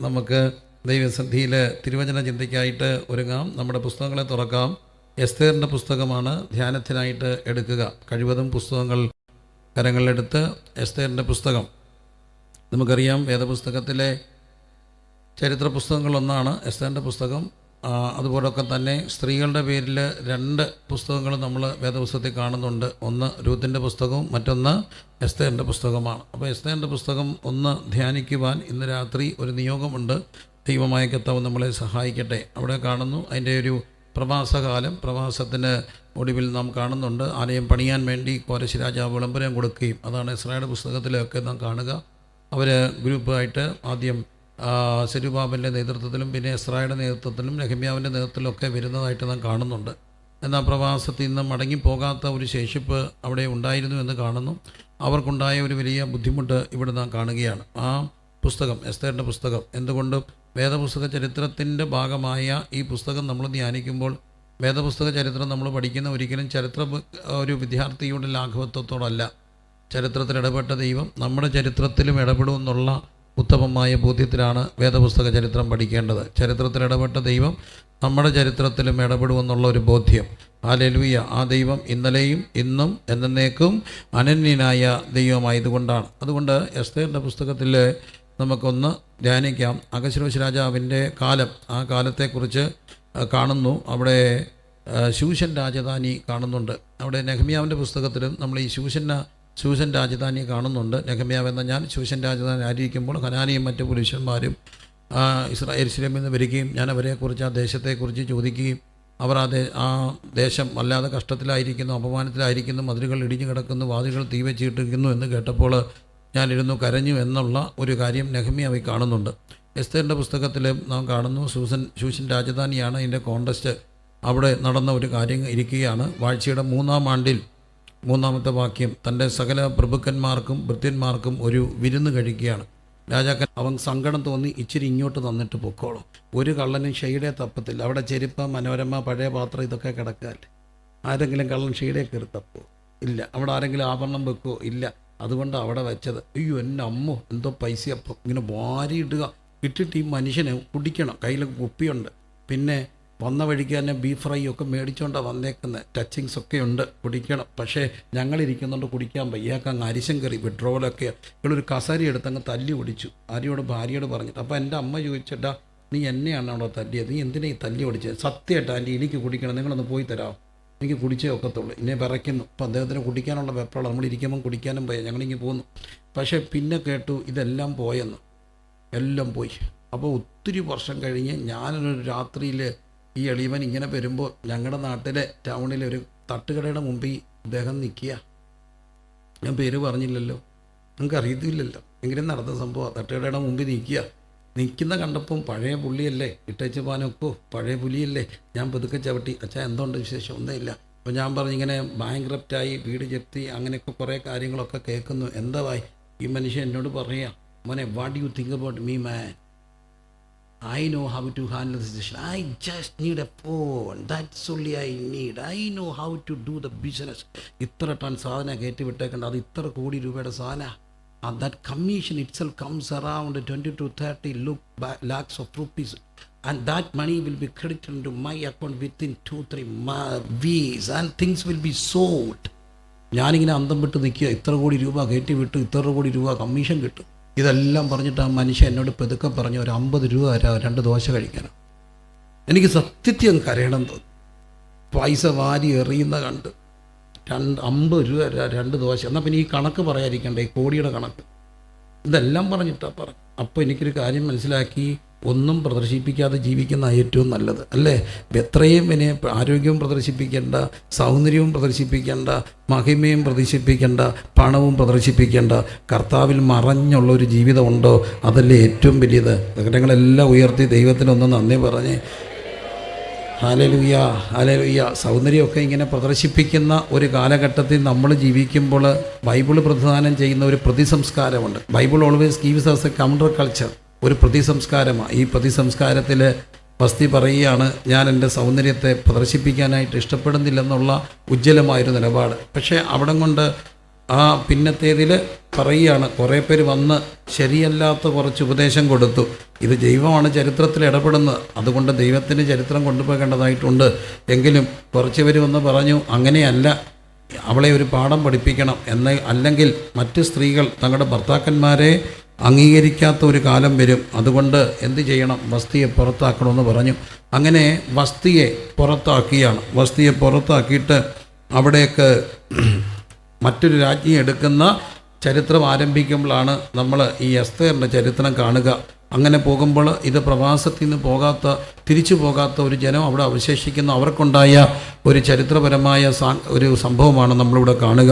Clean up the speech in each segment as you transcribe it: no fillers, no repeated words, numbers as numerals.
നമുക്ക് ദൈവസന്നിധിയിൽ തിരുവചന ചിന്തയ്ക്കായിട്ട് ഒരുങ്ങാം. നമ്മുടെ പുസ്തകങ്ങളെ തുറക്കാം. എസ്തേറിൻ്റെ പുസ്തകമാണ് ധ്യാനത്തിനായിട്ട് എടുക്കുക. കഴിവതും പുസ്തകങ്ങൾ കരങ്ങളിലെടുത്ത് എസ്തേറിൻ്റെ പുസ്തകം, നമുക്കറിയാം വേദപുസ്തകത്തിലെ ചരിത്ര പുസ്തകങ്ങളൊന്നാണ് എസ്തേറിൻ്റെ പുസ്തകം. അതുപോലൊക്കെ തന്നെ സ്ത്രീകളുടെ പേരിൽ 2 പുസ്തകങ്ങൾ നമ്മൾ വേദപുസ്തകത്തിൽ കാണുന്നുണ്ട്. ഒന്ന് രൂത്തിൻ്റെ പുസ്തകവും മറ്റൊന്ന് എസ്തേറിൻ്റെ പുസ്തകമാണ്. അപ്പോൾ എസ്തേറിൻ്റെ പുസ്തകം ഒന്ന് ധ്യാനിക്കുവാൻ ഇന്ന് രാത്രി ഒരു നിയോഗമുണ്ട്. ദൈവമായ കർത്താവ് നമ്മളെ സഹായിക്കട്ടെ. അവിടെ കാണുന്നു അതിൻ്റെ ഒരു പ്രവാസകാലം. പ്രവാസത്തിന് ഒടുവിൽ നാം കാണുന്നുണ്ട് ആലയം പണിയാൻ വേണ്ടി കോരശ് രാജാവ് വിളംബരം കൊടുക്കുകയും, അതാണ് എസ്രായുടെ പുസ്തകത്തിലൊക്കെ നാം കാണുക. അവർ ഗ്രൂപ്പായിട്ട് ആദ്യം സെരുബാബലിൻ്റെ നേതൃത്വത്തിലും പിന്നെ എസ്രായുടെ നേതൃത്വത്തിലും നെഹമ്യാവിൻ്റെ നേതൃത്വത്തിലൊക്കെ വരുന്നതായിട്ട് നാം കാണുന്നുണ്ട്. എന്നാൽ പ്രവാസത്തിൽ നിന്ന് മടങ്ങിപ്പോകാത്ത ഒരു ശേഷിപ്പ് അവിടെ ഉണ്ടായിരുന്നു എന്ന് കാണുന്നു. അവർക്കുണ്ടായ ഒരു വലിയ ബുദ്ധിമുട്ട് ഇവിടെ നാം കാണുകയാണ്. ആ പുസ്തകം, എസ്തേറിൻ്റെ പുസ്തകം, എന്തുകൊണ്ടും വേദപുസ്തക ചരിത്രത്തിൻ്റെ ഭാഗമായ ഈ പുസ്തകം നമ്മൾ ധ്യാനിക്കുമ്പോൾ വേദപുസ്തക ചരിത്രം നമ്മൾ പഠിക്കുന്ന ഒരിക്കലും ചരിത്ര ഒരു വിദ്യാർത്ഥിയുടെ ലാഘവത്വത്തോടല്ല. ചരിത്രത്തിൽ ഇടപെട്ട ദൈവം നമ്മുടെ ചരിത്രത്തിലും ഇടപെടുമെന്നുള്ള ഉത്തമമായ ബോധ്യത്തിലാണ് വേദപുസ്തക ചരിത്രം പഠിക്കേണ്ടത്. ചരിത്രത്തിൽ ഇടപെട്ട ദൈവം നമ്മുടെ ചരിത്രത്തിലും ഇടപെടുമെന്നുള്ള ഒരു ബോധ്യം. ഹല്ലേലൂയ. ആ ദൈവം ഇന്നലെയും ഇന്നും എന്നേക്കും അനന്യനായ ദൈവമായതുകൊണ്ടാണ്. അതുകൊണ്ട് എസ്തേറിൻ്റെ പുസ്തകത്തിൽ നമുക്കൊന്ന് ധ്യാനിക്കാം. അഹശ്വേരോശ് രാജാവിൻ്റെ കാലം, ആ കാലത്തെക്കുറിച്ച് കാണുന്നു. അവിടെ ശൂഷൻ രാജധാനി കാണുന്നുണ്ട്. അവിടെ നെഹമ്യാവിൻ്റെ പുസ്തകത്തിലും നമ്മൾ ഈ ശൂഷൻ രാജധാനി കാണുന്നുണ്ട്. നെഹമ്യാവ് എന്ന ഞാൻ ശൂഷൻ രാജധാനി ആയിരിക്കുമ്പോൾ ഹനാനിയും മറ്റു പുരുഷന്മാരും യെരൂശലേമിൽ നിന്ന് വരികയും ഞാൻ അവരെക്കുറിച്ച് ആ ദേശത്തെക്കുറിച്ച് ചോദിക്കുകയും അവർ ആ ദേശം വല്ലാതെ കഷ്ടത്തിലായിരിക്കുന്നു, അപമാനത്തിലായിരിക്കുന്നു, മതിലുകൾ ഇടിഞ്ഞു കിടക്കുന്നു, വാതിലുകൾ തീ വെച്ചിട്ടിരിക്കുന്നു എന്ന് കേട്ടപ്പോൾ ഞാനിരുന്നു കരഞ്ഞു എന്നുള്ള ഒരു കാര്യം നെഹമ്യാവിൽ കാണുന്നുണ്ട്. എസ്തേറിൻ്റെ പുസ്തകത്തിൽ നാം കാണുന്നു ശൂഷൻ രാജധാനിയാണ് അതിൻ്റെ കോണ്ടസ്റ്റ്. അവിടെ നടന്ന ഒരു കാര്യം ഇരിക്കുകയാണ്. വാഴ്ചയുടെ 3-ാം ആണ്ടിൽ 3-ാമത്തെ വാക്യം, തൻ്റെ സകല പ്രഭുക്കന്മാർക്കും ഭൃത്യന്മാർക്കും ഒരു വിരുന്ന് കഴിക്കുകയാണ്. രാജാക്കൻ അവൻ സങ്കടം തോന്നി ഇച്ചിരി ഇങ്ങോട്ട് തന്നിട്ട് പൊക്കോളും. ഒരു കള്ളനും ഷെയ്ഡേ തപ്പത്തില്ല. അവിടെ ചെരുപ്പ, മനോരമ, പഴയ പാത്രം ഇതൊക്കെ കിടക്കാല്ലേ. ആരെങ്കിലും കള്ളൻ ഷെയ്ഡേ കയറി തപ്പോ? ഇല്ല. അവിടെ ആരെങ്കിലും ആഭരണം വെക്കുമോ? ഇല്ല. അതുകൊണ്ട് അവിടെ വെച്ചത്. അയ്യോ എൻ്റെ അമ്മോ, എന്തോ പൈസ അപ്പോൾ ഇങ്ങനെ വാരിയിടുക. ഇട്ടിട്ട് ഈ മനുഷ്യനെ കുടിക്കണം. കയ്യിൽ കുപ്പിയുണ്ട്. പിന്നെ വന്ന വഴിക്ക് തന്നെ ബീഫ് ഫ്രൈ ഒക്കെ മേടിച്ചുകൊണ്ടാണ് വന്നേക്കുന്നത്. ടച്ചിങ്സ് ഒക്കെ ഉണ്ട്, കുടിക്കണം. പക്ഷേ ഞങ്ങളിരിക്കുന്നുണ്ട് കുടിക്കാൻ വയ്യാക്ക. അങ്ങ് അരിശം കയറി പെട്രോളൊക്കെ. ഇവളൊരു കസരി എടുത്തങ്ങ് തല്ലി ഓടിച്ചു. ഭാര്യയോട് പറഞ്ഞിട്ട്. അപ്പോൾ എൻ്റെ അമ്മ ചോദിച്ചിട്ടാ, നീ എന്നെയാണ് അവിടെ തല്ലിയത്, നീ എന്തിനാ ഈ തല്ലി ഓടിച്ചത്? സത്യമായിട്ട് ആൻറ്റി എനിക്ക് കുടിക്കണം, നിങ്ങളൊന്ന് പോയി തരാമോ, എനിക്ക് കുടിച്ചേ ഒക്കത്തുള്ളൂ, എന്നെ വിറയ്ക്കുന്നു. അപ്പോൾ അദ്ദേഹത്തിന് കുടിക്കാനുള്ള വെപ്രോളം. നമ്മളിരിക്കുമ്പം കുടിക്കാനും പോയാൽ ഞങ്ങളിങ്ങനെ പോന്നു. പക്ഷേ പിന്നെ കേട്ടു ഇതെല്ലാം പോയെന്ന്, എല്ലാം പോയി. അപ്പോൾ ഒത്തിരി വർഷം കഴിഞ്ഞ് ഞാനൊരു രാത്രിയിൽ ഈ എളിയവൻ ഇങ്ങനെ വരുമ്പോൾ ഞങ്ങളുടെ നാട്ടിലെ ടൗണിലെ ഒരു തട്ടുകടയുടെ മുമ്പിൽ ഇദ്ദേഹം നിൽക്കുക. ഞാൻ പേര് പറഞ്ഞില്ലല്ലോ, നിങ്ങൾക്ക് അറിയത്തില്ലല്ലോ, എങ്കിലും നടന്ന സംഭവം. തട്ടുകടയുടെ മുമ്പിൽ നിൽക്കുന്ന കണ്ടപ്പം പഴയ പുള്ളിയല്ലേ, ഇട്ടേച്ച് പാനൊക്കോ പഴയ പുലിയല്ലേ. ഞാൻ പതുക്കെ ചവിട്ടി, അച്ഛാ എന്തുകൊണ്ട് വിശേഷം? ഒന്നും ഇല്ല. അപ്പോൾ ഞാൻ പറഞ്ഞു ഇങ്ങനെ ബാങ്ക്രപ്റ്റായി, വീട് ജപ്തി, അങ്ങനെയൊക്കെ കുറേ കാര്യങ്ങളൊക്കെ കേൾക്കുന്നു. എന്തായി? ഈ മനുഷ്യൻ എന്നോട് പറയാ, മോനെ what you think about me man? I know how to handle the situation. I just need a phone. That's only I need. I know how to do the business. ഇത്ര ടൺ സാധനം കയറ്റി വിട്ടേക്കണ്ട, അത് ഇത്ര കോടി രൂപയുടെ സാധനം. That commission itself comes around 20 to 30 lakhs of rupees. And that money will be credited into my account within 2-3 weeks. And things will be sold. ഞാനിങ്ങനെ അന്തം വിട്ട് നിൽക്കുക. ഇത്ര കോടി രൂപ കയറ്റി വിട്ടു, ഇത്ര കോടി രൂപ കമ്മീഷൻ കിട്ടും. ഇതെല്ലാം പറഞ്ഞിട്ട് ആ മനുഷ്യൻ എന്നോട് പെതുക്കെ പറഞ്ഞു, ഒരു 50 രൂപ തരാം 2 ദോശ കഴിക്കണം. എനിക്ക് സത്യത്തിൽ അങ്ങ് കരയണം തോന്നി. പൈസ വാരി എറിയുന്ന കണ്ട് 50 രൂപ 2 ദോശ. എന്നാൽ പിന്നെ ഈ കണക്ക് പറയാതിരിക്കണ്ടേ, ഈ കോടിയുടെ കണക്ക്. ഇതെല്ലാം പറഞ്ഞിട്ടാണ് പറഞ്ഞു. അപ്പോൾ എനിക്കൊരു കാര്യം മനസ്സിലാക്കി, ഒന്നും പ്രദർശിപ്പിക്കാതെ ജീവിക്കുന്ന ഏറ്റവും നല്ലത്, അല്ലേ? എത്രയും പിന്നെ ആരോഗ്യവും പ്രദർശിപ്പിക്കേണ്ട, സൗന്ദര്യവും പ്രദർശിപ്പിക്കേണ്ട, മഹിമയും പ്രദർശിപ്പിക്കേണ്ട, പണവും പ്രദർശിപ്പിക്കേണ്ട, കർത്താവിൽ മറഞ്ഞുള്ളൊരു ജീവിതമുണ്ടോ? അതല്ലേ ഏറ്റവും വലിയത്. നഗരങ്ങളെല്ലാം ഉയർത്തി ദൈവത്തിനൊന്ന് നന്ദി പറഞ്ഞ് ഹല്ലേലൂയ, ഹല്ലേലൂയ. സൗന്ദര്യമൊക്കെ ഇങ്ങനെ പ്രദർശിപ്പിക്കുന്ന ഒരു കാലഘട്ടത്തിൽ നമ്മൾ ജീവിക്കുമ്പോൾ ബൈബിൾ പ്രദാനം ചെയ്യുന്ന ഒരു പ്രതിസംസ്കാരമുണ്ട്. Bible always gives us a counter culture. ഒരു പ്രതിസംസ്കാരമാണ്. ഈ പ്രതിസംസ്കാരത്തിൽ വസ്തി പറയുകയാണ്, ഞാൻ എൻ്റെ സൗന്ദര്യത്തെ പ്രദർശിപ്പിക്കാനായിട്ട് ഇഷ്ടപ്പെടുന്നില്ലെന്നുള്ള ഉജ്ജ്വലമായൊരു നിലപാട്. പക്ഷേ അവിടം കൊണ്ട് ആ പിന്നത്തേതിൽ പറയുകയാണ്, കുറേ പേര് വന്ന് ശരിയല്ലാത്ത കുറച്ച് ഉപദേശം കൊടുത്തു. ഇത് ദൈവമാണ് ചരിത്രത്തിൽ ഇടപെടുന്നത്, അതുകൊണ്ട് ദൈവത്തിന് ചരിത്രം കൊണ്ടുപോകേണ്ടതായിട്ടുണ്ട്. എങ്കിലും കുറച്ച് പേര് വന്ന് പറഞ്ഞു, അങ്ങനെയല്ല, അവളെ ഒരു പാഠം പഠിപ്പിക്കണം എന്ന്, അല്ലെങ്കിൽ മറ്റ് സ്ത്രീകൾ തങ്ങളുടെ ഭർത്താക്കന്മാരെ അംഗീകരിക്കാത്ത ഒരു കാലം വരും, അതുകൊണ്ട് എന്ത് ചെയ്യണം, വസ്തിയെ പുറത്താക്കണമെന്ന് പറഞ്ഞു. അങ്ങനെ വസ്തിയെ പുറത്താക്കിയാണ്. വസ്തിയെ പുറത്താക്കിയിട്ട് അവിടേക്ക് മറ്റൊരു രാജ്ഞി എടുക്കുന്ന ചരിത്രം ആരംഭിക്കുമ്പോഴാണ് നമ്മൾ ഈ എസ്തേറിൻ്റെ ചരിത്രം കാണുക. അങ്ങനെ പോകുമ്പോൾ ഇത് പ്രവാസത്തിൽ നിന്ന് തിരിച്ചു പോകാത്ത ഒരു ജനം അവിടെ അവശേഷിക്കുന്ന അവർക്കുണ്ടായ ഒരു ചരിത്രപരമായ ഒരു സംഭവമാണ് നമ്മളിവിടെ കാണുക.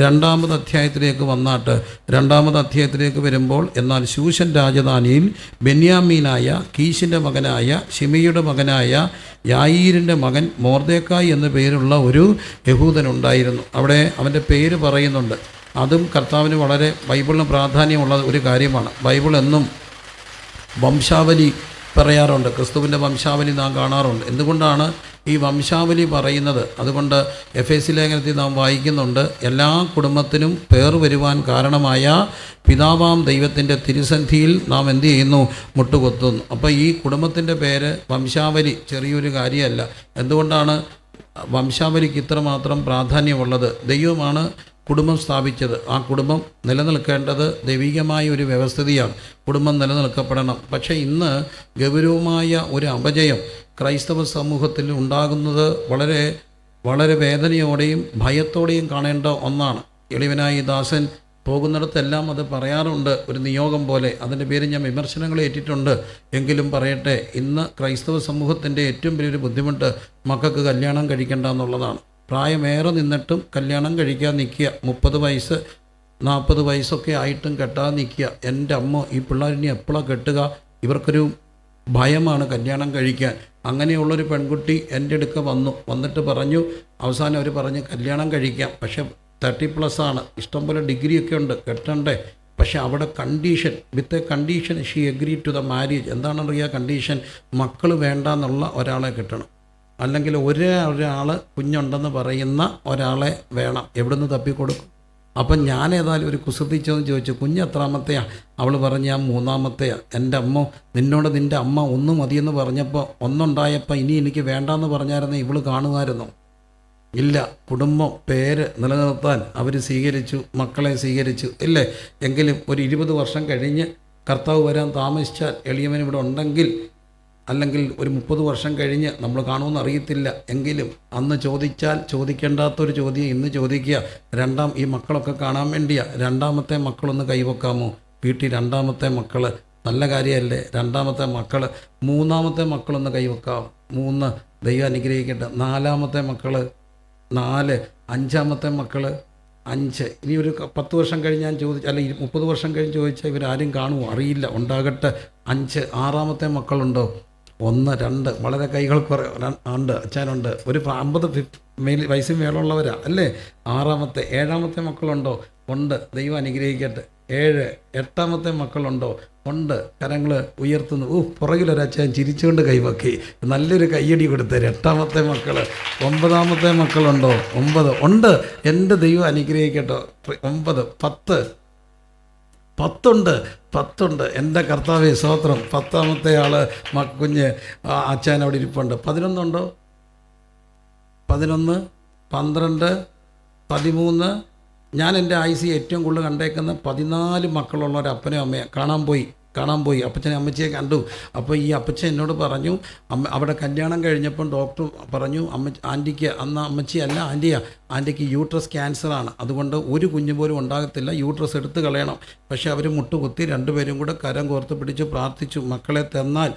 രണ്ടാമത് അധ്യായത്തിലേക്ക് വരുമ്പോൾ, എന്നാൽ ശൂഷൻ രാജധാനിയിൽ ബെന്യാമീനായ കീശിൻ്റെ മകനായ ഷിമിയുടെ മകനായ യായീരിൻ്റെ മകൻ മോർദേക്കായ് എന്നു പേരുള്ള ഒരു യഹൂദനുണ്ടായിരുന്നു. അവിടെ അവൻ്റെ പേര് പറയുന്നുണ്ട്. അതും കർത്താവിന് വളരെ ബൈബിളിന് പ്രാധാന്യമുള്ള ഒരു കാര്യമാണ്. ബൈബിൾ എന്നും വംശാവലി പറയാറുണ്ട്, ക്രിസ്തുവിൻ്റെ വംശാവലി നാം കാണാറുണ്ട്. എന്തുകൊണ്ടാണ് ഈ വംശാവലി പറയുന്നത്? അതുകൊണ്ട് എഫേസ്യ ലേഖനത്തിൽ നാം വായിക്കുന്നുണ്ട്, എല്ലാ കുടുംബത്തിനും പേർ വരുവാൻ കാരണമായ പിതാവാം ദൈവത്തിൻ്റെ തിരുസന്ധിയിൽ നാം എന്ത് ചെയ്യുന്നു, മുട്ടുകൊത്തുന്നു. അപ്പോൾ ഈ കുടുംബത്തിൻ്റെ പേര് വംശാവലി ചെറിയൊരു കാര്യമല്ല. എന്തുകൊണ്ടാണ് വംശാവലിക്ക് ഇത്രമാത്രം പ്രാധാന്യമുള്ളത്? ദൈവമാണ് കുടുംബം സ്ഥാപിച്ചത്. ആ കുടുംബം നിലനിൽക്കേണ്ടത് ദൈവികമായ ഒരു വ്യവസ്ഥിതിയാണ്. കുടുംബം നിലനിൽക്കപ്പെടണം. പക്ഷേ ഇന്ന് ഗൗരവമായ ഒരു അപജയം ക്രൈസ്തവ സമൂഹത്തിൽ ഉണ്ടാകുന്നത് വളരെ വളരെ വേദനയോടെയും ഭയത്തോടെയും കാണേണ്ട ഒന്നാണ്. എളിവനായി ദാസൻ പോകുന്നിടത്തെല്ലാം അത് പറയാറുണ്ട്, ഒരു നിയോഗം പോലെ. അതിൻ്റെ പേര് ഞാൻ വിമർശനങ്ങൾ ഏറ്റിട്ടുണ്ട്. എങ്കിലും പറയട്ടെ, ഇന്ന് ക്രൈസ്തവ സമൂഹത്തിൻ്റെ ഏറ്റവും വലിയൊരു ബുദ്ധിമുട്ട് മക്കൾക്ക് കല്യാണം കഴിക്കേണ്ട എന്നുള്ളതാണ്. പ്രായമേറെ നിന്നിട്ടും കല്യാണം കഴിക്കാൻ നിൽക്കുക. 30 വയസ്സ് 40 വയസ്സൊക്കെ ആയിട്ടും കെട്ടാതെ നിൽക്കുക. എൻ്റെ അമ്മ, ഈ പിള്ളേരിനി എപ്പോഴാണ് കെട്ടുക? ഇവർക്കൊരു ഭയമാണ് കല്യാണം കഴിക്കാൻ. അങ്ങനെയുള്ളൊരു പെൺകുട്ടി എൻ്റെ അടുക്ക വന്നിട്ട് പറഞ്ഞു, അവസാനം അവർ പറഞ്ഞ് കല്യാണം കഴിക്കാം, പക്ഷേ 30+ ആണ്, ഇഷ്ടംപോലെ ഡിഗ്രിയൊക്കെ ഉണ്ട്, കെട്ടണ്ടേ. പക്ഷേ അവിടെ condition, with a condition she agree to the marriage. എന്താണെന്നറിയാം കണ്ടീഷൻ? മക്കൾ വേണ്ട എന്നുള്ള ഒരാളെ കിട്ടണം, അല്ലെങ്കിൽ ഒരാൾ കുഞ്ഞുണ്ടെന്ന് പറയുന്ന ഒരാളെ വേണം. എവിടെ നിന്ന് തപ്പിക്കൊടുക്കും? അപ്പം ഞാൻ ഏതായാലും ഒരു കുസൃതിച്ചെന്ന് ചോദിച്ചു, കുഞ്ഞ് എത്രാമത്തെയാ? അവൾ പറഞ്ഞ് ഞാൻ 3-മത്തെയാ. എൻ്റെ അമ്മ, നിന്നോട് നിൻ്റെ അമ്മ 1 മതിയെന്ന് പറഞ്ഞപ്പോൾ, 1 ഉണ്ടായപ്പോൾ ഇനി എനിക്ക് വേണ്ടാന്ന് പറഞ്ഞായിരുന്നു ഇവള് കാണുമായിരുന്നു? ഇല്ല. കുടുംബം പേര് നിലനിർത്താൻ അവർ സ്വീകരിച്ചു, മക്കളെ സ്വീകരിച്ചു, ഇല്ലേ? എങ്കിലും ഒരു 20 വർഷം കഴിഞ്ഞ് കർത്താവ് വരാൻ താമസിച്ചാൽ, എളിയവൻ ഇവിടെ ഉണ്ടെങ്കിൽ, അല്ലെങ്കിൽ ഒരു 30 വർഷം കഴിഞ്ഞ് നമ്മൾ കാണുമെന്ന് അറിയത്തില്ല. എങ്കിലും അന്ന് ചോദിച്ചാൽ ചോദിക്കേണ്ടാത്തൊരു ചോദ്യം ഇന്ന് ചോദിക്കുക. ഈ മക്കളൊക്കെ കാണാൻ വേണ്ടിയാ. 2-മത്തെ മക്കളൊന്ന് കൈവെക്കാമോ? വീട്ടിൽ 2-മത്തെ മക്കൾ നല്ല കാര്യമല്ലേ? 2-മത്തെ മക്കൾ. 3-മത്തെ മക്കളൊന്ന് കൈവെക്കാം. 3, ദൈവം അനുഗ്രഹിക്കട്ടെ. 4-മത്തെ മക്കൾ 4, 5-മത്തെ മക്കൾ 5. ഇനി ഒരു 10 വർഷം കഴിഞ്ഞ് ഞാൻ അല്ലെങ്കിൽ 30 വർഷം കഴിഞ്ഞ് ചോദിച്ചാൽ ഇവരാരും കാണുമോ? അറിയില്ല. ഉണ്ടാകട്ടെ. 5. 6-മത്തെ മക്കളുണ്ടോ? 1, 2. വളരെ കൈകൾ ഉണ്ട്, അച്ഛനുണ്ട്. ഒരു 50 വയസ്സിന് മേളുള്ളവരാ അല്ലേ? 6-മത്തെ. 7-മത്തെ മക്കളുണ്ടോ? ഉണ്ട്. ദൈവം അനുഗ്രഹിക്കട്ടെ. 7. 8-മത്തെ മക്കളുണ്ടോ? ഉണ്ട്. കരങ്ങൾ ഉയർത്തുന്നു. പുറകിലൊരച്ഛൻ ചിരിച്ചുകൊണ്ട് കൈവക്കി നല്ലൊരു കയ്യടി കൊടുത്തരും. 8-മത്തെ മക്കൾ. 9-മത്തെ മക്കളുണ്ടോ? 9. ഉണ്ട്. എൻ്റെ ദൈവം അനുഗ്രഹിക്കട്ടോ. 9. 10 എൻ്റെ കർത്താവേ സ്തോത്രം. 10-മത്തെ ആൾ കുഞ്ഞ് അച്ഛൻ അവിടെ ഇരിപ്പുണ്ട്. 11 ഉണ്ടോ? 11, 12, 13. ഞാൻ എൻ്റെ ആയുസ്സിൽ ഏറ്റവും കൂടുതൽ കണ്ടേക്കുന്ന 14 മക്കളുള്ള ഒരു അപ്പനും അമ്മയെ കാണാൻ പോയി അപ്പച്ചനെ അമ്മച്ചിയെ കണ്ടു. അപ്പോൾ ഈ അപ്പച്ചൻ എന്നോട് പറഞ്ഞു, അവിടെ കല്യാണം കഴിഞ്ഞപ്പം ഡോക്ടർ പറഞ്ഞു, ആൻറ്റിക്ക് അന്ന് അമ്മച്ചിയല്ല ആൻറ്റിക്ക് യൂട്രസ് ക്യാൻസറാണ്, അതുകൊണ്ട് ഒരു കുഞ്ഞു പോലും ഉണ്ടാകത്തില്ല, യൂട്രസ് എടുത്ത് കളയണം. പക്ഷേ അവർ മുട്ടുകുത്തി 2 പേരും കൂടെ കരം കോർത്ത് പിടിച്ച് പ്രാർത്ഥിച്ചു, മക്കളെ തന്നാൽ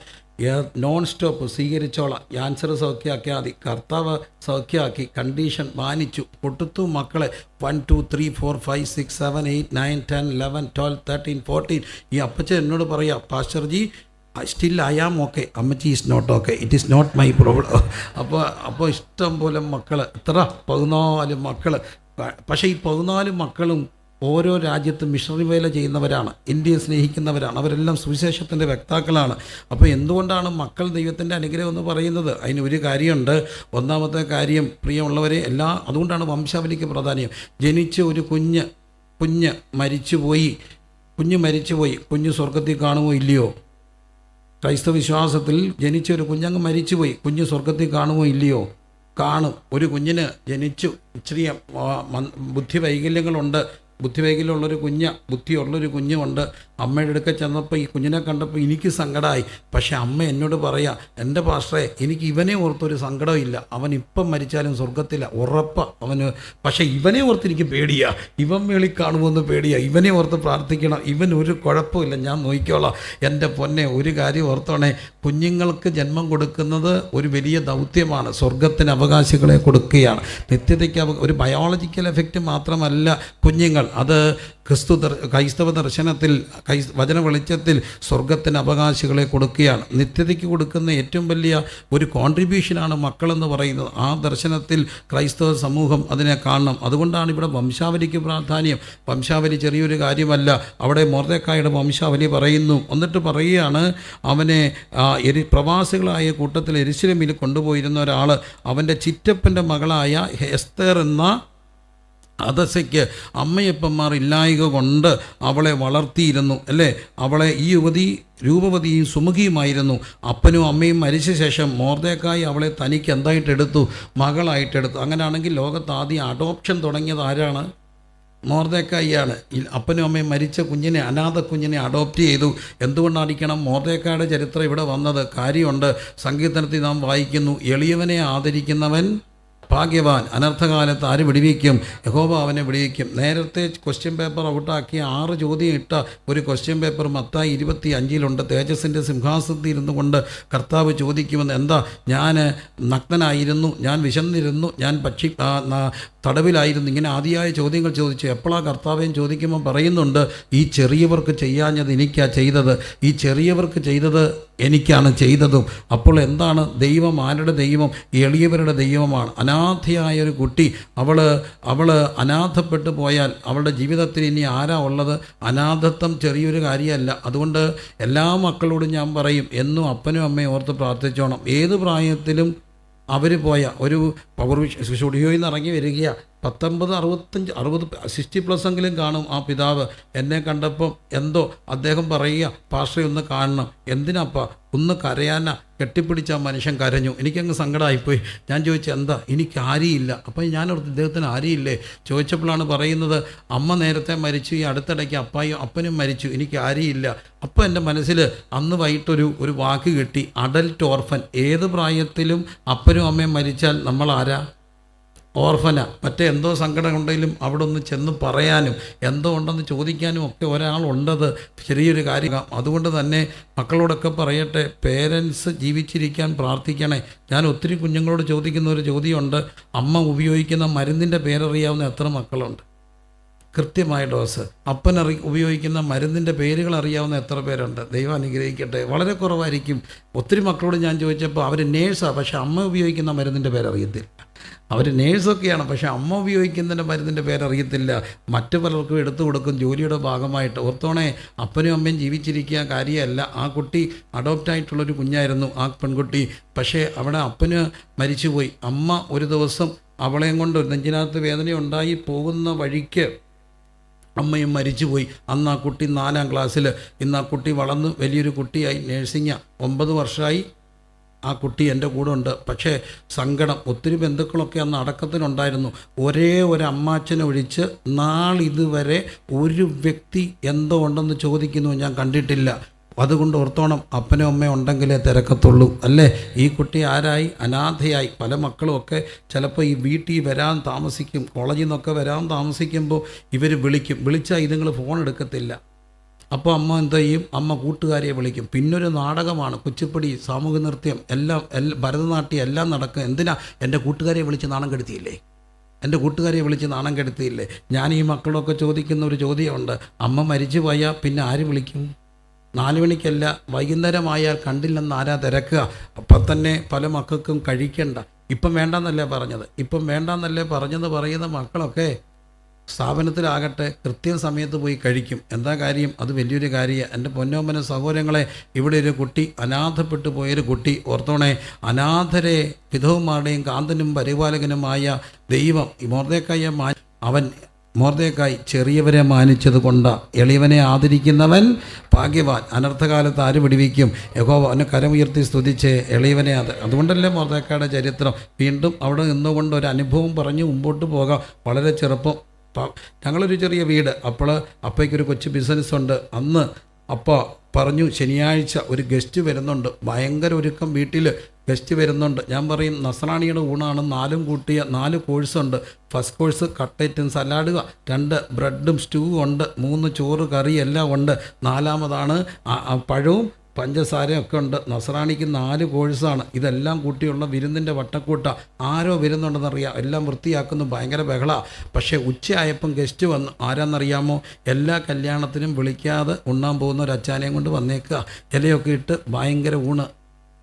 നോൺ സ്റ്റോപ്പ് സ്വീകരിച്ചോളാം, ക്യാൻസർ സൗഖ്യമാക്കിയാൽ മതി. കർത്താവ് സൗഖ്യമാക്കി, കണ്ടീഷൻ മാനിച്ചു, കൊടുത്തു മക്കളെ. 1, 2, 3, 4, 5, 6, 7, 8, 9, 10, 11, 12, 13, 14. ഈ അപ്പച്ചൻ എന്നോട് പറയാം, പാസ്റ്റർജി സ്റ്റിൽ ഐ ആം ഓക്കെ, അമ്മച്ചി is not okay, it is not my problem. അപ്പോൾ ഇഷ്ടം പോലെ മക്കൾ, എത്ര 14 മക്കൾ. പക്ഷേ ഈ 14 മക്കളും ഓരോ രാജ്യത്തും മിഷണറി വേല ചെയ്യുന്നവരാണ്, ഇന്ത്യയെ സ്നേഹിക്കുന്നവരാണ്, അവരെല്ലാം സുവിശേഷത്തിൻ്റെ വക്താക്കളാണ്. അപ്പോൾ എന്തുകൊണ്ടാണ് മക്കൾ ദൈവത്തിൻ്റെ അനുഗ്രഹം എന്ന് പറയുന്നത്? അതിന് ഒരു കാര്യമുണ്ട്. 1-മത്തെ കാര്യം, പ്രിയമുള്ളവരെ, അതുകൊണ്ടാണ് വംശാവലിക്ക് പ്രാധാന്യം. ജനിച്ച ഒരു കുഞ്ഞ് കുഞ്ഞ് മരിച്ചുപോയി, കുഞ്ഞ് സ്വർഗത്തിൽ കാണുമോ ഇല്ലയോ? ക്രൈസ്തവ വിശ്വാസത്തിൽ ജനിച്ചൊരു കുഞ്ഞങ്ങ് മരിച്ചുപോയി, കുഞ്ഞ് സ്വർഗത്തിൽ കാണുമോ ഇല്ലയോ? കാണും. ഒരു കുഞ്ഞിന് ജനിച്ചു ഇച്ചിരി ബുദ്ധി വൈകല്യങ്ങളുണ്ട്, ബുദ്ധിയുള്ളൊരു ബുദ്ധിയുള്ളൊരു കുഞ്ഞുണ്ട്. അമ്മയുടെ അടുക്ക ചെന്നപ്പോൾ ഈ കുഞ്ഞിനെ കണ്ടപ്പോൾ എനിക്ക് സങ്കടമായി. പക്ഷെ അമ്മ എന്നോട് പറയാ, എൻ്റെ പാസ്റ്ററെ എനിക്ക് ഇവനെ ഓർത്തൊരു സങ്കടമില്ല, അവൻ ഇപ്പം മരിച്ചാലും സ്വർഗത്തില്ല ഉറപ്പാ അവന്. പക്ഷേ ഇവനെ ഓർത്ത് എനിക്ക് പേടിയാ, ഇവൻ മേളിൽ കാണുമെന്ന് പേടിയാ, ഇവനെ ഓർത്ത് പ്രാർത്ഥിക്കണം, ഇവൻ ഒരു കുഴപ്പമില്ല, ഞാൻ നോക്കിക്കോളാം. എൻ്റെ പൊന്നെ, ഒരു കാര്യം ഓർത്തോണേ, കുഞ്ഞുങ്ങൾക്ക് ജന്മം കൊടുക്കുന്നത് ഒരു വലിയ ദൗത്യമാണ്. സ്വർഗത്തിന് അവകാശികളെ കൊടുക്കുകയാണ്, നിത്യതയ്ക്ക് ഒരു ബയോളജിക്കൽ എഫക്റ്റ് മാത്രമല്ല കുഞ്ഞുങ്ങൾ. അത് ക്രൈസ്തവ ദർശനത്തിൽ വചന വെളിച്ചത്തിൽ സ്വർഗത്തിന് അവകാശികളെ കൊടുക്കുകയാണ്. നിത്യതയ്ക്ക് കൊടുക്കുന്ന ഏറ്റവും വലിയ ഒരു കോൺട്രിബ്യൂഷനാണ് മക്കളെന്ന് പറയുന്നത്. ആ ദർശനത്തിൽ ക്രൈസ്തവ സമൂഹം അതിനെ കാണണം. അതുകൊണ്ടാണ് ഇവിടെ വംശാവലിക്ക് പ്രാധാന്യം. വംശാവലി ചെറിയൊരു കാര്യമല്ല. അവിടെ മൊർദെഖായിയുടെ വംശാവലി പറയുന്നു. എന്നിട്ട് പറയുകയാണ്, അവനെ പ്രവാസികളായ കൂട്ടത്തിൽ യെരൂശലേമിൽ കൊണ്ടുപോയിരുന്ന ഒരാൾ അവൻ്റെ ചിറ്റപ്പൻ്റെ മകളായ എസ്തേർ എന്ന ഹദസയ്ക്ക് അമ്മയപ്പന്മാർ ഇല്ലായ്ക കൊണ്ട് അവളെ വളർത്തിയിരുന്നു, അല്ലേ? അവളെ ഈ യുവതി രൂപവതിയും സുമുഖിയുമായിരുന്നു. അപ്പനും അമ്മയും മരിച്ച ശേഷം മൊർദെഖായി അവളെ തനിക്ക് എന്തായിട്ടെടുത്തു? മകളായിട്ടെടുത്തു. അങ്ങനെയാണെങ്കിൽ ലോകത്ത് ആദ്യം അഡോപ്ഷൻ തുടങ്ങിയത് ആരാണ്? മൊർദെഖായിയാണ്. അപ്പനും അമ്മയും മരിച്ച കുഞ്ഞിനെ, അനാഥ കുഞ്ഞിനെ അഡോപ്റ്റ് ചെയ്തു. എന്തുകൊണ്ടായിരിക്കണം മൊർദെഖായിയുടെ ചരിത്രം ഇവിടെ വന്നത്? കാര്യമുണ്ട്. സങ്കീർത്തനത്തിൽ നാം വായിക്കുന്നു, എളിയവനെ ആദരിക്കുന്നവൻ ഭാഗ്യവാൻ, അനർത്ഥകാലത്ത് ആര് വിടുവിക്കും? യഹോവ അവനെ വിടുവിക്കും. നേരത്തെ ക്വസ്റ്റ്യൻ പേപ്പർ ഔട്ടാക്കിയ 6 ചോദ്യം ഇട്ട ഒരു ക്വസ്റ്റ്യൻ പേപ്പർ മത്തായി 25 തേജസ്സിൻ്റെ സിംഹാസനത്തിൽ ഇരുന്നു കൊണ്ട് കർത്താവ് ചോദിക്കുമെന്ന്. എന്താ? ഞാൻ നഗ്നനായിരുന്നു, ഞാൻ വിശന്നിരുന്നു, ഞാൻ തടവിലായിരുന്നു, ഇങ്ങനെ ആദിയായ ചോദ്യങ്ങൾ ചോദിച്ചു. എപ്പോഴാണ് കർത്താവേയും ചോദിക്കുമ്പോൾ പറയുന്നുണ്ട്, ഈ ചെറിയവർക്ക് ചെയ്യാഞ്ഞത് എനിക്കാ ചെയ്തത്, ഈ ചെറിയവർക്ക് ചെയ്തത് എനിക്കാണ് ചെയ്തതും. അപ്പോൾ എന്താണ് ദൈവം? ആരുടെ ദൈവം? എളിയവരുടെ ദൈവമാണ്. അനാഥയായ ഒരു കുട്ടി, അവൾ അനാഥപ്പെട്ടു പോയാൽ അവളുടെ ജീവിതത്തിൽ ഇനി ആരാ ഉള്ളത്? അനാഥത്വം ചെറിയൊരു കാര്യമല്ല. അതുകൊണ്ട് എല്ലാ മക്കളോടും ഞാൻ പറയും, എന്നും അപ്പനും അമ്മയും ഓർത്ത് പ്രാർത്ഥിച്ചോണം. ഏത് പ്രായത്തിലും അവർ പോയ ഒരു പവർ സ്റ്റുഡിയോയിൽ നിന്ന് ഇറങ്ങി വരിക, 19, 65, 60, 60+ എങ്കിലും കാണും ആ പിതാവ്. എന്നെ കണ്ടപ്പം എന്തോ അദ്ദേഹം പറയുക, പാസ്റ്ററെ ഒന്ന് കാണണം. എന്തിനാപ്പാ? ഒന്ന് കരയാനാ. കെട്ടിപ്പിടിച്ച ആ മനുഷ്യൻ കരഞ്ഞു. എനിക്കങ്ങ് സങ്കടമായിപ്പോയി. ഞാൻ ചോദിച്ചു, എന്താ? എനിക്ക് ആരിയില്ല. അപ്പം ഞാനോർത്ത് ഇദ്ദേഹത്തിന് ആരിയില്ലേ ചോദിച്ചപ്പോഴാണ് പറയുന്നത്, അമ്മ നേരത്തെ മരിച്ചു, ഈ അടുത്തിടയ്ക്ക് അപ്പനും മരിച്ചു, എനിക്ക് ആരിയില്ല. അപ്പം എൻ്റെ മനസ്സിൽ അന്ന് വൈകിട്ടൊരു വാക്ക് കിട്ടി, അഡൽട്ട് ഓർഫൻ. ഏത് പ്രായത്തിലും അപ്പനും അമ്മയും മരിച്ചാൽ നമ്മൾ ആരാ? ഓർഫന. മറ്റേ എന്തോ സങ്കടം ഉണ്ടെങ്കിലും അവിടെ ഒന്ന് ചെന്ന് പറയാനും എന്തോ ഉണ്ടെന്ന് ചോദിക്കാനും ഒക്കെ ഒരാളുണ്ടത് ചെറിയൊരു കാര്യം. അതുകൊണ്ട് തന്നെ മക്കളോടൊക്കെ പറയട്ടെ, പേരൻസ് ജീവിച്ചിരിക്കാൻ പ്രാർത്ഥിക്കണേ. ഞാൻ ഒത്തിരി കുഞ്ഞുങ്ങളോട് ചോദിക്കുന്ന ഒരു ചോദ്യമുണ്ട്, അമ്മ ഉപയോഗിക്കുന്ന മരുന്നിൻ്റെ പേരറിയാവുന്ന എത്ര മക്കളുണ്ട്? കൃത്യമായ ഡോസ്. അപ്പൻ ഉപയോഗിക്കുന്ന മരുന്നിൻ്റെ പേരുകൾ അറിയാവുന്ന എത്ര പേരുണ്ട്? ദൈവം അനുഗ്രഹിക്കട്ടെ. വളരെ കുറവായിരിക്കും. ഒത്തിരി മക്കളോട് ഞാൻ ചോദിച്ചപ്പോൾ അവർ നേഴ്സാണ്, പക്ഷേ അമ്മ ഉപയോഗിക്കുന്ന മരുന്നിൻ്റെ പേരറിയത്തില്ല. അവർ നേഴ്സൊക്കെയാണ്, പക്ഷേ അമ്മ ഉപയോഗിക്കുന്നതിൻ്റെ മരുന്നിൻ്റെ പേരറിയത്തില്ല. മറ്റു പലർക്കും എടുത്തു കൊടുക്കും ജോലിയുടെ ഭാഗമായിട്ട്. ഓർത്തോണേ, അപ്പനും അമ്മയും ജീവിച്ചിരിക്കുക കാര്യമല്ല. ആ കുട്ടി അഡോപ്റ്റായിട്ടുള്ളൊരു കുഞ്ഞായിരുന്നു ആ പെൺകുട്ടി. പക്ഷേ അവിടെ അപ്പന് മരിച്ചുപോയി. അമ്മ ഒരു ദിവസം അവളെയും കൊണ്ട് നെഞ്ചിനകത്ത് വേദനയുണ്ടായി പോകുന്ന വഴിക്ക് അമ്മയും മരിച്ചുപോയി. അന്ന് ആ കുട്ടി 4ാം ക്ലാസ്സിൽ. ഇന്ന് ആ കുട്ടി വളർന്ന് വലിയൊരു കുട്ടിയായി, നേഴ്സിംഗ് 9 വർഷമായി ആ കുട്ടി എൻ്റെ കൂടെ ഉണ്ട്. പക്ഷേ സങ്കടം, ഒത്തിരി ബന്ധുക്കളൊക്കെ അന്ന് അടക്കത്തിനുണ്ടായിരുന്നു. ഒരേ ഒരു അമ്മാച്ചനെ ഒഴിച്ച് നാളിതുവരെ ഒരു വ്യക്തി എന്തോ ഉണ്ടെന്ന് ചോദിക്കുന്നു ഞാൻ കണ്ടിട്ടില്ല. അതുകൊണ്ട് ഓർത്തോണം, അപ്പനും അമ്മയും ഉണ്ടെങ്കിലേ തിരക്കത്തുള്ളൂ, അല്ലേ? ഈ കുട്ടി ആരായി? അനാഥയായി. പല മക്കളും ഒക്കെ ചിലപ്പോൾ ഈ വീട്ടിൽ വരാൻ താമസിക്കും, കോളേജിൽ നിന്നൊക്കെ വരാൻ താമസിക്കുമ്പോൾ ഇവർ വിളിച്ചാൽ ഇതുങ്ങൾ ഫോൺ എടുക്കത്തില്ല. അപ്പോൾ അമ്മ എന്ത് ചെയ്യും? അമ്മ കൂട്ടുകാരിയെ വിളിക്കും. പിന്നൊരു നാടകമാണ്, കുച്ചിപ്പുടി, സാമൂഹ്യ നൃത്യം, എല്ലാം ഭരതനാട്യം എല്ലാം നടക്കും. എന്തിനാ? എൻ്റെ കൂട്ടുകാരിയെ വിളിച്ച് നാണം കെടുത്തിയില്ലേ? എൻ്റെ കൂട്ടുകാരിയെ വിളിച്ച് നാണം കെടുത്തിയില്ലേ? ഞാൻ ഈ മക്കളൊക്കെ ചോദിക്കുന്ന ഒരു ചോദ്യമുണ്ട്, അമ്മ മരിച്ചു പോയാൽ പിന്നെ ആര് വിളിക്കും? 4 മണിക്കല്ല, വൈകുന്നേരമായാൽ കണ്ടില്ലെന്ന് ആരാ തിരക്കുക? അപ്പം തന്നെ പല മക്കൾക്കും കഴിക്കണ്ട. ഇപ്പം വേണ്ടെന്നല്ലേ പറഞ്ഞത് പറയുന്ന മക്കളൊക്കെ സ്ഥാപനത്തിലാകട്ടെ കൃത്യം സമയത്ത് പോയി കഴിക്കും. എന്താ കാര്യം? അത് വലിയൊരു കാര്യമാണ്. എൻ്റെ പൊന്നോമന സഹോദരങ്ങളെ, ഇവിടെ ഒരു കുട്ടി, അനാഥപ്പെട്ടു പോയൊരു കുട്ടി. ഓർത്തോണേ, അനാഥരെ പിതാവുമാരുടെയും കാന്തനും പരിപാലകനുമായ ദൈവം മൊർദെഖായിയെ അവൻ മൊർദെഖായി ചെറിയവരെ മാനിച്ചത് കൊണ്ട് എളിയവനെ ആദരിക്കുന്നവൻ ഭാഗ്യവാൻ. അനർത്ഥകാലത്ത് ആര് വിടുവിക്കും? യഹോവ അവനെ കരമുയർത്തി സ്തുതിച്ച് എളിയവനെ അതുകൊണ്ടല്ലേ മൊർദെഖായിയുടെ ചരിത്രം. വീണ്ടും അവിടെ നിന്നുകൊണ്ട് ഒരു അനുഭവം പറഞ്ഞ് മുമ്പോട്ട് പോകാം. വളരെ ചെറുപ്പം, ഞങ്ങളൊരു ചെറിയ വീട്, അപ്പോൾ അപ്പയ്ക്കൊരു കൊച്ചു ബിസിനസ്സുണ്ട്. അന്ന് അപ്പ പറഞ്ഞു ശനിയാഴ്ച ഒരു ഗസ്റ്റ് വരുന്നുണ്ട്, ഭയങ്കര ഒരുക്കം, വീട്ടിൽ ഗസ്റ്റ് വരുന്നുണ്ട്. ഞാൻ പറയും നസ്രാണിയുടെ ഊണാണ്, 4 കൂട്ടിയ 4 കോഴ്സുണ്ട്. ഫസ്റ്റ് കോഴ്സ് കട്ട്ലറ്റും സലാഡ്, 2 ബ്രെഡും സ്റ്റൂ ഉണ്ട്, 3 ചോറ് കറി എല്ലാം ഉണ്ട്, 4മതാണ് പഴവും പഞ്ചസാരയും ഒക്കെ ഉണ്ട്. നസ്രാണിക്ക് 4 കോഴ്സാണ്. ഇതെല്ലാം കൂട്ടിയുള്ള വിരുന്നിൻ്റെ വട്ടക്കൂട്ട. ആരോ വരുന്നുണ്ടെന്നറിയാം, എല്ലാം വൃത്തിയാക്കുന്നു, ഭയങ്കര ബഹള. പക്ഷേ ഉച്ചയായപ്പം ഗസ്റ്റ് വന്നു. ആരാന്നറിയാമോ? എല്ലാ കല്യാണത്തിനും വിളിക്കാതെ ഉണ്ണാൻ പോകുന്ന ഒരു അച്ചാനെയും കൊണ്ട് വന്നേക്കുക. ഇലയൊക്കെ ഇട്ട് ഭയങ്കര ഊണ്.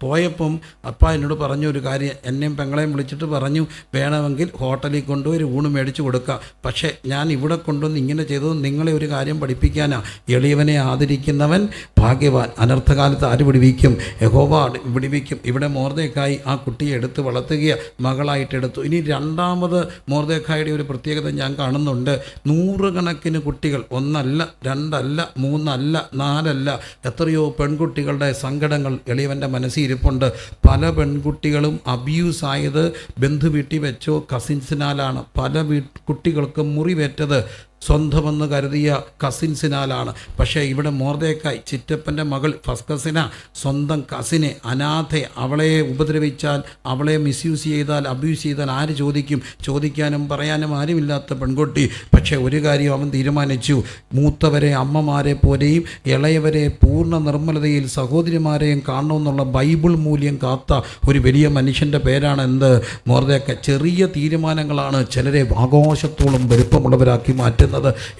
പോയപ്പം അപ്പ എന്നോട് പറഞ്ഞു ഒരു കാര്യം, എന്നെയും പെങ്ങളെയും വിളിച്ചിട്ട് പറഞ്ഞു, വേണമെങ്കിൽ ഹോട്ടലിൽ കൊണ്ടുപോയി ഊണ് മേടിച്ച് കൊടുക്കുക. പക്ഷേ ഞാൻ ഇവിടെ കൊണ്ടുവന്ന് ഇങ്ങനെ ചെയ്തത് നിങ്ങളെ ഒരു കാര്യം പഠിപ്പിക്കാനാ. എളിയവനെ ആദരിക്കുന്നവൻ ഭാഗ്യവാൻ. അനർത്ഥകാലത്ത് ആര് വിടുവിക്കും? യഹോവ വിടുവിക്കും. ഇവിടെ മൊർദെഖായി ആ കുട്ടിയെ എടുത്ത് വളർത്തുക, മകളായിട്ടെടുത്തു. ഇനി രണ്ടാമത് മൊർദെഖായിയുടെ ഒരു പ്രത്യേകത ഞാൻ കാണുന്നുണ്ട്. 100 കണക്കിന് കുട്ടികൾ, 1 അല്ല 2 അല്ല 3 അല്ല 4 അല്ല, എത്രയോ പെൺകുട്ടികളുടെ സങ്കടങ്ങൾ എളിയവൻ്റെ മനസ്സിൽ ഇരിപ്പുണ്ട്. പല പെൺകുട്ടികളും അബ്യൂസ് ആയത് ബന്ധു വീട്ടിൽ വെച്ചോ കസിൻസിനാലാണ്. പല കുട്ടികൾക്ക് മുറിവേറ്റത് സ്വന്തമെന്ന് കരുതിയ കസിൻസിനാലാണ്. പക്ഷേ ഇവിടെ മൊർദെഖായി ചിറ്റപ്പൻ്റെ മകൾ ഫസ്റ്റ് കസിന, സ്വന്തം കസിനെ, അനാഥയെ, അവളെ ഉപദ്രവിച്ചാൽ, അവളെ മിസ്യൂസ് ചെയ്താൽ, അബ്യൂസ് ചെയ്താൽ ആര് ചോദിക്കും? ചോദിക്കാനും പറയാനും ആരുമില്ലാത്ത പെൺകുട്ടി. പക്ഷേ ഒരു കാര്യം അവൻ തീരുമാനിച്ചു, മൂത്തവരെ അമ്മമാരെ പോലെയും ഇളയവരെ പൂർണ്ണ നിർമ്മലതയിൽ സഹോദരിമാരെയും കാണണമെന്നുള്ള ബൈബിൾ മൂല്യം കാത്ത ഒരു വലിയ മനുഷ്യൻ്റെ പേരാണ് എന്ത്? മൊർദെഖായി. ചെറിയ തീരുമാനങ്ങളാണ് ചിലരെ ആഘോഷത്തോളം വലുപ്പമുള്ളവരാക്കി മാറ്റുന്നത്.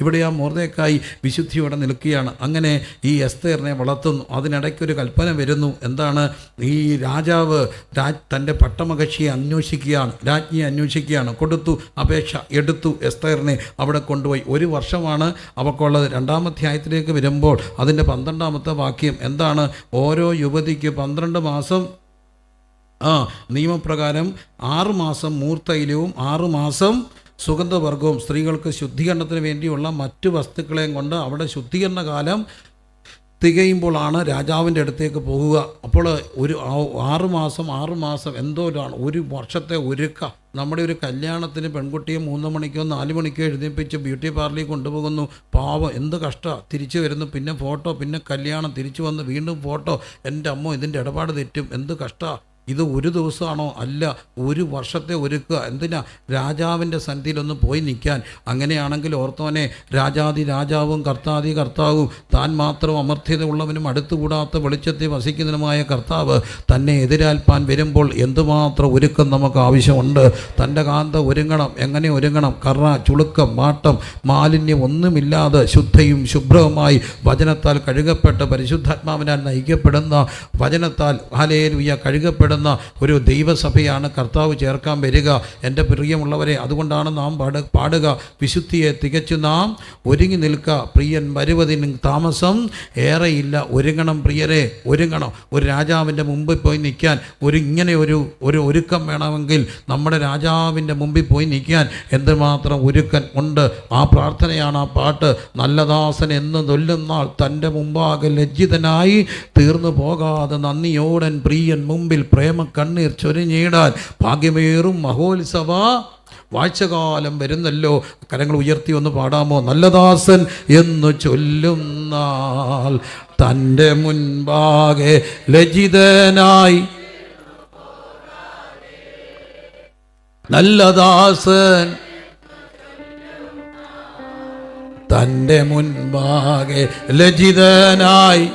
ഇവിടെ ആ മൊർദെഖായി വിശുദ്ധിയോടെ നിൽക്കുകയാണ്. അങ്ങനെ ഈ എസ്തേറിനെ വളർത്തുന്നു. അതിനിടയ്ക്കൊരു കൽപ്പന വരുന്നു. എന്താണ്? ഈ രാജാവ് തൻ്റെ പട്ടമകക്ഷിയെ അന്വേഷിക്കുകയാണ്, രാജ്ഞിയെ അന്വേഷിക്കുകയാണ്. കൊടുത്തു, അപേക്ഷ എടുത്തു, എസ്തേറിനെ അവിടെ കൊണ്ടുപോയി. 1 വർഷമാണ് അവൾക്കുള്ളത്. 2-ാം അധ്യായത്തിലേക്ക് വരുമ്പോൾ അതിൻ്റെ 12-ാമത്തെ വാക്യം എന്താണ്? ഓരോ യുവതിക്ക് 12 മാസം നിയമപ്രകാരം 6 മാസം മൂർത്തൈലവും 6 മാസം സുഗന്ധവർഗവും, സ്ത്രീകൾക്ക് ശുദ്ധീകരണത്തിന് വേണ്ടിയുള്ള മറ്റു വസ്തുക്കളെയും കൊണ്ട് അവിടെ ശുദ്ധീകരണ കാലം തികയുമ്പോഴാണ് രാജാവിൻ്റെ അടുത്തേക്ക് പോകുക. അപ്പോൾ ഒരു 6 മാസം എന്തോരാണ്, 1 വർഷത്തെ ഒരുക്ക. നമ്മുടെ ഒരു കല്യാണത്തിന് പെൺകുട്ടിയെ 3 മണിക്കോ 4 മണിക്കോ എഴുന്നേൽപ്പിച്ച് ബ്യൂട്ടി പാർലറിൽ കൊണ്ടുപോകുന്നു. പാവം, എന്ത് കഷ്ടമാണ്. തിരിച്ചു വരുന്നു, പിന്നെ ഫോട്ടോ, പിന്നെ കല്യാണം, തിരിച്ചു വന്ന് വീണ്ടും ഫോട്ടോ. എൻ്റെ അമ്മോ, ഇതിൻ്റെ ഇടപാട് തെറ്റും, എന്ത് കഷ്ടമാണ്. ഇത് 1 ദിവസമാണോ? അല്ല, 1 വർഷത്തെ ഒരുക്കുക. എന്തിനാ? രാജാവിൻ്റെ സന്നിധിയിലൊന്ന് പോയി നിൽക്കാൻ. അങ്ങനെയാണെങ്കിൽ ഓർത്തോനെ, രാജാതി രാജാവും കർത്താതി കർത്താവും, താൻ മാത്രം അമർത്യത ഉള്ളവനും അടുത്തുകൂടാത്ത വെളിച്ചത്തെ വസിക്കുന്നതിനുമായ കർത്താവ് തന്നെ എതിരേൽപ്പാൻ വരുമ്പോൾ എന്തുമാത്രം ഒരുക്കം നമുക്ക് ആവശ്യമുണ്ട്. തൻ്റെ കാന്ത ഒരുങ്ങണം. എങ്ങനെ ഒരുങ്ങണം? കറ, ചുളുക്കം, മാട്ടം, മാലിന്യം ഒന്നുമില്ലാതെ ശുദ്ധയും ശുഭ്രവുമായി വചനത്താൽ കഴുകപ്പെട്ട് പരിശുദ്ധാത്മാവിനാൽ നയിക്കപ്പെടുന്ന, വചനത്താൽ ഹല്ലേലൂയ കഴുകപ്പെടുന്ന ഒരു ദൈവസഭയാണ് കർത്താവ് ചേർക്കാൻ വരിക. എൻ്റെ പ്രിയമുള്ളവരെ, അതുകൊണ്ടാണ് നാം പാടുക, വിശുദ്ധിയെ തികച്ചു നാം ഒരുങ്ങി നിൽക്കുക, പ്രിയൻ വരുവതിന് താമസം ഏറെയില്ല. ഒരുങ്ങണം പ്രിയരെ, ഒരുങ്ങണം. ഒരു രാജാവിൻ്റെ മുമ്പിൽ പോയി നിൽക്കാൻ ഇങ്ങനെ ഒരു ഒരുക്കം വേണമെങ്കിൽ നമ്മുടെ രാജാവിൻ്റെ മുമ്പിൽ പോയി നിൽക്കാൻ എന്തുമാത്രം ഒരുക്കൻ ഉണ്ട്. ആ പ്രാർത്ഥനയാണ് ആ പാട്ട്. നല്ലദാസൻ എന്ന് തൊല്ലുന്നാൾ തൻ്റെ മുമ്പാകെ ലജ്ജിതനായി തീർന്നു പോകാതെ നന്ദിയോടൻ പ്രിയൻ മുമ്പിൽ പ്രേമ കണ്ണീർ ചൊരിഞ്ഞിടാൻ ഭാഗ്യമേറും മഹോത്സവ വാഴ്ചകാലം വരുന്നല്ലോ. കരങ്ങൾ ഉയർത്തി ഒന്ന് പാടാമോ? നല്ലദാസൻ എന്ന് ചൊല്ലുന്നാൾ തൻ്റെ മുൻപാകെ ലജ്ജിതനായി, നല്ലദാസൻ തൻ്റെ മുൻപാകെ ലജ്ജിതനായി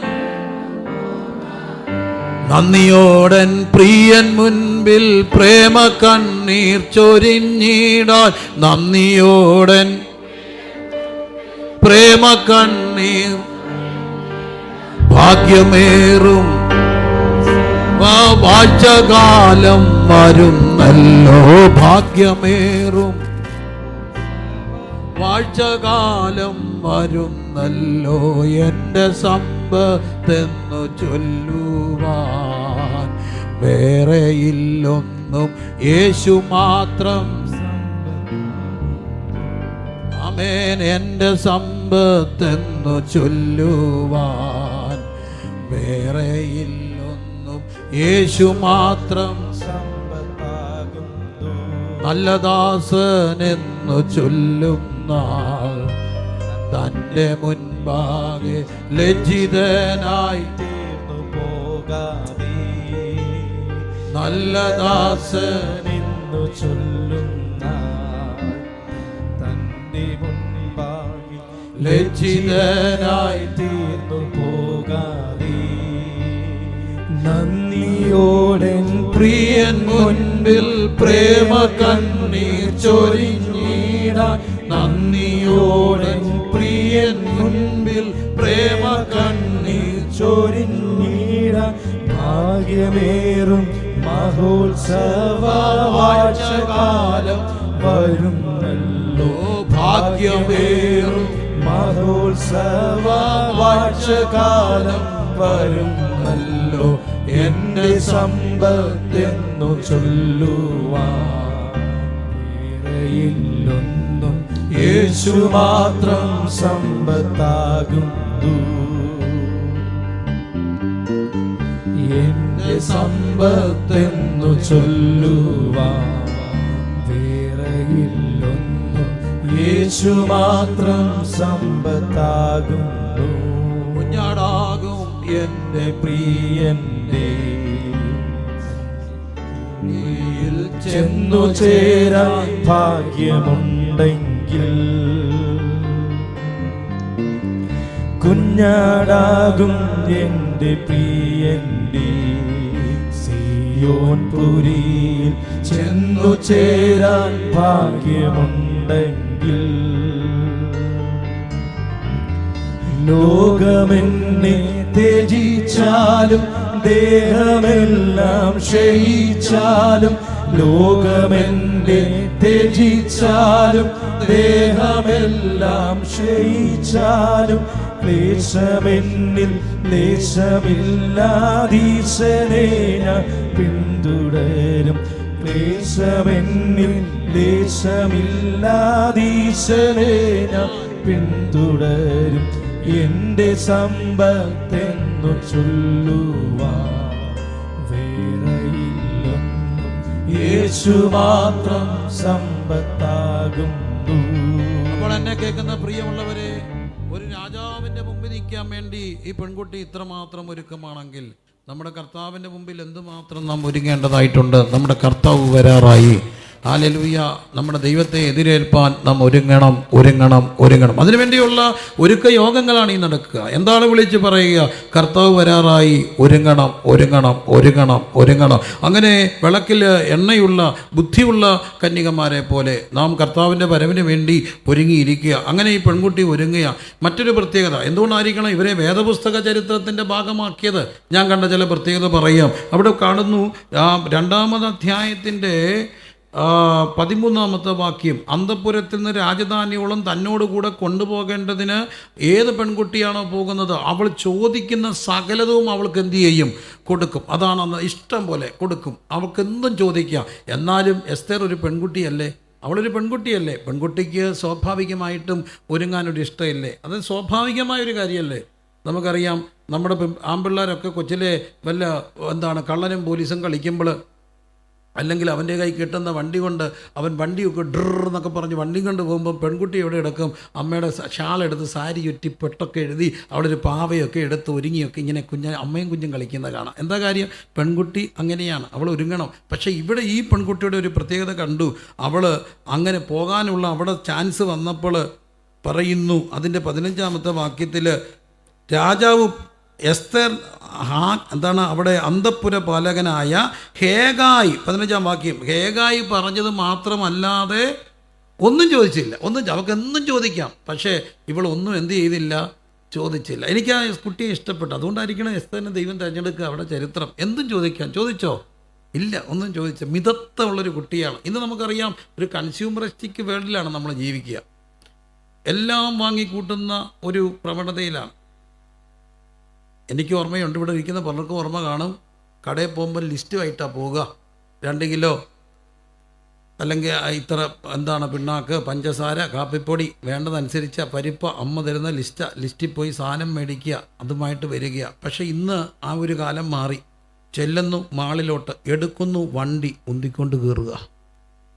നന്ദിയോടൻ പ്രിയൻ മുൻപിൽ പ്രേമ കണ്ണീർ ചൊരിഞ്ഞിടാൻ, നന്ദിയോടൻ പ്രേമ കണ്ണീർ ഭാഗ്യമേറും വാഴ്ചകാലം വരുന്നല്ലോ. ഭാഗ്യമേറും വാഴ്ചകാലം വരുന്നല്ലോ. എൻ്റെ സമ്പത്തെന്നു ചൊല്ലുവാൻ വേറെയില്ലൊന്നും, യേശു മാത്രം. ആമേൻ. എൻ്റെ സമ്പത്തെന്നു ചൊല്ലുവാൻ വേറെയില്ലൊന്നും, യേശു മാത്രം സമ്പത്താകുന്നു. നല്ല ദാസനെന്നു ചൊല്ലുന്ന തൻ്റെ മുൻപാകെ ലജ്ജിതനായി തീർന്നു പോകാതെ നല്ല ദാസൻ നിന്നു ചൊല്ലുന്ന തന്റെ മുൻപാകെ ലജ്ജിതനായി തീർന്നു പോകാതെ നന്ദിയോടെ പ്രിയൻ മുൻപിൽ പ്രേമ കണ്ണീർ ചൊരിഞ്ഞിടാൻ, നന്ദിയോടെ പ്രിയൻ മുൻപിൽ പ്രേമ കണ്ണീർ ചൊരിഞ്ഞിടാൻ ഭാഗ്യമേറും മഹോത്സവ വാഴ്ചകാലം വരുന്നല്ലോ. ഭാഗ്യമേറും മഹോത്സവ വാഴ്ചകാലം വരുന്നല്ലോ. എന്റെ സമ്പത്തെന്നു ചൊല്ലുവാൻ വേറെയില്ലൊന്നും, യേശു മാത്രം സമ്പത്താകുന്നു. എന്റെ സമ്പത്തെന്നു ചൊല്ലുവാൻ വേറെയില്ലൊന്നും, യേശു മാത്രം സമ്പത്താകുന്നു. കുഞ്ഞാടാകും എന്റെ പ്രിയന്റെ നീയിൽ ചെന്നു ചേരാൻ ഭാഗ്യമുണ്ടെങ്കിൽ കുഞ്ഞാടാകും എന്റെ പ്രിയന്റെ സിയോൻ പുരിയിൽ ചെന്നു ചേരാൻ ഭാഗ്യമുണ്ടെങ്കിൽ ലോകമെന്നെ ത്യജിച്ചാലും ദേഹമെല്ലാം ക്ഷയിച്ചാലും, ലോകമെന്നെ ത്യജിച്ചാലും ദേഹമെല്ലാം ക്ഷയിച്ചാലും, ക്ലേശമെന്നിൽ ലേശമില്ലാതീശനെ ഞാൻ പിന്തുടരും. ക്ലേശമെന്നിൽ ലേശമില്ലാതീശനെ ഞാൻ പിന്തുടരും. എന്റെ സമ്പത്തെന്നു ചൊല്ലുവാൻ വേറെയില്ലൊന്നും, യേശു മാത്രം സമ്പത്താകുന്നു. അപ്പോൾ എന്നെ കേൾക്കുന്ന പ്രിയമുള്ളവരെ, ഒരു രാജാവിൻ്റെ മുമ്പിൽ നിൽക്കാൻ വേണ്ടി ഈ പെൺകുട്ടി ഇത്രമാത്രം ഒരുക്കമാണെങ്കിൽ നമ്മുടെ കർത്താവിൻ്റെ മുമ്പിൽ എന്തുമാത്രം നാം ഒരുങ്ങേണ്ടതായിട്ടുണ്ട്. നമ്മുടെ കർത്താവ് വരാറായി. ഹല്ലേലൂയ. നമ്മുടെ ദൈവത്തെ എതിരേൽപ്പാൻ നാം ഒരുങ്ങണം. അതിനുവേണ്ടിയുള്ള ഒരുക്ക യോഗങ്ങളാണ് ഈ നടക്കുക. എന്താണ് വിളിച്ച് പറയുക? കർത്താവ് വരാറായി, ഒരുങ്ങണം. അങ്ങനെ വിളക്കിൽ എണ്ണയുള്ള ബുദ്ധിയുള്ള കന്യകമാരെ പോലെ നാം കർത്താവിൻ്റെ വരവിന് വേണ്ടി ഒരുങ്ങിയിരിക്കുക. അങ്ങനെ ഈ പെൺകുട്ടി ഒരുങ്ങുക. മറ്റൊരു പ്രത്യേകത എന്തുകൊണ്ടായിരിക്കണം ഇവരെ വേദപുസ്തക ചരിത്രത്തിൻ്റെ ഭാഗമാക്കിയത്? ഞാൻ കണ്ട ചില പ്രത്യേകത പറയാം. അവിടെ കാണുന്നു 2-ാം അധ്യായത്തിൻ്റെ 13-ാമത്തെ വാക്യം, അന്തഃപുരത്തിൽ നിന്ന് രാജധാനിയോളം തന്നോടുകൂടെ കൊണ്ടുപോകേണ്ടതിന് ഏത് പെൺകുട്ടിയാണോ പോകുന്നത് അവൾ ചോദിക്കുന്ന സകലതും അവൾക്ക് എന്തു ചെയ്യും? കൊടുക്കും. അതാണ് അന്ന് ഇഷ്ടം പോലെ കൊടുക്കും. അവൾക്ക് എന്തും ചോദിക്കാം. എന്നാലും എസ്തേർ ഒരു പെൺകുട്ടിയല്ലേ? അവളൊരു പെൺകുട്ടിയല്ലേ? പെൺകുട്ടിക്ക് സ്വാഭാവികമായിട്ടും ഒരുങ്ങാനൊരു ഇഷ്ടമില്ലേ? അത് സ്വാഭാവികമായൊരു കാര്യമല്ലേ? നമുക്കറിയാം, നമ്മുടെ ആൺപിള്ളേരൊക്കെ കൊച്ചിലെ വല്ല കള്ളനും പോലീസും കളിക്കുമ്പോൾ, അല്ലെങ്കിൽ അവൻ്റെ കൈ കിട്ടുന്ന വണ്ടി കൊണ്ട് അവൻ വണ്ടിയൊക്കെ ഡ്രെന്നൊക്കെ പറഞ്ഞ് വണ്ടി കൊണ്ട് പോകുമ്പോൾ പെൺകുട്ടി എവിടെ എടുക്കും? അമ്മയുടെ ഷാളെടുത്ത് സാരി ചുറ്റി പെട്ടൊക്കെ എഴുതി അവിടെ ഒരു പാവയൊക്കെ എടുത്ത് ഒരുങ്ങിയൊക്കെ ഇങ്ങനെ അമ്മയും കുഞ്ഞും കളിക്കുന്ന കാണാം. എന്താ കാര്യം? പെൺകുട്ടി അങ്ങനെയാണ്, അവൾ ഒരുങ്ങണം. പക്ഷേ ഇവിടെ ഈ പെൺകുട്ടിയുടെ ഒരു പ്രത്യേകത കണ്ടു. അവൾ അങ്ങനെ പോകാനുള്ള അവിടെ ചാൻസ് വന്നപ്പോൾ പറയുന്നു, അതിൻ്റെ 15-ാമത്തെ വാക്യത്തിൽ, രാജാവ് എസ്തേർ അവിടെ അന്തഃപുര പാലകനായ ഹേഗായി, 15-ാം വാക്യം, ഹേഗായി പറഞ്ഞത് മാത്രമല്ലാതെ ഒന്നും ചോദിച്ചില്ല. അവൾക്ക് എന്തും ചോദിക്കാം. പക്ഷേ ഇവളൊന്നും എന്ത് ചെയ്തില്ല? ചോദിച്ചില്ല. എനിക്ക് ആ കുട്ടിയെ ഇഷ്ടപ്പെട്ടു. അതുകൊണ്ടായിരിക്കണം എസ്തേറിനെ ദൈവം തിരഞ്ഞെടുക്കുക. അവിടെ ചരിത്രം എന്തും ചോദിക്കാം. ചോദിച്ചോ? ഇല്ല, ഒന്നും ചോദിച്ച മിതത്വമുള്ളൊരു കുട്ടിയാണ്. ഇന്ന് നമുക്കറിയാം, ഒരു കൺസ്യൂമറിസ്റ്റിക് വേൾഡിലാണ് നമ്മൾ ജീവിക്കുക. എല്ലാം വാങ്ങിക്കൂട്ടുന്ന ഒരു പ്രവണതയിലാണ്. എനിക്ക് ഓർമ്മയുണ്ട്, ഇവിടെ ഇരിക്കുന്ന പലർക്കും ഓർമ്മ കാണും, കടയിൽ പോകുമ്പോൾ ലിസ്റ്റുമായിട്ടാണ് പോവുക. 2 കിലോ അല്ലെങ്കിൽ ഇത്ര എന്താണ് പിണ്ണാക്ക്, പഞ്ചസാര, കാപ്പിപ്പൊടി വേണ്ടതനുസരിച്ച് പരിപ്പ് അമ്മ തരുന്ന ലിസ്റ്റിൽ പോയി സാധനം മേടിക്കുക, അതുമായിട്ട് വരിക. പക്ഷേ ഇന്ന് ആ ഒരു കാലം മാറി. ചെല്ലുന്നു മാളിലോട്ട്, എടുക്കുന്നു വണ്ടി, ഉന്തിക്കൊണ്ട് കയറുക.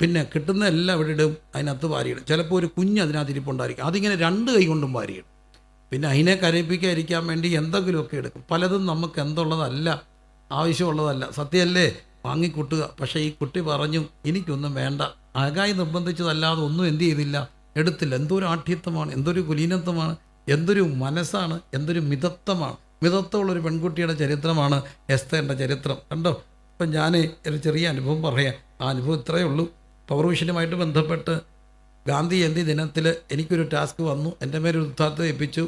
പിന്നെ കിട്ടുന്ന എല്ലാം ഇവിടെ ഇടും, അതിനകത്ത് വാരിയിടും. ചിലപ്പോൾ ഒരു കുഞ്ഞ് അതിനകത്ത് ഇരിപ്പുണ്ടായിരിക്കും, അതിങ്ങനെ 2 കൈ കൊണ്ടും വാരിയിടും. പിന്നെ അതിനെ കരയിപ്പിക്കാതിരിക്കാൻ വേണ്ടി എന്തെങ്കിലുമൊക്കെ എടുക്കും. പലതും നമുക്ക് എന്തുള്ളതല്ല, ആവശ്യമുള്ളതല്ല, സത്യമല്ലേ, വാങ്ങിക്കൂട്ടുക. പക്ഷേ ഈ കുട്ടി പറഞ്ഞു എനിക്കൊന്നും വേണ്ട, അകായി നിർബന്ധിച്ചതല്ലാതെ ഒന്നും എന്ത് ചെയ്തില്ല, എടുത്തില്ല. എന്തൊരു ആഠ്യത്വമാണ്, എന്തൊരു കുലീനത്വമാണ്, എന്തൊരു മനസ്സാണ്, എന്തൊരു മിതത്വമാണ്. മിതത്വമുള്ളൊരു പെൺകുട്ടിയുടെ ചരിത്രമാണ് എസ്തേറിൻ്റെ ചരിത്രം. കണ്ടോ? ഇപ്പം ഞാൻ ഒരു ചെറിയ അനുഭവം പറയാം. ആ അനുഭവം ഇത്രയേ ഉള്ളൂ. പൗർവിഷ്യനുമായിട്ട് ബന്ധപ്പെട്ട് ഗാന്ധി ജയന്തി ദിനത്തിൽ എനിക്കൊരു ടാസ്ക് വന്നു. എൻ്റെ മേലൊരു ഉദ്ധാത്തം ഏൽപ്പിച്ചു.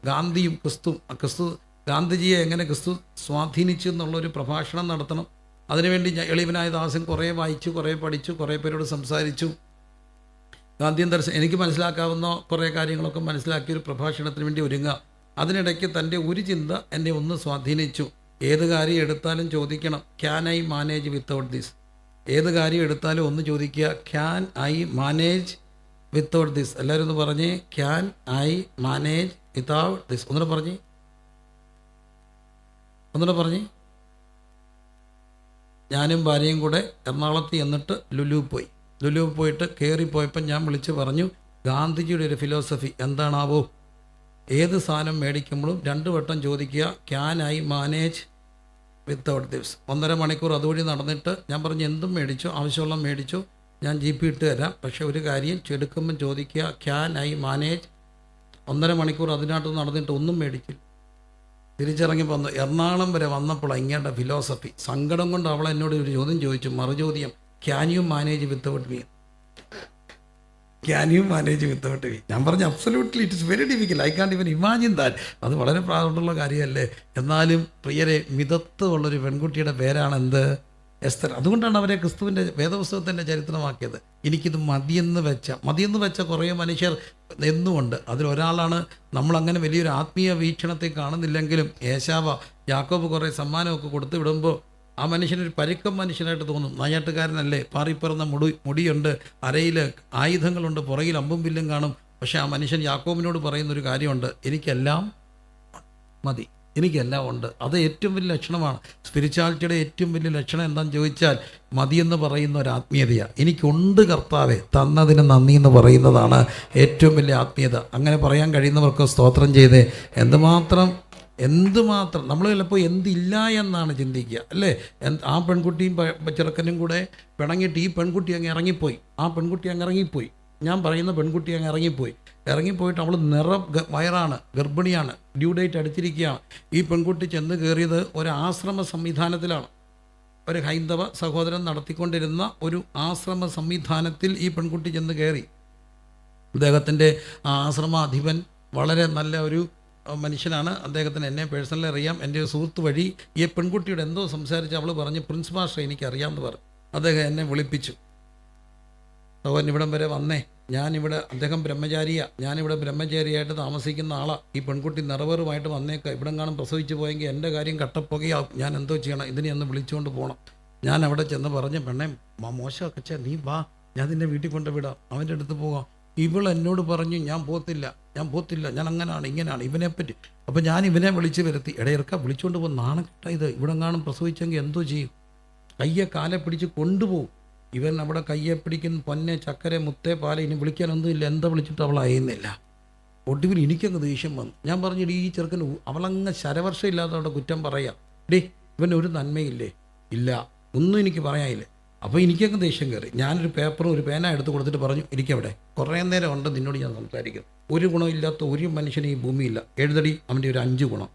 ഗാന്ധിയും ക്രിസ്തു ഗാന്ധിജിയെ എങ്ങനെ ക്രിസ്തു സ്വാധീനിച്ചു എന്നുള്ളൊരു പ്രഭാഷണം നടത്തണം. അതിനുവേണ്ടി എളിവനായ ദാസൻ കുറേ വായിച്ചു, കുറേ പഠിച്ചു, കുറേ പേരോട് സംസാരിച്ചു. ഗാന്ധിയൻ ദർശനം എനിക്ക് മനസ്സിലാക്കാവുന്ന കുറേ കാര്യങ്ങളൊക്കെ മനസ്സിലാക്കിയൊരു പ്രഭാഷണത്തിന് വേണ്ടി ഒരുങ്ങുക. അതിനിടയ്ക്ക് തൻ്റെ ഒരു ചിന്ത എന്നെ ഒന്ന് സ്വാധീനിച്ചു. ഏത് കാര്യം എടുത്താലും ചോദിക്കണം, can I manage without this. ഏത് കാര്യം എടുത്താലും ഒന്ന് ചോദിക്കുക, can I manage without this. എല്ലാവരും ഒന്ന് പറഞ്ഞേ, can I manage without this. ഒന്നുകൂടെ പറഞ്ഞേ. ഞാനും ഭാര്യയും കൂടെ എറണാകുളത്ത് ചെന്നിട്ട് ലുലു പോയിട്ട് കയറിപ്പോയപ്പോൾ ഞാൻ വിളിച്ച് പറഞ്ഞു, ഗാന്ധിജിയുടെ ഒരു ഫിലോസഫി എന്താണാവോ? ഏത് സാധനം മേടിക്കുമ്പോഴും 2 വട്ടം ചോദിക്കുക, can I manage without this. 1.5 മണിക്കൂർ അതുവഴി നടന്നിട്ട് ഞാൻ പറഞ്ഞു, എന്തും മേടിച്ചു, ആവശ്യമുള്ള മേടിച്ചു, ഞാൻ GP ഇട്ട് തരാം. പക്ഷേ ഒരു കാര്യം എടുക്കുമ്പം ചോദിക്കുക, ക്യാൻ ഐ മാനേജ്. 1.5 മണിക്കൂർ അതിനകത്ത് നടന്നിട്ട് ഒന്നും മേടിച്ചില്ല. തിരിച്ചിറങ്ങി വന്നു. എറണാകുളം വരെ വന്നപ്പോൾ ഇങ്ങേണ്ട ഫിലോസഫി. സങ്കടം കൊണ്ട് അവൾ എന്നോട് ഒരു ചോദ്യം ചോദിച്ചു, മറുചോദ്യം, can you manage without me? Can you manage without me? ഞാൻ പറഞ്ഞു, absolutely it is very difficult, I can't even imagine that. അത് വളരെ പ്രാധാന്യമുള്ള കാര്യമല്ലേ. എന്നാലും പ്രിയരെ, മിതത്വമുള്ളൊരു പെൺകുട്ടിയുടെ പേരാണ് എന്ത്? എസ്തർ. അതുകൊണ്ടാണ് അവരെ ക്രിസ്തുവിൻ്റെ വേദപുസ്തകത്തിൻ്റെ ചരിത്രമാക്കിയത്. എനിക്കിത് മതിയെന്ന് വെച്ച കുറേ മനുഷ്യർ എന്നുമുണ്ട്. അതിലൊരാളാണ്, നമ്മളങ്ങനെ വലിയൊരു ആത്മീയ വീക്ഷണത്തെ കാണുന്നില്ലെങ്കിലും യാക്കോബ് കുറേ സമ്മാനമൊക്കെ കൊടുത്തു വിടുമ്പോൾ ആ മനുഷ്യനൊരു പരുക്കം മനുഷ്യനായിട്ട് തോന്നും. നായാട്ടുകാരനല്ലേ, പാറിപ്പറന്ന മുടിയുണ്ട്, അരയിൽ ആയുധങ്ങളുണ്ട്, പുറകിൽ അമ്പും വില്ലും കാണും. പക്ഷേ ആ മനുഷ്യൻ യാക്കോബിനോട് പറയുന്നൊരു കാര്യമുണ്ട്, എനിക്കെല്ലാം മതി, എനിക്കെല്ലാം ഉണ്ട്. അത് ഏറ്റവും വലിയ ലക്ഷണമാണ്. സ്പിരിച്വാലിറ്റിയുടെ ഏറ്റവും വലിയ ലക്ഷണം എന്താണെന്ന് ചോദിച്ചാൽ, മതിയെന്ന് പറയുന്ന ഒരു ആത്മീയതയാണ്. എനിക്കുണ്ട് കർത്താവെ, തന്നതിന് നന്ദി എന്ന് പറയുന്നതാണ് ഏറ്റവും വലിയ ആത്മീയത. അങ്ങനെ പറയാൻ കഴിയുന്നവർക്ക് സ്തോത്രം ചെയ്തേ. എന്തുമാത്രം നമ്മൾ ചിലപ്പോൾ എന്തില്ല എന്നാണ് ചിന്തിക്കുക, അല്ലേ? ആ പെൺകുട്ടിയും ചെറുക്കനും കൂടെ പിണങ്ങിയിട്ട് ഈ പെൺകുട്ടി അങ്ങ് ഇറങ്ങിപ്പോയി. ഞാൻ പറയുന്ന പെൺകുട്ടി അങ്ങ് ഇറങ്ങിപ്പോയിട്ട് അവൾ വയറാണ്, ഗർഭിണിയാണ്, ഡ്യൂ ഡേറ്റ് അടുത്തിരിക്കുകയാണ്. ഈ പെൺകുട്ടി ചെന്ന് കയറിയത് ഒരു ആശ്രമ സംവിധാനത്തിലാണ്. ഒരു ഹൈന്ദവ സഹോദരൻ നടത്തിക്കൊണ്ടിരുന്ന ഒരു ആശ്രമ സംവിധാനത്തിൽ ഈ പെൺകുട്ടി ചെന്ന് കയറി. അദ്ദേഹത്തിൻ്റെ ആശ്രമാധിപൻ വളരെ നല്ല ഒരു മനുഷ്യനാണ്. അദ്ദേഹത്തിന് എന്നെ പേഴ്സണലി അറിയാം. എൻ്റെ ഒരു സുഹൃത്ത് വഴി ഈ പെൺകുട്ടിയോട് എന്തോ സംസാരിച്ച് അവൾ പറഞ്ഞ്, പ്രിൻസ് മാസ്റ്റർ എനിക്കറിയാമെന്ന് പറഞ്ഞു. അദ്ദേഹം എന്നെ വിളിപ്പിച്ചു, സഹോദരൻ ഇവിടം വരെ വന്നേ, അദ്ദേഹം ഞാനിവിടെ ബ്രഹ്മചാരിയായിട്ട് താമസിക്കുന്ന ആളാണ്. ഈ പെൺകുട്ടി നിറവേറുമായിട്ട് വന്നേക്കാം, ഇവിടം കാണും പ്രസവിച്ച് പോയെങ്കിൽ എൻ്റെ കാര്യം കട്ടപ്പുകയാവും, ഞാൻ എന്തോ ചെയ്യണം, ഇതിനെ ഒന്ന് വിളിച്ചുകൊണ്ട് പോകണം. ഞാൻ അവിടെ ചെന്ന് പറഞ്ഞ്, പെണ്ണെ മോശമൊക്കെ നീ വാ, ഞാൻ നിന്നെ വീട്ടിൽ കൊണ്ട് വിടാം, അവൻ്റെ അടുത്ത് പോകാം. ഇവൾ എന്നോട് പറഞ്ഞു, ഞാൻ പോത്തില്ല, ഞാൻ അങ്ങനാണ് ഇങ്ങനെയാണ് ഇവനെപ്പറ്റി. അപ്പോൾ ഞാൻ ഇവനെ വിളിച്ച് വരുത്തി, ഇടയിറക്ക വിളിച്ചുകൊണ്ട് പോകും, നാണക്കെട്ട ഇത്, ഇവിടെ കാണും പ്രസവിച്ചെങ്കിൽ എന്തോ ചെയ്യും, കയ്യെ കാലെ പിടിച്ച് കൊണ്ടുപോകും. ഇവൻ അവിടെ കയ്യെ പിടിക്കുന്ന പൊന്നെ ചക്കര മുത്തേ പാല, ഇനി വിളിക്കാനൊന്നുമില്ല, എന്താ വിളിച്ചിട്ട് അവൾ അയയുന്നില്ല. ഒടുവിൽ എനിക്കങ്ങ് ദേഷ്യം വന്നു. ഞാൻ പറഞ്ഞു, ഈ ചെറുക്കന് അവളങ്ങ് ശരവർഷം ഇല്ലാതെ അവിടെ കുറ്റം പറയാം, ഇവനൊരു നന്മയില്ലേ, ഇല്ല, ഒന്നും എനിക്ക് പറയാനില്ല. അപ്പോൾ എനിക്കങ്ങ് ദേഷ്യം കയറി. ഞാനൊരു പേപ്പറും ഒരു പേന എടുത്ത് കൊടുത്തിട്ട് പറഞ്ഞു, എനിക്കവിടെ കുറേ നേരം ഉണ്ട് നിന്നോട് ഞാൻ സംസാരിക്കുന്നു, ഒരു ഗുണമില്ലാത്ത ഒരു മനുഷ്യന് ഈ ഭൂമിയില്ല, എഴുതടി അവൻ്റെ ഒരു 5 ഗുണം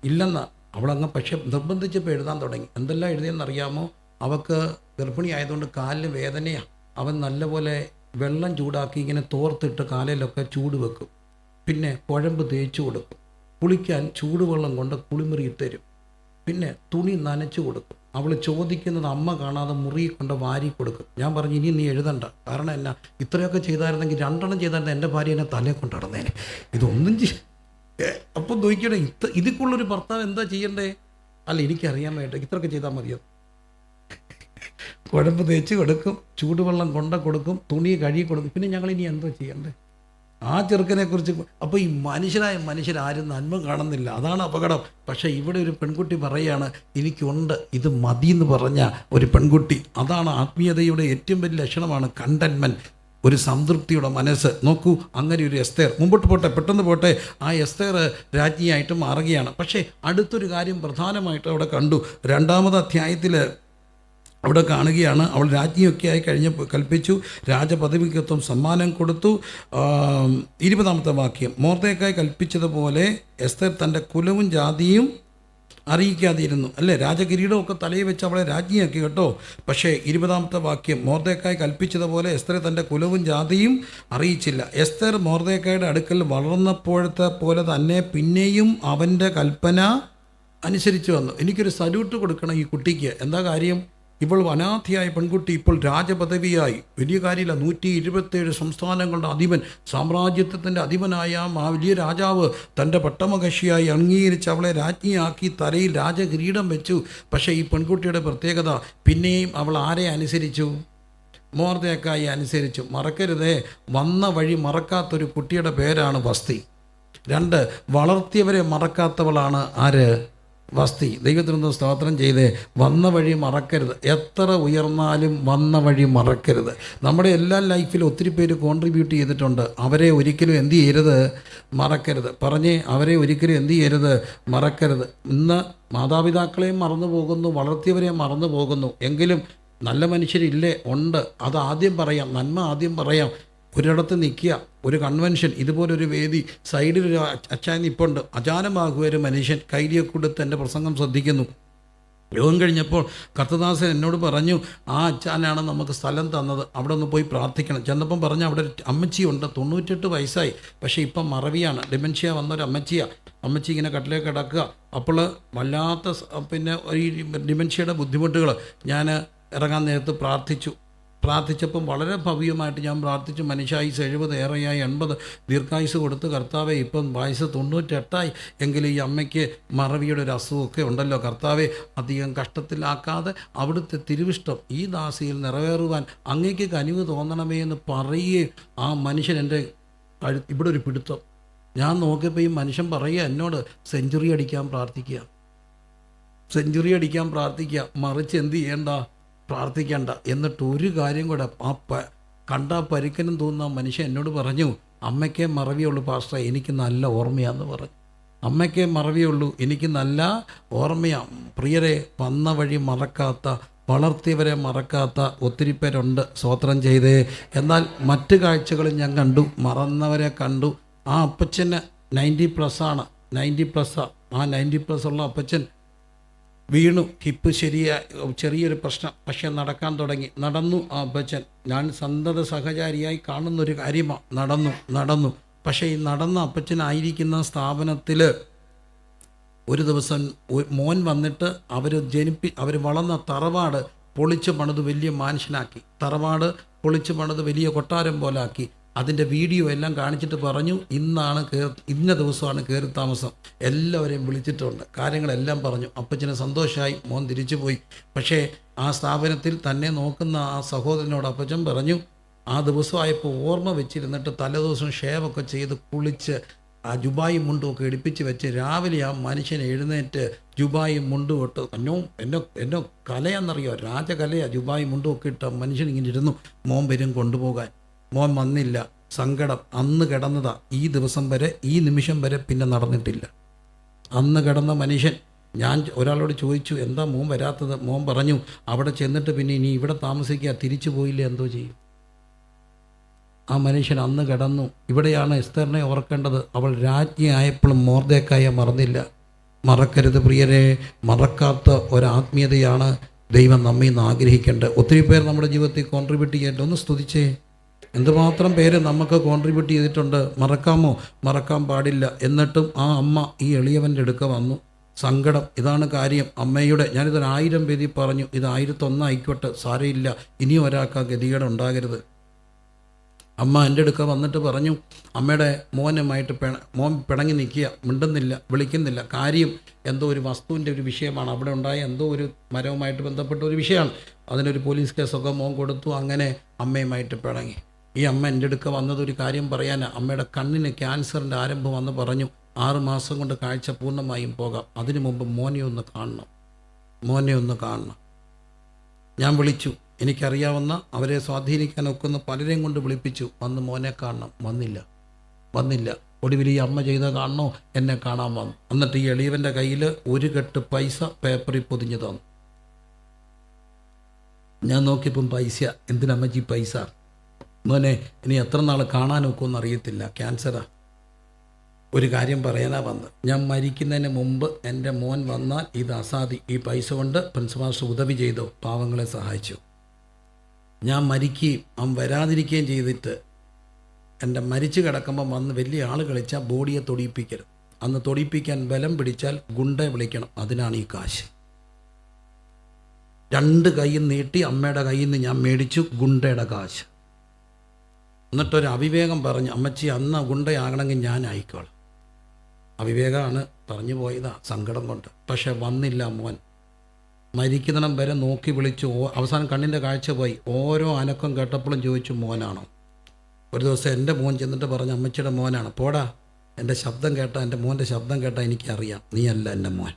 ഇല്ലെന്നാ. അവളങ്ങ് പക്ഷെ നിർബന്ധിച്ചപ്പോൾ എഴുതാൻ തുടങ്ങി. എന്തെല്ലാം എഴുതിയെന്നറിയാമോ? അവൾക്ക് ഗർഭിണി ആയതുകൊണ്ട് കാലിന് വേദനയാണ്. അവൻ നല്ലപോലെ വെള്ളം ചൂടാക്കി ഇങ്ങനെ തോർത്തിട്ട് കാലിലൊക്കെ ചൂട് വെക്കും, പിന്നെ കുഴമ്പ് തേച്ച് കൊടുക്കും, കുളിക്കാൻ ചൂടുവെള്ളം കൊണ്ട് കുളിമുറി ഇട്ടരും, പിന്നെ തുണി നനച്ചു കൊടുക്കും. അവൾ ചോദിക്കുന്നത് അമ്മ കാണാതെ മുറി കൊണ്ട് വാരി കൊടുക്കും. ഞാൻ പറഞ്ഞു, ഇനി നീ എഴുതണ്ട, കാരണം എന്നാ, ഇത്രയൊക്കെ ചെയ്തായിരുന്നെങ്കിൽ 2 എണ്ണം ചെയ്തായിരുന്നു എൻ്റെ ഭാര്യ എന്നെ തലയെ കൊണ്ട് നടന്നേനെ. ഇതൊന്നും അപ്പം നോക്കിയടേ, ഇതിക്കുള്ളൊരു ഭർത്താവ് എന്താ ചെയ്യണ്ടേ? അല്ല, എനിക്കറിയാൻ വേണ്ട, ഇത്രയൊക്കെ ചെയ്താൽ മതിയോ? കുഴമ്പ് തേച്ച് കൊടുക്കും, ചൂടുവെള്ളം കൊണ്ട കൊടുക്കും, തുണി കഴുകി കൊടുക്കും. പിന്നെ ഞങ്ങളിനി എന്തോ ചെയ്യണ്ടേ? ആ ചെറുക്കനെക്കുറിച്ച്. അപ്പോൾ ഈ മനുഷ്യരാരും നന്മ കാണുന്നില്ല, അതാണ് അപകടം. പക്ഷേ ഇവിടെ ഒരു പെൺകുട്ടി പറയുകയാണ്, എനിക്കുണ്ട്, ഇത് മതി എന്ന് പറഞ്ഞ ഒരു പെൺകുട്ടി. അതാണ് ആത്മീയതയുടെ ഏറ്റവും വലിയ ലക്ഷണമാണ് കണ്ടന്റ്മെൻറ്റ്, ഒരു സംതൃപ്തിയുടെ മനസ്സ്. നോക്കൂ, അങ്ങനെ ഒരു എസ്തേർ. മുമ്പോട്ട് പോട്ടെ, പെട്ടെന്ന് പോട്ടെ. ആ എസ്തേർ രാജ്ഞിയായിട്ട് മാറുകയാണ്. പക്ഷേ അടുത്തൊരു കാര്യം പ്രധാനമായിട്ട് അവിടെ കണ്ടു. 2-ാമത് അധ്യായത്തിൽ അവിടെ കാണുകയാണ്, അവൾ രാജ്ഞിയൊക്കെയായി കഴിഞ്ഞപ്പോൾ കൽപ്പിച്ചു, രാജപദവിക്കത്വം സമ്മാനം കൊടുത്തു. 20-ാമത്തെ വാക്യം, മൊർദെഖായി കൽപ്പിച്ചതുപോലെ എസ്തേർ തൻ്റെ കുലവും ജാതിയും അറിയിക്കാതിരുന്നു. അല്ലേ, രാജകിരീടമൊക്കെ തലയിൽ വെച്ച് അവളെ രാജ്ഞിയാക്കി കേട്ടോ. പക്ഷേ 20-ാമത്തെ വാക്യം, മൊർദെഖായി കൽപ്പിച്ചതുപോലെ എസ്തേർ തൻ്റെ കുലവും ജാതിയും അറിയിച്ചില്ല. എസ്തേർ മൊർദെഖായുടെ അടുക്കൽ വളർന്നപ്പോഴത്തെ പോലെ തന്നെ പിന്നെയും അവൻ്റെ കൽപ്പന അനുസരിച്ച് വന്നു. എനിക്കൊരു സല്യൂട്ട് കൊടുക്കണം ഈ കുട്ടിക്ക്. എന്താ കാര്യം? ഇപ്പോൾ അനാഥയായ പെൺകുട്ടി ഇപ്പോൾ രാജപദവിയായി, വലിയ കാര്യമില്ല, 127 സംസ്ഥാനങ്ങളുടെ അധിപൻ, സാമ്രാജ്യത്വത്തിൻ്റെ അധിപനായ ആ വലിയ രാജാവ് തൻ്റെ പട്ടമകക്ഷിയായി അംഗീകരിച്ച് അവളെ രാജ്ഞിയാക്കി, തലയിൽ രാജകിരീടം വെച്ചു. പക്ഷേ ഈ പെൺകുട്ടിയുടെ പ്രത്യേകത, പിന്നെയും അവൾ ആരെ അനുസരിച്ചു? മൊർദെഖായി അനുസരിച്ചു. മറക്കരുതേ, വന്ന വഴി മറക്കാത്തൊരു കുട്ടിയുടെ പേരാണ് വസ്തി. 2, വളർത്തിയവരെ മറക്കാത്തവളാണ് ആര്? വസ്തി. ദൈവത്തിനൊന്ന് സ്തോത്രം ചെയ്തേ. വന്ന വഴി മറക്കരുത്. എത്ര ഉയർന്നാലും വന്ന വഴി മറക്കരുത്. നമ്മുടെ എല്ലാ ലൈഫിലും ഒത്തിരി പേര് കോൺട്രിബ്യൂട്ട് ചെയ്തിട്ടുണ്ട്. അവരെ ഒരിക്കലും എന്ത് ചെയ്യരുത്? മറക്കരുത്. പറഞ്ഞേ, അവരെ ഒരിക്കലും എന്ത് ചെയ്യരുത്? മറക്കരുത്. ഇന്ന് മാതാപിതാക്കളെയും മറന്നു പോകുന്നു, വളർത്തിയവരെയും മറന്നു പോകുന്നു. എങ്കിലും നല്ല മനുഷ്യരില്ലേ? ഉണ്ട്. അത് ആദ്യം പറയാം, നന്മ ആദ്യം പറയാം. ഒരിടത്ത് നിൽക്കുക, ഒരു കൺവെൻഷൻ, ഇതുപോലൊരു വേദി, സൈഡിലൊരു അച്ചായൻ നിൽപ്പുണ്ട്. അജാനമാകുക ഒരു മനുഷ്യൻ, കൈലിയൊക്കെ കൊടുത്ത് എൻ്റെ പ്രസംഗം ശ്രദ്ധിക്കുന്നു. യോഗം കഴിഞ്ഞപ്പോൾ കർത്തദാസൻ എന്നോട് പറഞ്ഞു, ആ അച്ചാനാണ് നമുക്ക് സ്ഥലം തന്നത്, അവിടെ ഒന്ന് പോയി പ്രാർത്ഥിക്കണം. ചെന്നപ്പം പറഞ്ഞു, അവിടെ ഒരു അമ്മച്ചിയുണ്ട്, 98 വയസ്സായി, പക്ഷേ ഇപ്പം മറവിയാണ്, ഡിമെൻഷ്യ വന്നൊരു അമ്മച്ചിയാണ്. അമ്മച്ചി ഇങ്ങനെ കട്ടിലേക്ക് കിടക്കുക. അപ്പോൾ വല്ലാത്ത പിന്നെ ഈ ഡിമെൻഷ്യയുടെ ബുദ്ധിമുട്ടുകൾ. ഞാൻ ഇറങ്ങാൻ നേരത്ത് പ്രാർത്ഥിച്ചപ്പം വളരെ ഭവ്യമായിട്ട് ഞാൻ പ്രാർത്ഥിച്ചു. മനുഷ്യായുസ് 70 ഏറെയായി, 80 ദീർഘായുസ് കൊടുത്ത് കർത്താവെ, ഇപ്പം വയസ്സ് 98 എങ്കിലും ഈ അമ്മയ്ക്ക് മറവിയുടെ ഒരു അസുഖമൊക്കെ ഉണ്ടല്ലോ, കർത്താവെ അധികം കഷ്ടത്തിലാക്കാതെ അവിടുത്തെ തിരുവിഷ്ടം ഈ ദാസിയിൽ നിറവേറുവാൻ അങ്ങേക്ക് കനിവ് തോന്നണമേ എന്ന് പറയുകയും ആ മനുഷ്യൻ എൻ്റെ ഇവിടെ ഒരു പിടുത്തം. ഞാൻ നോക്കിയപ്പോൾ ഈ മനുഷ്യൻ പറയുക എന്നോട്, സെഞ്ചുറി അടിക്കാൻ പ്രാർത്ഥിക്കുക, മറിച്ച് എന്ത് ചെയ്യേണ്ട? പ്രാർത്ഥിക്കേണ്ട. എന്നിട്ട് ഒരു കാര്യം കൂടെ, കണ്ടാൽ പരിക്കനും തോന്നുന്ന മനുഷ്യൻ എന്നോട് പറഞ്ഞു, അമ്മയ്ക്കേ മറവിയുള്ളൂ പാസ്റ്റർ, എനിക്ക് നല്ല ഓർമ്മയാന്ന് പറഞ്ഞു. അമ്മയ്ക്കേ മറവിയുള്ളൂ, എനിക്ക് നല്ല ഓർമ്മയാണ്. പ്രിയരെ, വന്ന വഴി മറക്കാത്ത, വളർത്തിയവരെ മറക്കാത്ത ഒത്തിരി പേരുണ്ട്. സ്തോത്രം ചെയ്തേ. എന്നാൽ മറ്റ് കാഴ്ചകളും ഞാൻ കണ്ടു, മറന്നവരെ കണ്ടു. ആ അപ്പച്ചന് 90+ ആണ്, 90+. ആ 90+ ഉള്ള അപ്പച്ചൻ വീണു, ഹിപ്പ് ചെറിയൊരു പ്രശ്നം, പക്ഷെ നടക്കാൻ തുടങ്ങി. നടന്നു ആ അപ്പച്ചൻ. ഞാൻ സന്തത സഹചാരിയായി കാണുന്നൊരു കാര്യമാണ്. നടന്നു. പക്ഷേ ഈ നടന്ന അപ്പച്ചനായിരിക്കുന്ന സ്ഥാപനത്തിൽ ഒരു ദിവസം മോൻ വന്നിട്ട് അവർ വളർന്ന തറവാട് പൊളിച്ച് പണിത് വലിയ മനുഷ്യനാക്കി. തറവാട് പൊളിച്ച് പണിത് വലിയ കൊട്ടാരം പോലെ ആക്കി. അതിൻ്റെ വീഡിയോ എല്ലാം കാണിച്ചിട്ട് പറഞ്ഞു, ഇന്ന ദിവസമാണ് കയറി താമസം. എല്ലാവരെയും വിളിച്ചിട്ടുണ്ട്, കാര്യങ്ങളെല്ലാം പറഞ്ഞു. അപ്പച്ചന് സന്തോഷമായി, മോൻ തിരിച്ചുപോയി. പക്ഷേ ആ സ്ഥാപനത്തിൽ തന്നെ നോക്കുന്ന ആ സഹോദരനോട് അപ്പച്ചൻ പറഞ്ഞു, ആ ദിവസമായപ്പോൾ ഓർമ്മ വെച്ചിരുന്നിട്ട് തലേദിവസം ഷേവൊക്കെ ചെയ്ത് കുളിച്ച് ആ ജുബായും മുണ്ടുമൊക്കെ എടുപ്പിച്ച് വെച്ച് രാവിലെ ആ മനുഷ്യനെ എഴുന്നേറ്റ് ജുബായും മുണ്ടും ഇട്ട്, എന്നോ കലയാണെന്നറിയോ, രാജകലയാണ്. ജുബായും മുണ്ടുമൊക്കെ ഇട്ട് മനുഷ്യൻ ഇങ്ങനെ ഇരുന്നു. മോൻ വരും കൊണ്ടുപോകാൻ. മോൻ വന്നില്ല. സങ്കടം. അന്ന് കിടന്നതാ, ഈ ദിവസം വരെ, ഈ നിമിഷം വരെ പിന്നെ നടന്നിട്ടില്ല. അന്ന് കിടന്ന മനുഷ്യൻ. ഞാൻ ഒരാളോട് ചോദിച്ചു, എന്താ മോൻ വരാത്തത്? മോൻ പറഞ്ഞു, അവിടെ ചെന്നിട്ട് പിന്നെ ഇനി ഇവിടെ താമസിക്കുക, തിരിച്ചു പോയില്ലേ എന്തോ ചെയ്യും. ആ മനുഷ്യൻ അന്ന് കിടന്നു. ഇവിടെയാണ് എസ്തേറിനെ ഓർക്കേണ്ടത്. അവൾ രാജ്ഞിയായപ്പോഴും മൊർദെഖായെ മറന്നില്ല. മറക്കരുത് പ്രിയരെ. മറക്കാത്ത ഒരാത്മീയതയാണ് ദൈവം നമ്മെ ഇന്ന് ആഗ്രഹിക്കേണ്ടത്. ഒത്തിരി പേർ നമ്മുടെ ജീവിതത്തിൽ കോൺട്രിബ്യൂട്ട് ചെയ്യേണ്ട. ഒന്ന് സ്തുതിച്ചേ. എന്തുമാത്രം പേര് നമുക്ക് കോൺട്രിബ്യൂട്ട് ചെയ്തിട്ടുണ്ട്. മറക്കാമോ? മറക്കാൻ പാടില്ല. എന്നിട്ടും ആ അമ്മ ഈ എളിയവൻ്റെ അടുക്ക വന്നു. സങ്കടം. ഇതാണ് കാര്യം. അമ്മയുടെ, ഞാനിതൊരു 1000 പേര് പറഞ്ഞു, ഇത് 1001 ആയിക്കോട്ടെ, സാരമില്ല. ഇനിയും ഒരാൾക്ക് ഗതികേട് ഉണ്ടാകരുത്. അമ്മ എൻ്റെ അടുക്ക വന്നിട്ട് പറഞ്ഞു, അമ്മയുടെ മോനുമായിട്ട് മോൻ പിണങ്ങി നിൽക്കുക, മിണ്ടുന്നില്ല, വിളിക്കുന്നില്ല. കാര്യം എന്തോ ഒരു വസ്തുവിൻ്റെ ഒരു വിഷയമാണ്, അവിടെ ഉണ്ടായ എന്തോ ഒരു മരവുമായിട്ട് ബന്ധപ്പെട്ട ഒരു വിഷയമാണ്. അതിനൊരു പോലീസ് കേസൊക്കെ മോൻ കൊടുത്തു. അങ്ങനെ അമ്മയുമായിട്ട് പിണങ്ങി. ഈ അമ്മ എൻ്റെ അടുക്ക വന്നത് ഒരു കാര്യം പറയാനാണ്. അമ്മയുടെ കണ്ണിന് ക്യാൻസറിൻ്റെ ആരംഭം വന്ന് പറഞ്ഞു 6 മാസം കൊണ്ട് കാഴ്ച പൂർണ്ണമായും പോകാം, അതിനു മുമ്പ് മോനെ ഒന്ന് കാണണം. ഞാൻ വിളിച്ചു. എനിക്കറിയാവുന്ന, അവരെ സ്വാധീനിക്കാൻ ഒക്കുന്ന പലരെയും കൊണ്ട് വിളിപ്പിച്ചു, വന്ന് മോനെ കാണണം. വന്നില്ല. ഒടുവിൽ ഈ അമ്മ ചെയ്ത കാണണോ, എന്നെ കാണാൻ വന്നു. എന്നിട്ട് ഈ എളിയവൻ്റെ കയ്യിൽ ഒരു കെട്ട് പൈസ പേപ്പറിൽ പൊതിഞ്ഞു തന്നു. ഞാൻ നോക്കിയപ്പം പൈസ. എന്തിനമ്മച്ചി പൈസ? മോനെ ഇനി എത്ര നാൾ കാണാൻ ഒക്കുമെന്ന് അറിയത്തില്ല, ക്യാൻസറാ. ഒരു കാര്യം പറയാനാ വന്നത്. ഞാൻ മരിക്കുന്നതിന് മുമ്പ് എൻ്റെ മോൻ വന്നാൽ ഇത് അസാധി, ഈ പൈസ കൊണ്ട് പ്രിൻസിപ്പൽ മാസ്റ്റർ ഉദവി ചെയ്തോ, പാവങ്ങളെ സഹായിച്ചു. ഞാൻ മരിക്കുകയും അവൻ വരാതിരിക്കുകയും ചെയ്തിട്ട് എൻ്റെ മരിച്ചു കിടക്കുമ്പോൾ വന്ന് വലിയ ആൾ കളിച്ചാൽ ബോഡിയെ തൊടിയിപ്പിക്കരുത്. അന്ന് തൊടിയിപ്പിക്കാൻ ബലം പിടിച്ചാൽ ഗുണ്ടെ വിളിക്കണം. അതിനാണ് ഈ കാശ്. 2 കൈയും നീട്ടി അമ്മയുടെ കയ്യിൽ നിന്ന് ഞാൻ മേടിച്ചു ഗുണ്ടയുടെ കാശ്. എന്നിട്ടൊരു അവിവേകം പറഞ്ഞു, അമ്മച്ചി അന്ന് ഗുണ്ടയാകണമെങ്കിൽ ഞാൻ ആയിക്കോളാം. അവിവേകമാണ്, പറഞ്ഞു പോയതാ സങ്കടം കൊണ്ട്. പക്ഷെ വന്നില്ല മോൻ. മരിക്കുന്നിടം വരെ നോക്കി വിളിച്ചു. അവസാനം കണ്ണിൻ്റെ കാഴ്ച പോയി. ഓരോ അനക്കം കേട്ടപ്പോഴും ചോദിച്ചു മോനാണോ. ഒരു ദിവസം എൻ്റെ മോൻ ചെന്നിട്ട് പറഞ്ഞു, അമ്മച്ചിയുടെ മോനാണ്. പോടാ, എൻ്റെ ശബ്ദം കേട്ടാൽ, എൻ്റെ മോൻ്റെ ശബ്ദം കേട്ടാൽ എനിക്കറിയാം നീ അല്ല എൻ്റെ മോൻ,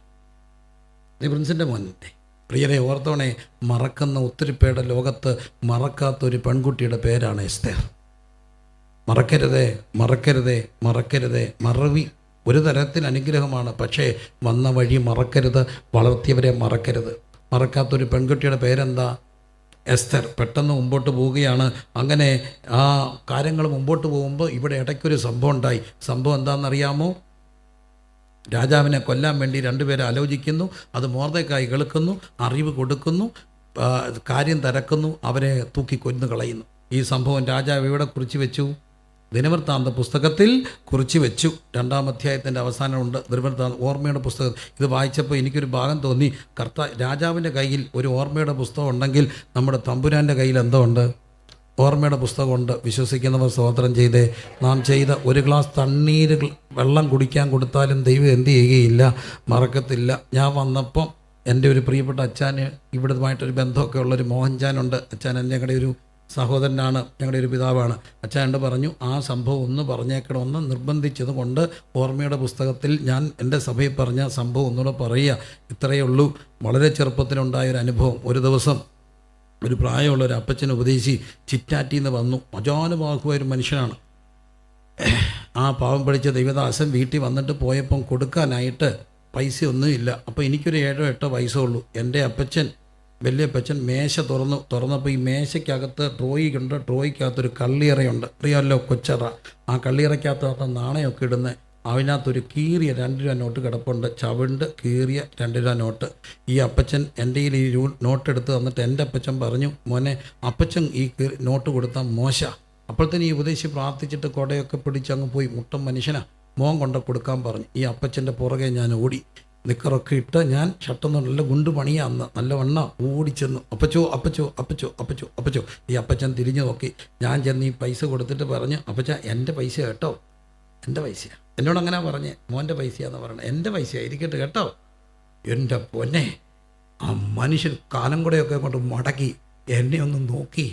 നീ പ്രിൻസിൻ്റെ മോനല്ലേ. പ്രിയരെ ഓർത്തോണേ, മറക്കുന്ന ഒത്തിരി പേരുടെ ലോകത്ത് മറക്കാത്തൊരു പെൺകുട്ടിയുടെ പേരാണ് എസ്തേർ. മറക്കരുതേ. മറവി ഒരു തരത്തിൽ അനുഗ്രഹമാണ്, പക്ഷേ വന്ന വഴി മറക്കരുത്, വളർത്തിയവരെ മറക്കരുത്. മറക്കാത്തൊരു പെൺകുട്ടിയുടെ പേരെന്താ? എസ്തർ. പെട്ടെന്ന് മുമ്പോട്ട് പോവുകയാണ്. അങ്ങനെ ആ കാര്യങ്ങൾ മുമ്പോട്ട് പോകുമ്പോൾ ഇവിടെ ഇടയ്ക്കൊരു സംഭവം ഉണ്ടായി. സംഭവം എന്താണെന്നറിയാമോ? രാജാവിനെ കൊല്ലാൻ വേണ്ടി 2 പേരെ ആലോചിക്കുന്നു. അത് മൊർദെഖായി കേൾക്കുന്നു, അറിവ് കൊടുക്കുന്നു, കാര്യം തിരക്കുന്നു, അവരെ തൂക്കി കൊന്നു കളയുന്നു. ഈ സംഭവം രാജാവ് ഇവിടെ കുറിച്ച് വെച്ചു? ദിനവൃത്താന്ത പുസ്തകത്തിൽ കുറിച്ച് വെച്ചു. 2-ാം അധ്യായത്തിൻ്റെ അവസാനമുണ്ട് ദിനവൃത്താന്ത ഓർമ്മയുടെ പുസ്തകം. ഇത് വായിച്ചപ്പോൾ എനിക്കൊരു ഭാഗം തോന്നി, രാജാവിൻ്റെ കയ്യിൽ ഒരു ഓർമ്മയുടെ പുസ്തകം ഉണ്ടെങ്കിൽ നമ്മുടെ തമ്പുരാൻ്റെ കയ്യിൽ എന്തോ ഉണ്ട്? ഓർമ്മയുടെ പുസ്തകമുണ്ട്. വിശ്വസിക്കുന്നവർ സ്തോത്രം ചെയ്തേ. നാം ചെയ്ത ഒരു ഗ്ലാസ് തണ്ണീര് വെള്ളം കുടിക്കാൻ കൊടുത്താലും ദൈവം എന്ത് ചെയ്യുകയില്ല, മറക്കത്തില്ല. ഞാൻ വന്നപ്പം എൻ്റെ ഒരു പ്രിയപ്പെട്ട അച്ഛന് ഇവിടുമായിട്ടൊരു ബന്ധമൊക്കെ ഉള്ളൊരു മോഹൻചാനുണ്ട്. അച്ഛൻ ഞങ്ങളുടെ ഒരു സഹോദരനാണ്, ഞങ്ങളുടെ ഒരു പിതാവാണ്. അച്ഛൻ പറഞ്ഞു ആ സംഭവം ഒന്ന് പറഞ്ഞേക്കണമെന്ന് നിർബന്ധിച്ചത് കൊണ്ട് ഓർമ്മയുടെ പുസ്തകത്തിൽ ഞാൻ എൻ്റെ സഭയിൽ പറഞ്ഞ സംഭവം ഒന്നുകൂടെ പറയുക. ഇത്രയേ ഉള്ളൂ. വളരെ ചെറുപ്പത്തിലുണ്ടായൊരു അനുഭവം. ഒരു ദിവസം ഒരു പ്രായമുള്ള ഒരു അപ്പച്ചൻ ഉപദേശി ചിറ്റാറ്റിൽ നിന്ന് വന്നു. അജാനുബാഹുവായൊരു മനുഷ്യനാണ്. ആ പാവം പഠിച്ച ദൈവദാസൻ വീട്ടിൽ വന്നിട്ട് പോയപ്പം കൊടുക്കാനായിട്ട് പൈസയൊന്നുമില്ല. അപ്പോൾ എനിക്കൊരു 7-8 പൈസ ഉള്ളൂ. എൻ്റെ അപ്പച്ചൻ, വലിയപ്പച്ചൻ മേശ തുറന്നപ്പോൾ ഈ മേശയ്ക്കകത്ത് ട്രോയിക്കുണ്ട്. ട്രോയ്ക്കകത്തൊരു കള്ളിയറയുണ്ട്, അറിയാമല്ലോ, കൊച്ചറ. ആ കള്ളിയറയ്ക്കകത്ത് നാണയമൊക്കെ ഇടുന്ന അതിനകത്തൊരു കീറിയ 2 രൂപ നോട്ട് കിടപ്പുണ്ട്. ചവിണ്ട് കീറിയ 2 രൂപ നോട്ട്. ഈ അപ്പച്ചൻ എൻ്റെ ഈ നോട്ട് എടുത്ത് തന്നിട്ട് എൻ്റെ അപ്പച്ചൻ പറഞ്ഞു, മോനെ അപ്പച്ചൻ ഈ നോട്ട് കൊടുത്താൽ മോശ. അപ്പോഴത്തേന് ഈ ഉപദേശി പ്രാർത്ഥിച്ചിട്ട് കൊടയൊക്കെ പിടിച്ചങ്ങ് പോയി. മുട്ടം മനുഷ്യനാ, മോൻ കൊണ്ട് കൊടുക്കാൻ പറഞ്ഞു. ഈ അപ്പച്ചൻ്റെ പുറകെ ഞാൻ ഓടി. നിക്കറൊക്കെ ഇട്ട് ഞാൻ ഷട്ടൊന്നും നല്ല ഗുണ്ട് പണിയാ. അന്ന് നല്ല വണ്ണ ഓടിച്ചെന്നു. അപ്പച്ചോ. ഈ അപ്പച്ചൻ തിരിഞ്ഞു നോക്കി. ഞാൻ ചെന്ന് ഈ പൈസ കൊടുത്തിട്ട് പറഞ്ഞു, അപ്പച്ച എൻ്റെ പൈസ കേട്ടോ, എൻ്റെ പൈസ. എന്നോട് അങ്ങനെ പറഞ്ഞേ, മോൻ്റെ പൈസയാന്ന് പറയണേ. എൻ്റെ പൈസ ഇരിക്കട്ടെ കേട്ടോ. എൻ്റെ പൊന്നെ, ആ മനുഷ്യൻ കാലം കൂടെയൊക്കെ കൊണ്ട് മടക്കി എന്നെ ഒന്ന് നോക്കി.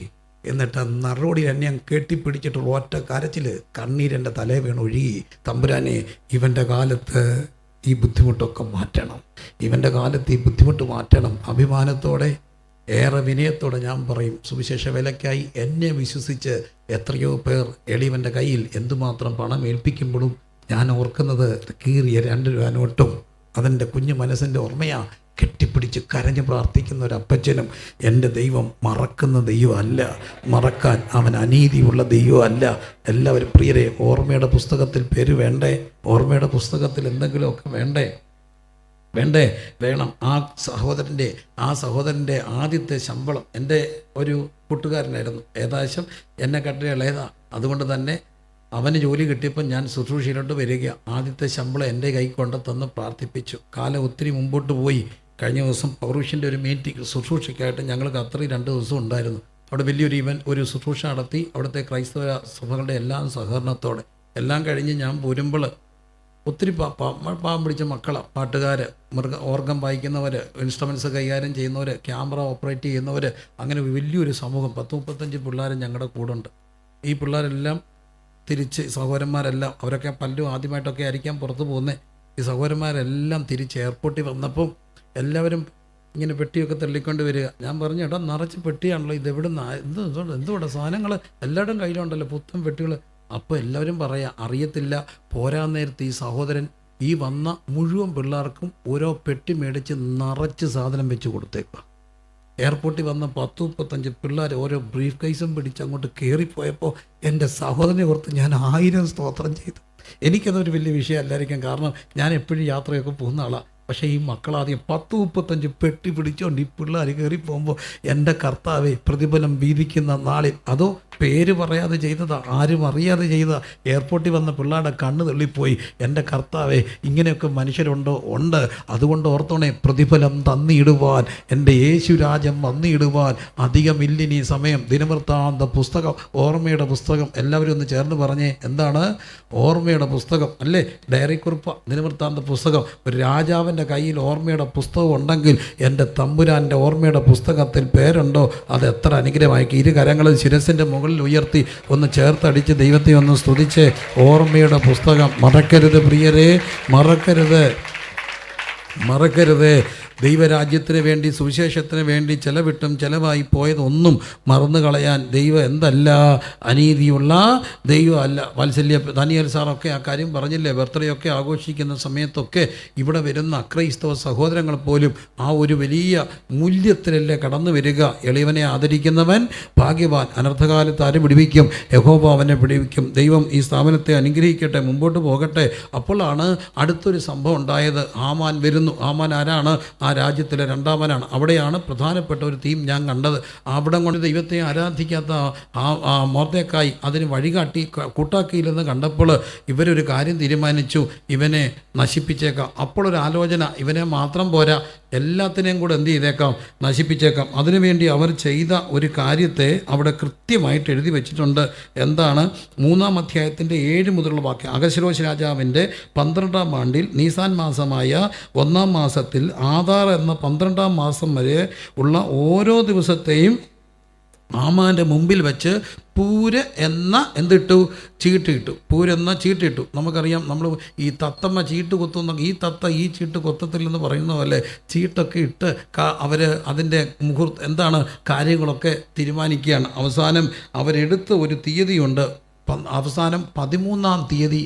എന്നിട്ട് നറോടി എന്നെ ഞാൻ കെട്ടിപ്പിടിച്ചിട്ട് ഒറ്റ കരച്ചിൽ, കണ്ണീരെൻ്റെ തലേ വീണ് ഒഴുകി. തമ്പുരാനെ, ഇവൻ്റെ കാലത്ത് ഈ ബുദ്ധിമുട്ടൊക്കെ മാറ്റണം, ഇവൻ്റെ കാലത്ത് ഈ ബുദ്ധിമുട്ട് മാറ്റണം. അഭിമാനത്തോടെ, ഏറെ വിനയത്തോടെ ഞാൻ പറയും, സുവിശേഷ വിലയ്ക്കായി എന്നെ വിശ്വസിച്ച് എത്രയോ പേർ എളിയവൻ്റെ കയ്യിൽ എന്തുമാത്രം പണം ഏൽപ്പിക്കുമ്പോഴും ഞാൻ ഓർക്കുന്നത് കീറിയ 2 രൂപ നോട്ടും അതെൻ്റെ കുഞ്ഞു മനസ്സിൻ്റെ ഓർമ്മയാ. കെട്ടിപ്പിടിച്ച് കരഞ്ഞ് പ്രാർത്ഥിക്കുന്ന ഒരു അപ്പച്ചനും എൻ്റെ ദൈവം മറക്കുന്ന ദൈവമല്ല, മറക്കാൻ അവൻ അനീതിയുള്ള ദൈവമല്ല. എല്ലാവരും പ്രിയരെ, ഓർമ്മയുടെ പുസ്തകത്തിൽ പേര് വേണ്ടേ? ഓർമ്മയുടെ പുസ്തകത്തിൽ എന്തെങ്കിലുമൊക്കെ വേണം. ആ സഹോദരൻ്റെ ആദ്യത്തെ ശമ്പളം, എൻ്റെ ഒരു കൂട്ടുകാരനായിരുന്നു, ഏകദേശം എന്നെ കട്ടിലേതാ. അതുകൊണ്ട് തന്നെ അവന് ജോലി കിട്ടിയപ്പോൾ ഞാൻ ശുശ്രൂഷയിലോട്ട് വരിക. ആദ്യത്തെ ശമ്പളം എൻ്റെ കൈ കൊണ്ട് തന്ന് പ്രാർത്ഥിപ്പിച്ചു. കാലം ഒത്തിരി മുമ്പോട്ട് പോയി. കഴിഞ്ഞ ദിവസം പൗരുഷിൻ്റെ ഒരു മീറ്റിംഗ് ശുശ്രൂഷയ്ക്കായിട്ട് ഞങ്ങൾക്ക് അത്രയും 2 ദിവസം ഉണ്ടായിരുന്നു. അവിടെ വലിയൊരു ഒരു ശുശ്രൂഷ നടത്തി. അവിടുത്തെ ക്രൈസ്തവ സഭകളുടെ എല്ലാം സഹകരണത്തോടെ എല്ലാം കഴിഞ്ഞ് ഞാൻ പോരുമ്പോൾ ഒത്തിരി പാവം പിടിച്ച മക്കളാണ്, പാട്ടുകാർ, ഓർഗൻ വായിക്കുന്നവർ, ഇൻസ്ട്രുമെൻറ്റ്സ് കൈകാര്യം ചെയ്യുന്നവർ, ക്യാമറ ഓപ്പറേറ്റ് ചെയ്യുന്നവർ, അങ്ങനെ വലിയൊരു സമൂഹം 10-35 പിള്ളേരും ഞങ്ങളുടെ കൂടെ ഉണ്ട്. ഈ പിള്ളേരെല്ലാം തിരിച്ച് സഹോദരന്മാരെല്ലാം, അവരൊക്കെ പലരും ആദ്യമായിട്ടൊക്കെ ആയിരിക്കാം പുറത്ത് പോകുന്നത്. ഈ സഹോദരന്മാരെല്ലാം തിരിച്ച് എയർപോർട്ടിൽ വന്നപ്പം എല്ലാവരും ഇങ്ങനെ പെട്ടിയൊക്കെ തള്ളിക്കൊണ്ട് വരിക. ഞാൻ പറഞ്ഞു, ഏട്ടാ നിറച്ച് പെട്ടിയാണല്ലോ, ഇതെവിടെ എന്തുകൊണ്ട് സാധനങ്ങൾ എല്ലാവരുടെയും കയ്യിലുണ്ടല്ലോ, പുത്തൻ പെട്ടികൾ. അപ്പോൾ എല്ലാവരും പറയാം, അറിയത്തില്ല, പോരാൻ നേരത്ത് ഈ സഹോദരൻ ഈ വന്ന മുഴുവൻ പിള്ളേർക്കും ഓരോ പെട്ടി മേടിച്ച് നിറച്ച് സാധനം വെച്ച് കൊടുത്തേക്കുക. എയർപോർട്ടിൽ വന്ന 10-35 പിള്ളേർ ഓരോ ബ്രീഫ് കേസും പിടിച്ച് അങ്ങോട്ട് കയറിപ്പോയപ്പോൾ എൻ്റെ സഹോദരനെ ഓർത്ത് ഞാൻ 1000 സ്തോത്രം ചെയ്തു. എനിക്കതൊരു വലിയ വിഷയമല്ലായിരിക്കും, കാരണം ഞാൻ എപ്പോഴും യാത്രയൊക്കെ പോകുന്ന ആളാണ്. പക്ഷേ ഈ മക്കളാദ്യം 10-35 പെട്ടി പിടിച്ചുകൊണ്ട് ഈ പിള്ളേർ കയറി പോകുമ്പോൾ എൻ്റെ കർത്താവെ, പ്രതിഫലം വീതിക്കുന്ന നാളിൽ, അതോ പേര് പറയാതെ ചെയ്തതാ, ആരും അറിയാതെ ചെയ്തതാ, എയർപോർട്ടിൽ വന്ന പിള്ളേരുടെ കണ്ണ് തള്ളിപ്പോയി. എൻ്റെ കർത്താവെ, ഇങ്ങനെയൊക്കെ മനുഷ്യരുണ്ടോ? ഉണ്ട്. അതുകൊണ്ട് ഓർത്തോണേ, പ്രതിഫലം തന്നിടുവാൻ, എൻ്റെ യേശു രാജ്യം വന്നിടുവാൻ അധികമില്ലിനി സമയം. ദിനവൃത്താന്ത പുസ്തകം, ഓർമ്മയുടെ പുസ്തകം, എല്ലാവരും ഒന്ന് ചേർന്ന് പറഞ്ഞേ, എന്താണ് ഓർമ്മയുടെ പുസ്തകം? അല്ലേ, ഡയറിക്കുറിപ്പ്, ദിനവൃത്താന്ത പുസ്തകം. ഒരു രാജാവിൻ്റെ കയ്യിൽ ഓർമ്മയുടെ പുസ്തകം ഉണ്ടെങ്കിൽ എൻ്റെ തമ്പുരാൻ്റെ ഓർമ്മയുടെ പുസ്തകത്തിൽ പേരുണ്ടോ? അത് എത്ര അനുഗ്രഹമായിരിക്കും. ഇരു കരങ്ങളും ശിരസിൻ്റെ മുകളിൽ ഉയർത്തി ഒന്ന് ചേർത്തടിച്ച് ദൈവത്തെ ഒന്ന് സ്തുതിച്ച്, ഓർമ്മയുടെ പുസ്തകം മറക്കരുത് പ്രിയരെ, മറക്കരുത്. ദൈവരാജ്യത്തിന് വേണ്ടി, സുവിശേഷത്തിന് വേണ്ടി ചെലവിട്ടും ചെലവായി പോയതൊന്നും മറന്നു കളയാൻ ദൈവം എന്തല്ല അനീതിയുള്ള ദൈവം അല്ല. വാത്സല്യ ദാനിയേൽ സാറൊക്കെ ആ കാര്യം പറഞ്ഞില്ലേ, ബർത്ത്ഡേ ഒക്കെ ആഘോഷിക്കുന്ന സമയത്തൊക്കെ ഇവിടെ വരുന്ന അക്രൈസ്തവ സഹോദരങ്ങൾ പോലും ആ ഒരു വലിയ മൂല്യത്തിലല്ലേ കടന്നു വരിക. എളിയവനെ ആദരിക്കുന്നവൻ ഭാഗ്യവാൻ, അനർത്ഥകാലത്ത് ആര് പിടിവിക്കും? യഹോവ അവനെ പിടിവിക്കും. ദൈവം ഈ സ്ഥാപനത്തെ അനുഗ്രഹിക്കട്ടെ, മുമ്പോട്ട് പോകട്ടെ. അപ്പോഴാണ് അടുത്തൊരു സംഭവം ഉണ്ടായത്. ഹാമാൻ വരുന്നു. ഹാമാൻ ആരാണ്? ആ രാജ്യത്തിലെ രണ്ടാമനാണ്. അവിടെയാണ് പ്രധാനപ്പെട്ട ഒരു തീം ഞാൻ കണ്ടത്. അവിടെ കൊണ്ട് ദൈവത്തെ ആരാധിക്കാത്ത ആ മൊർദെഖായി അതിന് വഴികാട്ടി കൂട്ടാക്കിയില്ലെന്ന് കണ്ടപ്പോൾ ഇവരൊരു കാര്യം തീരുമാനിച്ചു, ഇവനെ നശിപ്പിച്ചേക്കാം. അപ്പോഴൊരു ആലോചന, ഇവനെ മാത്രം പോരാ, എല്ലാത്തിനെയും കൂടെ എന്ത് ചെയ്തേക്കാം? നശിപ്പിച്ചേക്കാം. അതിനുവേണ്ടി അവർ ചെയ്ത ഒരു കാര്യത്തെ അവിടെ കൃത്യമായിട്ട് എഴുതി വെച്ചിട്ടുണ്ട്. എന്താണ്? 3-ാം അധ്യായത്തിൻ്റെ 7 മുതലുള്ള വാക്യം. അഹശ്വേരോശ് രാജാവിൻ്റെ 12-ാം ആണ്ടിൽ നീസാൻ മാസമായ 1-ാം മാസത്തിൽ ആദാർ എന്ന 12-ാം മാസം വരെ ഉള്ള ഓരോ ദിവസത്തെയും ഹാമാൻ്റെ മുമ്പിൽ വെച്ച് പൂര് എന്ന എന്തിട്ടു? ചീട്ടിട്ടു. പൂരെന്ന ചീട്ടിട്ടു. നമുക്കറിയാം, നമ്മൾ ഈ തത്തമ്മ ചീട്ട് കൊത്തുന്ന, ഈ തത്ത ഈ ചീട്ട് കൊത്തത്തില്ലെന്ന് പറയുന്ന പോലെ ചീട്ടൊക്കെ ഇട്ട് അവർ അതിൻ്റെ എന്താണ് കാര്യങ്ങളൊക്കെ തീരുമാനിക്കുകയാണ്. അവസാനം അവരെടുത്ത ഒരു തീയതിയുണ്ട്. അവസാനം 13-ാം തീയതി,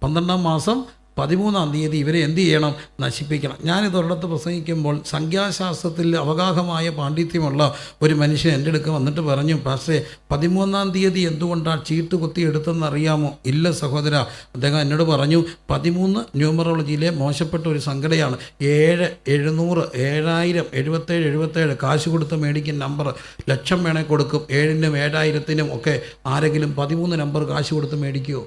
12-ാം മാസം 13-ാം തീയതി ഇവരെ എന്ത് ചെയ്യണം? നശിപ്പിക്കണം. ഞാനിതൊരിടത്ത് പ്രസംഗിക്കുമ്പോൾ സംഖ്യാശാസ്ത്രത്തിൽ അവഗാഹമായ പാണ്ഡിത്യമുള്ള ഒരു മനുഷ്യൻ എൻ്റെ അടുക്ക് വന്നിട്ട് പറഞ്ഞു, പക്ഷേ 13-ാം തീയതി എന്തുകൊണ്ടാണ് ചീട്ട് കുത്തി എടുത്തെന്ന് അറിയാമോ? ഇല്ല സഹോദര. അദ്ദേഹം എന്നോട് പറഞ്ഞു, 13 ന്യൂമറോളജിയിലെ മോശപ്പെട്ട ഒരു സംഖ്യയാണ്. 7, 700, 7000, 77 കാശ് കൊടുത്ത് മേടിക്കും നമ്പർ. ലക്ഷം വേണേൽ കൊടുക്കും. 7-നും 7000-നും ഒക്കെ ആരെങ്കിലും 13 നമ്പർ കാശ് കൊടുത്ത് മേടിക്കുമോ?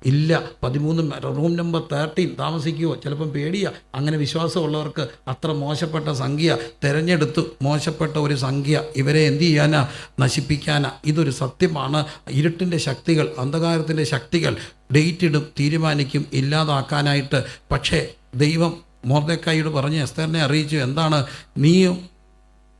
ഇല്ല. 13 റൂം നമ്പർ 13 താമസിക്കുമോ? ചിലപ്പം പേടിയാ. അങ്ങനെ വിശ്വാസമുള്ളവർക്ക് അത്ര മോശപ്പെട്ട സംഖ്യ തിരഞ്ഞെടുത്തു. മോശപ്പെട്ട ഒരു സംഖ്യ ഇവരെ എന്ത് ചെയ്യാനാ? നശിപ്പിക്കാനാ. ഇതൊരു സത്യമാണ്. ഇരുട്ടിൻ്റെ ശക്തികൾ, അന്ധകാരത്തിൻ്റെ ശക്തികൾ ഡേറ്റ് ഇടും, തീരുമാനിക്കും ഇല്ലാതാക്കാനായിട്ട്. പക്ഷേ ദൈവം മൊർദെഖായിയോട് പറഞ്ഞ് എസ്തേറിനെ അറിയിച്ചു, എന്താണ്? നീയും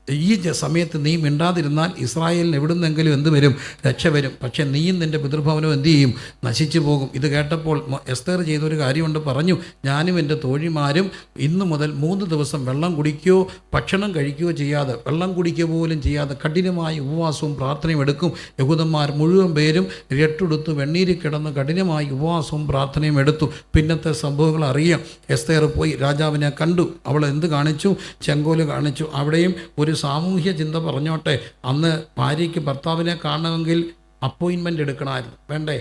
ഈ സമയത്ത് നീ മിണ്ടാതിരുന്നാൽ ഇസ്രായേലിന് എവിടുന്നെങ്കിലും എന്ത് വരും? രക്ഷ വരും. പക്ഷേ നീയും നിൻ്റെ പിതൃഭവനവും എന്ത് ചെയ്യും? നശിച്ചു പോകും. ഇത് കേട്ടപ്പോൾ എസ്തേർ ചെയ്തൊരു കാര്യമുണ്ട്. പറഞ്ഞു, ഞാനും എൻ്റെ തോഴിമാരും ഇന്നു മുതൽ 3 ദിവസം വെള്ളം കുടിക്കുകയോ ഭക്ഷണം കഴിക്കുകയോ ചെയ്യാതെ, വെള്ളം കുടിക്കുക പോലും ചെയ്യാതെ കഠിനമായ ഉപവാസവും പ്രാർത്ഥനയും എടുക്കും. യഹൂദന്മാർ മുഴുവൻ പേരും രട്ടെടുത്ത് വെണ്ണീരിൽ കിടന്ന് കഠിനമായ ഉപവാസവും പ്രാർത്ഥനയും എടുത്തു. പിന്നത്തെ സംഭവങ്ങൾ അറിയാം. എസ്തേർ പോയി രാജാവിനെ കണ്ടു. അവൾ എന്ത് കാണിച്ചു? ചെങ്കോല് കാണിച്ചു. അവിടെയും ഒരു സാമൂഹ്യ ചിന്ത പറഞ്ഞോട്ടെ. അന്ന് ഭാര്യയ്ക്ക് ഭർത്താവിനെ കാണണമെങ്കിൽ അപ്പോയിൻമെൻ്റ് എടുക്കണമായിരുന്നു, വേണ്ടേ?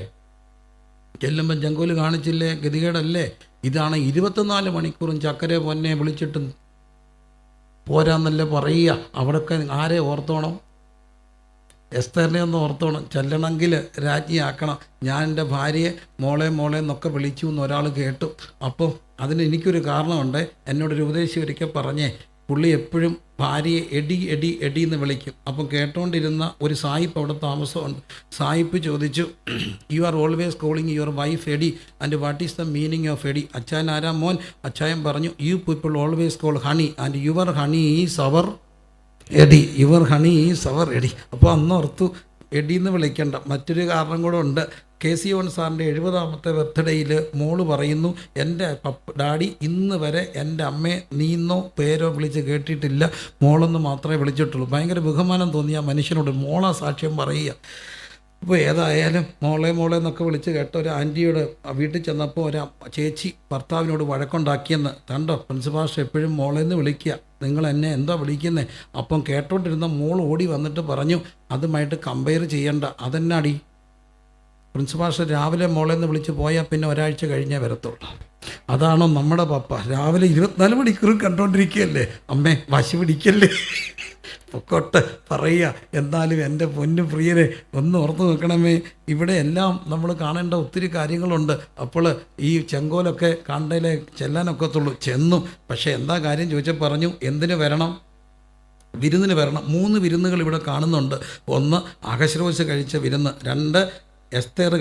ചെല്ലുമ്പം ചെങ്കോല് കാണിച്ചില്ലേ? ഗതികേടല്ലേ? ഇതാണ് 24 മണിക്കൂറും ചക്കരെ പൊന്നെ വിളിച്ചിട്ടും പോരാന്നല്ലേ പറയുക. അവിടെയൊക്കെ ആരെ ഓർത്തോണം? എസ്തേറിനെ ഒന്ന് ഓർത്തോണം. ചെല്ലണമെങ്കിൽ രാജ്ഞിയാക്കണം. ഞാൻ എൻ്റെ ഭാര്യയെ മോളെ എന്നൊക്കെ വിളിച്ചു എന്ന് ഒരാൾ കേട്ടു. അപ്പോൾ അതിന് എനിക്കൊരു കാരണമുണ്ട്. എന്നോടൊരു ഉപദേശി ഒരിക്കൽ പറഞ്ഞേ, പുള്ളി എപ്പോഴും ഭാര്യയെ എടി എടി എടി എന്ന് വിളിക്കും. അപ്പം കേട്ടോണ്ടിരുന്ന ഒരു സായിപ്പ് അവിടെ താമസമുണ്ട്. സായിപ്പ് ചോദിച്ചു, you are always calling your wife എടി and what is the meaning of എടി? അച്ചായൻ ആരാ മോൻ? അച്ചായൻ പറഞ്ഞു, you people always call honey and your honey is our എടി, യുവർ ഹണി ഈസ് അവർ എടി. അപ്പോൾ അന്നോർത്തു എടി എന്ന് വിളിക്കേണ്ട. മറ്റൊരു കാരണം കൂടെ ഉണ്ട്. KC ഓൺ സാറിൻ്റെ 70ാമത്തെ ബർത്ത്ഡേയിൽ മോള് പറയുന്നു, എൻ്റെ ഡാഡി ഇന്ന് വരെ എൻ്റെ അമ്മയെ നീന്നോ പേരോ വിളിച്ച് കേട്ടിട്ടില്ല, മോളെന്ന് മാത്രമേ വിളിച്ചിട്ടുള്ളൂ. ഭയങ്കര ബഹുമാനം തോന്നിയ മനുഷ്യനോട് മോളാ സാക്ഷ്യം പറയുക. അപ്പോൾ ഏതായാലും മോളെ എന്നൊക്കെ വിളിച്ച് കേട്ട ഒരു ആൻറ്റിയോട് വീട്ടിൽ ചെന്നപ്പോൾ ഒരു ചേച്ചി ഭർത്താവിനോട് വഴക്കുണ്ടാക്കിയെന്ന്. കണ്ടോ, പ്രിൻസിപ്പാൾ എപ്പോഴും മോളെന്ന് വിളിക്കുക, നിങ്ങൾ എന്നെ എന്താ വിളിക്കുന്നത്? അപ്പം കേട്ടോണ്ടിരുന്ന മോൾ ഓടി വന്നിട്ട് പറഞ്ഞു, അതുമായിട്ട് കമ്പയർ ചെയ്യണ്ട, അതെന്നാടി? പ്രിൻസിപ്പാൾ രാവിലെ മോളെന്ന് വിളിച്ച് പോയാൽ പിന്നെ ഒരാഴ്ച കഴിഞ്ഞേ വരത്തുള്ളൂ. അതാണോ നമ്മുടെ പപ്പ? രാവിലെ 24 മണിക്കൂർ കണ്ടോണ്ടിരിക്കുകയല്ലേ. അമ്മേ വാശി പിടിക്കല്ലേ, പൊക്കോട്ട് പറയുക. എന്നാലും എൻ്റെ പൊന്നു പ്രിയരെ ഒന്ന് ഓർത്ത് നോക്കണമേ, ഇവിടെ എല്ലാം നമ്മൾ കാണേണ്ട ഒത്തിരി കാര്യങ്ങളുണ്ട്. അപ്പോൾ ഈ ചെങ്കോലൊക്കെ കണ്ടയിലെ ചെല്ലാനൊക്കത്തുള്ളൂ. ചെന്നു. പക്ഷേ എന്താ കാര്യം ചോദിച്ചാൽ പറഞ്ഞു, എന്തിനു വരണം? വിരുന്നിന് വരണം. 3 വിരുന്നുകൾ ഇവിടെ കാണുന്നുണ്ട്. 1 അഹശ്വേരോശ് കഴിച്ച വിരുന്ന്, 2 എസ്തേർ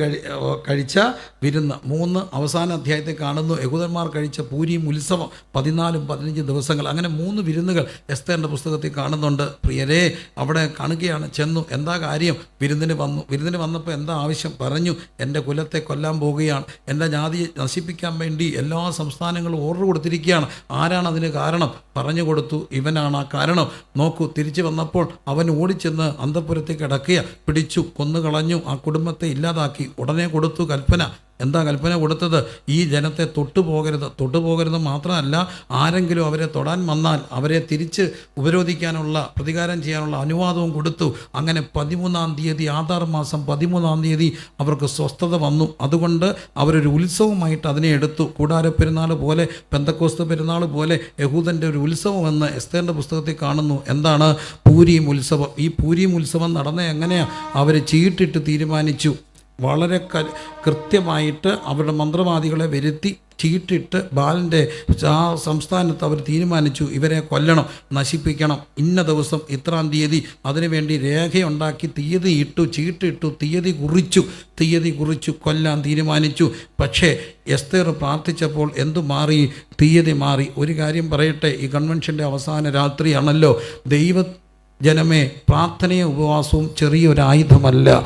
കഴിച്ച വിരുന്ന്, 3 അവസാന അധ്യായത്തിൽ കാണുന്നു യഹൂദന്മാർ കഴിച്ച പൂരീം ഉത്സവം 14-15 ദിവസങ്ങൾ. അങ്ങനെ 3 വിരുന്നുകൾ എസ്തേറിൻ്റെ പുസ്തകത്തിൽ കാണുന്നുണ്ട്. പ്രിയരെ അവിടെ കാണുകയാണ്. ചെന്നു. എന്താ കാര്യം? വിരുന്നിന് വന്നു. വിരുന്നിന് വന്നപ്പോൾ എന്താ ആവശ്യം? പറഞ്ഞു, എൻ്റെ കുലത്തെ കൊല്ലാൻ പോവുകയാണ്, എൻ്റെ ജാതിയെ നശിപ്പിക്കാൻ വേണ്ടി എല്ലാ സംസ്ഥാനങ്ങളും ഓർഡർ കൊടുത്തിരിക്കുകയാണ്. ആരാണ് അതിന് കാരണം? പറഞ്ഞു കൊടുത്തു, ഇവനാണ് ആ കാരണം. നോക്കൂ, തിരിച്ചു വന്നപ്പോൾ അവൻ ഓടിച്ചെന്ന് അന്തഃപുരത്തേക്ക് കിടക്കുക, പിടിച്ചു, കൊന്നുകളഞ്ഞു, ആ കുടുംബത്തെ ഇല്ലാതാക്കി. ഉടനെ കൊടുത്തു കൽപ്പന. എന്താ കൽപ്പന കൊടുത്തത്? ഈ ജനത്തെ തൊട്ടുപോകരുത് മാത്രമല്ല, ആരെങ്കിലും അവരെ തൊടാൻ വന്നാൽ അവരെ തിരിച്ച് ഉപരോധിക്കാനുള്ള, പ്രതികാരം ചെയ്യാനുള്ള അനുവാദവും കൊടുത്തു. അങ്ങനെ 13-ാം തീയതി, ആധാർ മാസം 13-ാം തീയതി അവർക്ക് സ്വസ്ഥത വന്നു. അതുകൊണ്ട് അവരൊരു ഉത്സവമായിട്ട് അതിനെ എടുത്തു. കൂടാര പെരുന്നാൾ പോലെ, പെന്തക്കോസ്ത് പെരുന്നാൾ പോലെ യഹൂദൻ്റെ ഒരു ഉത്സവമെന്ന് എസ്തേറിൻ്റെ പുസ്തകത്തിൽ കാണുന്നു. എന്താണ്? പൂരീം ഉത്സവം. ഈ പൂരീം ഉത്സവം നടന്ന എങ്ങനെയാണ്? അവർ ചീട്ടിട്ട് തീരുമാനിച്ചു. വളരെ കൃത്യമായിട്ട് അവരുടെ മന്ത്രവാദികളെ വരുത്തി ചീട്ടിട്ട് ബാലിൻ്റെ സംസ്ഥാനത്ത് അവർ തീരുമാനിച്ചു, ഇവരെ കൊല്ലണം, നശിപ്പിക്കണം, ഇന്ന ദിവസം ഇത്രാം തീയതി. അതിനുവേണ്ടി രേഖയുണ്ടാക്കി ചീട്ടിട്ടു, തീയതി കുറിച്ചു കൊല്ലാൻ തീരുമാനിച്ചു. പക്ഷേ എസ്തേർ പ്രാർത്ഥിച്ചപ്പോൾ എന്തു മാറി? തീയതി മാറി. ഒരു കാര്യം പറയട്ടെ, ഈ കൺവെൻഷൻ്റെ അവസാന രാത്രിയാണല്ലോ. ജനമേ, പ്രാർത്ഥനയും ഉപവാസവും ചെറിയൊരു ആയുധമല്ല.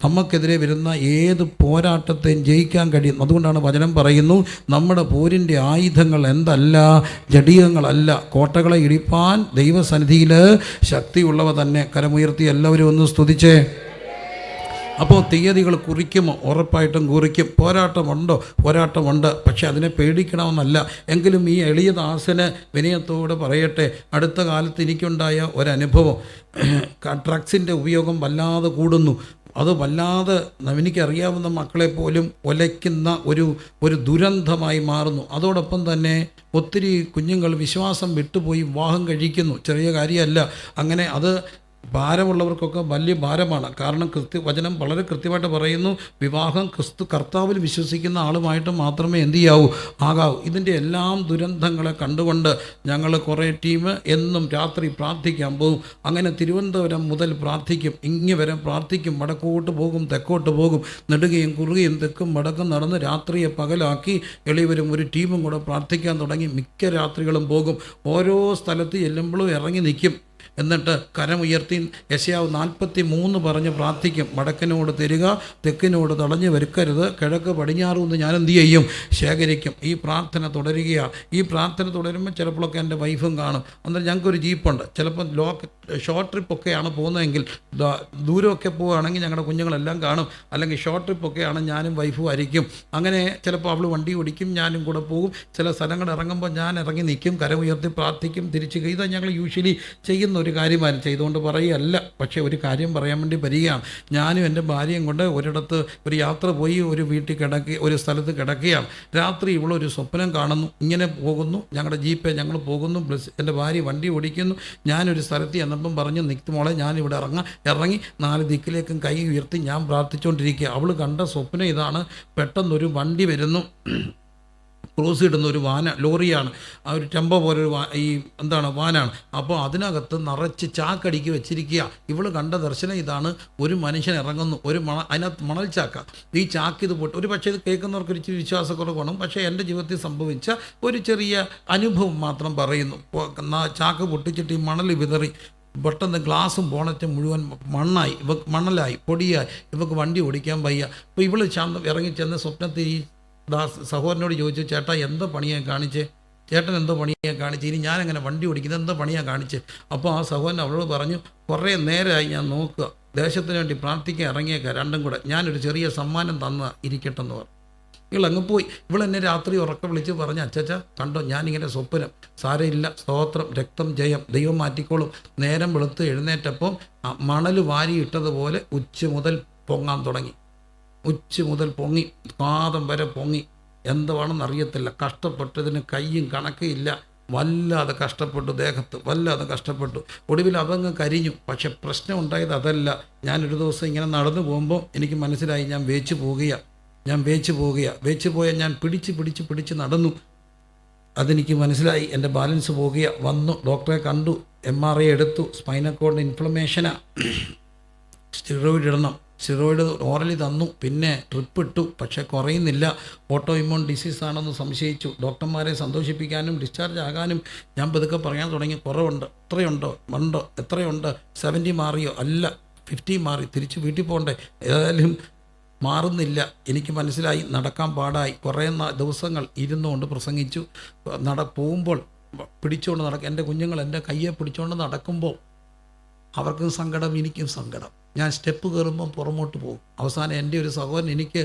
നമുക്കെതിരെ വരുന്ന ഏത് പോരാട്ടത്തെയും ജയിക്കാൻ കഴിയും. അതുകൊണ്ടാണ് വചനം പറയുന്നു, നമ്മുടെ പോരിൻ്റെ ആയുധങ്ങൾ എന്തല്ല, ജഡീകങ്ങളല്ല, കോട്ടകളെ ഇടിപ്പാൻ ദൈവസന്നിധിയിൽ ശക്തിയുള്ളവ തന്നെ. കരമുയർത്തി എല്ലാവരും ഒന്ന് സ്തുതിച്ചേ. അപ്പോൾ തീയതികൾ കുറിക്കുമോ? ഉറപ്പായിട്ടും കുറിക്കും. പോരാട്ടമുണ്ട്. പക്ഷെ അതിനെ പേടിക്കണമെന്നല്ല. എങ്കിലും ഈ എളിയ ദാസന് വിനയത്തോടെ പറയട്ടെ, അടുത്ത കാലത്ത് എനിക്കുണ്ടായ ഒരനുഭവം, ഡ്രഗ്സിൻ്റെ ഉപയോഗം വല്ലാതെ കൂടുന്നു. അത് വല്ലാതെ എനിക്കറിയാവുന്ന മക്കളെ പോലും ഒലയ്ക്കുന്ന ഒരു ദുരന്തമായി മാറുന്നു. അതോടൊപ്പം തന്നെ ഒത്തിരി കുഞ്ഞുങ്ങൾ വിശ്വാസം വിട്ടുപോയി വിവാഹം കഴിക്കുന്നു. ചെറിയ കാര്യമല്ല. അങ്ങനെ അത് ഭാരമുള്ളവർക്കൊക്കെ വലിയ ഭാരമാണ്. കാരണം വചനം വളരെ കൃത്യമായിട്ട് പറയുന്നു, വിവാഹം കർത്താവിൽ വിശ്വസിക്കുന്ന ആളുമായിട്ട് മാത്രമേ എന്ത് ആകാവൂ. ഇതിൻ്റെ എല്ലാം ദുരന്തങ്ങളെ കണ്ടുകൊണ്ട് ഞങ്ങൾ കുറേ ടീം എന്നും രാത്രി പ്രാർത്ഥിക്കാൻ പോകും. അങ്ങനെ തിരുവനന്തപുരം മുതൽ പ്രാർത്ഥിക്കും, ഇങ്ങ് വരെ പ്രാർത്ഥിക്കും, വടക്കോട്ട് പോകും, തെക്കോട്ട് പോകും, നെടുകയും കുറുകയും തെക്കും വടക്കും നടന്ന് രാത്രിയെ പകലാക്കി എളിയവരും ഒരു ടീമും കൂടെ പ്രാർത്ഥിക്കാൻ തുടങ്ങി. മിക്ക രാത്രികളും പോകും. ഓരോ സ്ഥലത്ത് ചെല്ലുമ്പോഴും ഇറങ്ങി നിൽക്കും. എന്നിട്ട് കരമുയർത്തി യെശയ്യാവ് 43 പറഞ്ഞ് പ്രാർത്ഥിക്കും. വടക്കിനോട് തരിക, തെക്കിനോട് തടഞ്ഞു വരുക്കരുത്, കിഴക്ക് പടിഞ്ഞാറുമെന്ന് ഞാൻ എന്ത് ചെയ്യും? ശേഖരിക്കും. ഈ പ്രാർത്ഥന തുടരുകയാണ്. ഈ പ്രാർത്ഥന തുടരുമ്പോൾ ചിലപ്പോഴൊക്കെ എൻ്റെ വൈഫും കാണും. അന്നേരം ഞങ്ങൾക്കൊരു ജീപ്പുണ്ട്. ചിലപ്പോൾ ഷോർട്ട് ട്രിപ്പൊക്കെയാണ് പോകുന്നതെങ്കിൽ, ദൂരമൊക്കെ പോവുകയാണെങ്കിൽ ഞങ്ങളുടെ കുഞ്ഞുങ്ങളെല്ലാം കാണും. അല്ലെങ്കിൽ ഷോർട്ട് ട്രിപ്പൊക്കെയാണ് ഞാനും വൈഫും ആയിരിക്കും. അങ്ങനെ ചിലപ്പോൾ അവൾ വണ്ടി ഓടിക്കും, ഞാനും കൂടെ പോകും. ചില സ്ഥലങ്ങൾ ഇറങ്ങുമ്പോൾ ഞാൻ ഇറങ്ങി നിൽക്കും, കരമുയർത്തി പ്രാർത്ഥിക്കും, തിരിച്ച് ഇത് ഞങ്ങൾ യൂഷ്വലി ചെയ്യുന്ന ഒരു കാര്യമാണ്. ചെയ്തുകൊണ്ട് പറയുകയല്ല, പക്ഷേ ഒരു കാര്യം പറയാൻ വേണ്ടി വരികയാണ്. ഞാനും എൻ്റെ ഭാര്യയും കൊണ്ട് ഒരിടത്ത് ഒരു യാത്ര പോയി, ഒരു ഒരു സ്ഥലത്ത് കിടക്കുകയാണ്. രാത്രി ഇവളൊരു സ്വപ്നം കാണുന്നു. ഇങ്ങനെ പോകുന്നു, ഞങ്ങളുടെ ജീപ്പേ ഞങ്ങൾ പോകുന്നു, എൻ്റെ ഭാര്യ വണ്ടി ഓടിക്കുന്നു. ഞാനൊരു സ്ഥലത്ത് ചെന്നപ്പം പറഞ്ഞു, നിൽക്കുമോളെ ഞാനിവിടെ ഇറങ്ങി 4 ദിക്കിലേക്കും കൈ ഉയർത്തി ഞാൻ പ്രാർത്ഥിച്ചുകൊണ്ടിരിക്കുക. അവൾ കണ്ട സ്വപ്നം ഇതാണ്. പെട്ടെന്നൊരു വണ്ടി വരുന്നു. ക്രോസ് ഇടുന്ന ഒരു ലോറിയാണ്, ആ ഒരു ടെമ്പോ പോലെ ഒരു വാനാണ്. അപ്പോൾ അതിനകത്ത് നിറച്ച് ചാക്കടിക്ക് വെച്ചിരിക്കുക. ഇവള് കണ്ട ദർശനം ഇതാണ്, ഒരു മനുഷ്യൻ ഇറങ്ങുന്നു, അതിനകത്ത് മണൽ ചാക്ക, ഈ ചാക്ക് ഇത് പൊട്ടി. ഒരു പക്ഷേ ഇത് കേൾക്കുന്നവർക്ക് ഒരു വിശ്വാസക്കുറവ് കാണും, പക്ഷേ എൻ്റെ ജീവിതത്തിൽ സംഭവിച്ച ഒരു ചെറിയ അനുഭവം മാത്രം പറയുന്നു. ചാക്ക് പൊട്ടിച്ചിട്ട് ഈ മണൽ വിതറി പെട്ടെന്ന് ഗ്ലാസും ബോണറ്റും മുഴുവൻ മണലായി പൊടിയായി, ഇവക്ക് വണ്ടി ഓടിക്കാൻ വയ്യ. അപ്പോൾ ഇവള് ഇറങ്ങിച്ചെന്ന് സ്വപ്നത്തിൽ ഈ സഹോദരനോട് ചോദിച്ചു, ചേട്ടാ എന്തോ പണിയാൻ കാണിച്ച്, ചേട്ടൻ എന്തോ പണിയാൻ കാണിച്ച്, ഇനി ഞാനെങ്ങനെ വണ്ടി ഓടിക്കുന്നത്, എന്തോ പണിയാൻ കാണിച്ച്. അപ്പോൾ ആ സഹോദരൻ അവളോട് പറഞ്ഞു, കുറേ നേരമായി ഞാൻ നോക്കുക, ദേശത്തിന് വേണ്ടി പ്രാർത്ഥിക്കാൻ ഇറങ്ങിയേക്കാം, രണ്ടും കൂടെ ഞാനൊരു ചെറിയ സമ്മാനം ഇരിക്കട്ടെന്ന് പറഞ്ഞു. ഇവളങ്ങ് പോയി. ഇവളെന്നെ രാത്രി ഉറക്കം വിളിച്ച് പറഞ്ഞു, അച്ചച്ച കണ്ടോ ഞാനിങ്ങനെ സ്വപ്നം, സാരമില്ല, സ്തോത്രം, രക്തം ജയം, ദൈവം മാറ്റിക്കോളും. നേരം വെളുത്ത് എഴുന്നേറ്റപ്പം മണൽ വാരി ഇട്ടതുപോലെ ഉച്ച മുതൽ പൊങ്ങാൻ തുടങ്ങി. ഉച്ച മുതൽ പൊങ്ങി, പാദം വരെ പൊങ്ങി. എന്താണെന്ന് അറിയത്തില്ല. കഷ്ടപ്പെട്ടതിന് കയ്യും കണക്കില്ല, വല്ലാതെ കഷ്ടപ്പെട്ടു, ദേഹത്ത് വല്ലാതെ കഷ്ടപ്പെട്ടു. ഒടുവിൽ അതങ്ങ് കരിഞ്ഞു. പക്ഷെ പ്രശ്നം ഉണ്ടായത് അതല്ല. ഞാനൊരു ദിവസം ഇങ്ങനെ നടന്നു പോകുമ്പോൾ എനിക്ക് മനസ്സിലായി ഞാൻ വേച്ചു പോയ ഞാൻ പിടിച്ച് നടന്നു. അതെനിക്ക് മനസ്സിലായി, എൻ്റെ ബാലൻസ് പോകുക. വന്നു, ഡോക്ടറെ കണ്ടു, MRI എടുത്തു, സ്പൈനൽ കോഡ് ഇൻഫ്ലമേഷനാണ്, സ്റ്റിറോയിഡ് ഇടണം. സ്റ്റിറോയിഡ് ഓറലി തന്നു, പിന്നെ ട്രിപ്പ് ഇട്ടു, പക്ഷേ കുറയുന്നില്ല. ഓട്ടോ ഇമ്മ്യൂൺ ഡിസീസ് ആണെന്ന് സംശയിച്ചു. ഡോക്ടർമാരെ സന്തോഷിപ്പിക്കാനും ഡിസ്ചാർജ് ആകാനും ഞാൻ പതുക്കെ പറയാൻ തുടങ്ങി, കുറവുണ്ട്, എത്രയുണ്ട് 70 മാറിയോ? അല്ല 50 മാറി, തിരിച്ച് വീട്ടിൽ പോകണ്ടേ, ഏതായാലും മാറുന്നില്ല. എനിക്ക് മനസ്സിലായി, നടക്കാൻ പാടായി. കുറേ ദിവസങ്ങൾ ഇരുന്നുകൊണ്ട് പ്രസംഗിച്ചു. പോകുമ്പോൾ പിടിച്ചുകൊണ്ട് എൻ്റെ കുഞ്ഞുങ്ങൾ എൻ്റെ കയ്യെ പിടിച്ചുകൊണ്ട് നടക്കുമ്പോൾ അവർക്കും സങ്കടം, എനിക്കും സങ്കടം. ഞാൻ സ്റ്റെപ്പ് കയറുമ്പം പുറമോട്ട് പോകും. അവസാനം എൻ്റെ ഒരു സഹോദരൻ എനിക്ക്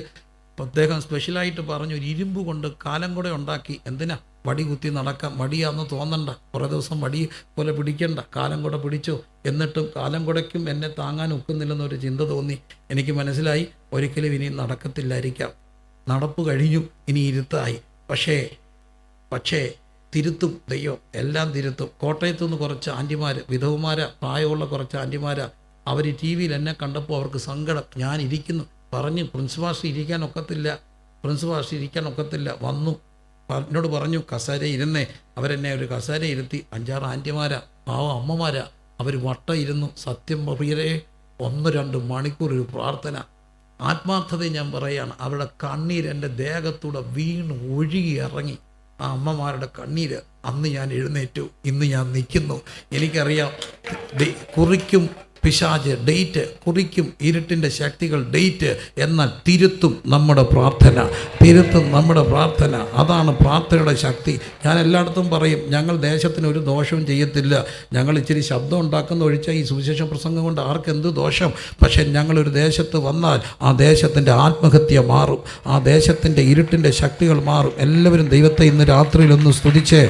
അദ്ദേഹം സ്പെഷ്യലായിട്ട് പറഞ്ഞു, ഒരു ഇരുമ്പ് കൊണ്ട് കാലം കൂടെ ഉണ്ടാക്കി, എന്തിനാ വടി കുത്തി നടക്കാം, മടിയാന്ന് തോന്നണ്ട, കുറേ ദിവസം വടി പോലെ പിടിക്കണ്ട, കാലം കൂടെ പിടിച്ചോ. എന്നിട്ടും കാലം കൂടയ്ക്കും എന്നെ താങ്ങാൻ ഒക്കുന്നില്ലെന്നൊരു ചിന്ത തോന്നി. എനിക്ക് മനസ്സിലായി, ഒരിക്കലും ഇനി നടക്കത്തില്ലായിരിക്കാം, നടപ്പ് കഴിഞ്ഞു, ഇനി ഇരുത്തായി. പക്ഷേ തിരുത്തും ദൈവം, എല്ലാം തിരുത്തും. കോട്ടയത്തു നിന്ന് കുറച്ച് ആൻറ്റിമാർ, വിധവമാരാ, പ്രായമുള്ള കുറച്ച് ആൻറ്റിമാരാ, അവർ TV യിൽ എന്നെ കണ്ടപ്പോൾ അവർക്ക് സങ്കടം. ഞാൻ ഇരിക്കുന്നു, പറഞ്ഞു പ്രിൻസിപ്പാൾ ഇരിക്കാൻ ഒക്കത്തില്ല. വന്നു, എന്നോട് പറഞ്ഞു കസേര ഇരുന്നേ. അവരെന്നെ ഒരു കസേര ഇരുത്തി. 5-6 ആൻറ്റിമാരാ, പാവ അമ്മമാരാ, അവർ വട്ടം ഇരുന്നു. സത്യം പ്രിയരെ, 1-2 മണിക്കൂർ ഒരു പ്രാർത്ഥന. ആത്മാർത്ഥത ഞാൻ പറയുകയാണ്. അവരുടെ കണ്ണീര് എൻ്റെ ദേഹത്തൂടെ വീണ് ഒഴുകി ഇറങ്ങി. ആ അമ്മമാരുടെ കണ്ണീര്. അന്ന് ഞാൻ എഴുന്നേറ്റു, ഇന്ന് ഞാൻ നിൽക്കുന്നു. എനിക്കറിയാം, കുറിക്കും പിശാച് ഡേറ്റ്, കുറിക്കും ഇരുട്ടിൻ്റെ ശക്തികൾ ഡേറ്റ്, എന്നാൽ തിരുത്തും നമ്മുടെ പ്രാർത്ഥന. അതാണ് പ്രാർത്ഥനയുടെ ശക്തി. ഞാൻ എല്ലായിടത്തും പറയും, ഞങ്ങൾ ദേശത്തിന് ഒരു ദോഷവും ചെയ്യത്തില്ല. ഞങ്ങൾ ഇച്ചിരി ശബ്ദം ഉണ്ടാക്കുന്ന ഒഴിച്ചാൽ ഈ സുവിശേഷ പ്രസംഗം കൊണ്ട് ആർക്കെന്ത് ദോഷം. പക്ഷേ ഞങ്ങളൊരു ദേശത്ത് വന്നാൽ ആ ദേശത്തിൻ്റെ ആത്മഹത്യ മാറും, ആ ദേശത്തിൻ്റെ ഇരുട്ടിൻ്റെ ശക്തികൾ മാറും. എല്ലാവരും ദൈവത്തെ ഇന്ന് രാത്രിയിലൊന്ന് സ്തുതിച്ചേ.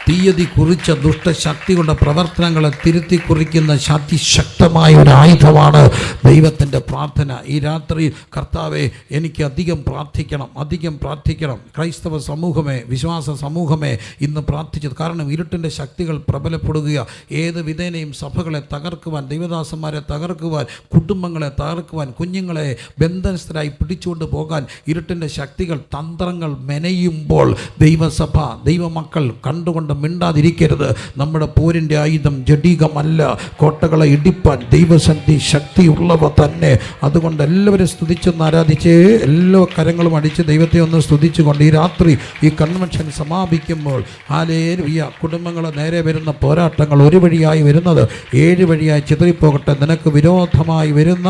തീയതി കുറിച്ച ദുഷ്ടശക്തികളുടെ പ്രവർത്തനങ്ങളെ തിരുത്തി കുറിക്കുന്ന അതിശക്തമായ ഒരു ആയുധമാണ് ദൈവത്തിൻ്റെ പ്രാർത്ഥന. ഈ രാത്രി കർത്താവെ, എനിക്ക് അധികം പ്രാർത്ഥിക്കണം. ക്രൈസ്തവ സമൂഹമേ, വിശ്വാസ സമൂഹമേ, ഇന്ന് പ്രാർത്ഥിച്ചത്. കാരണം ഇരുട്ടിൻ്റെ ശക്തികൾ പ്രബലപ്പെടുക. ഏത് വിധേനയും സഭകളെ തകർക്കുവാൻ, ദൈവദാസന്മാരെ തകർക്കുവാൻ, കുടുംബങ്ങളെ തകർക്കുവാൻ, കുഞ്ഞുങ്ങളെ ബന്ധനസ്ഥരായി പിടിച്ചുകൊണ്ട് പോകാൻ ഇരുട്ടിൻ്റെ ശക്തികൾ തന്ത്രങ്ങൾ മെനയുമ്പോൾ ദൈവസഭ, ദൈവമക്കൾ കണ്ടുകൊണ്ട് മിണ്ടാതിരിക്കരുത്. നമ്മുടെ പോരിൻ്റെ ആയുധം ജഡികമല്ല, കോട്ടകളെ ഇടിപ്പാൻ ദൈവസന്ധി ശക്തിയുള്ളവ തന്നെ. അതുകൊണ്ട് എല്ലാവരും സ്തുതിച്ചൊന്ന് ആരാധിച്ച്, എല്ലാ കരങ്ങളും അടിച്ച് ദൈവത്തെ ഒന്ന് സ്തുതിച്ചുകൊണ്ട് ഈ രാത്രി ഈ കൺവെൻഷൻ സമാപിക്കുമ്പോൾ ഹല്ലേലൂയ, കുടുംബങ്ങളെ നേരെ വരുന്ന പോരാട്ടങ്ങൾ ഒരു വഴിയായി വരുന്നത് 7 വഴിയായി ചിതറിപ്പോകട്ടെ. നിനക്ക് വിരോധമായി വരുന്ന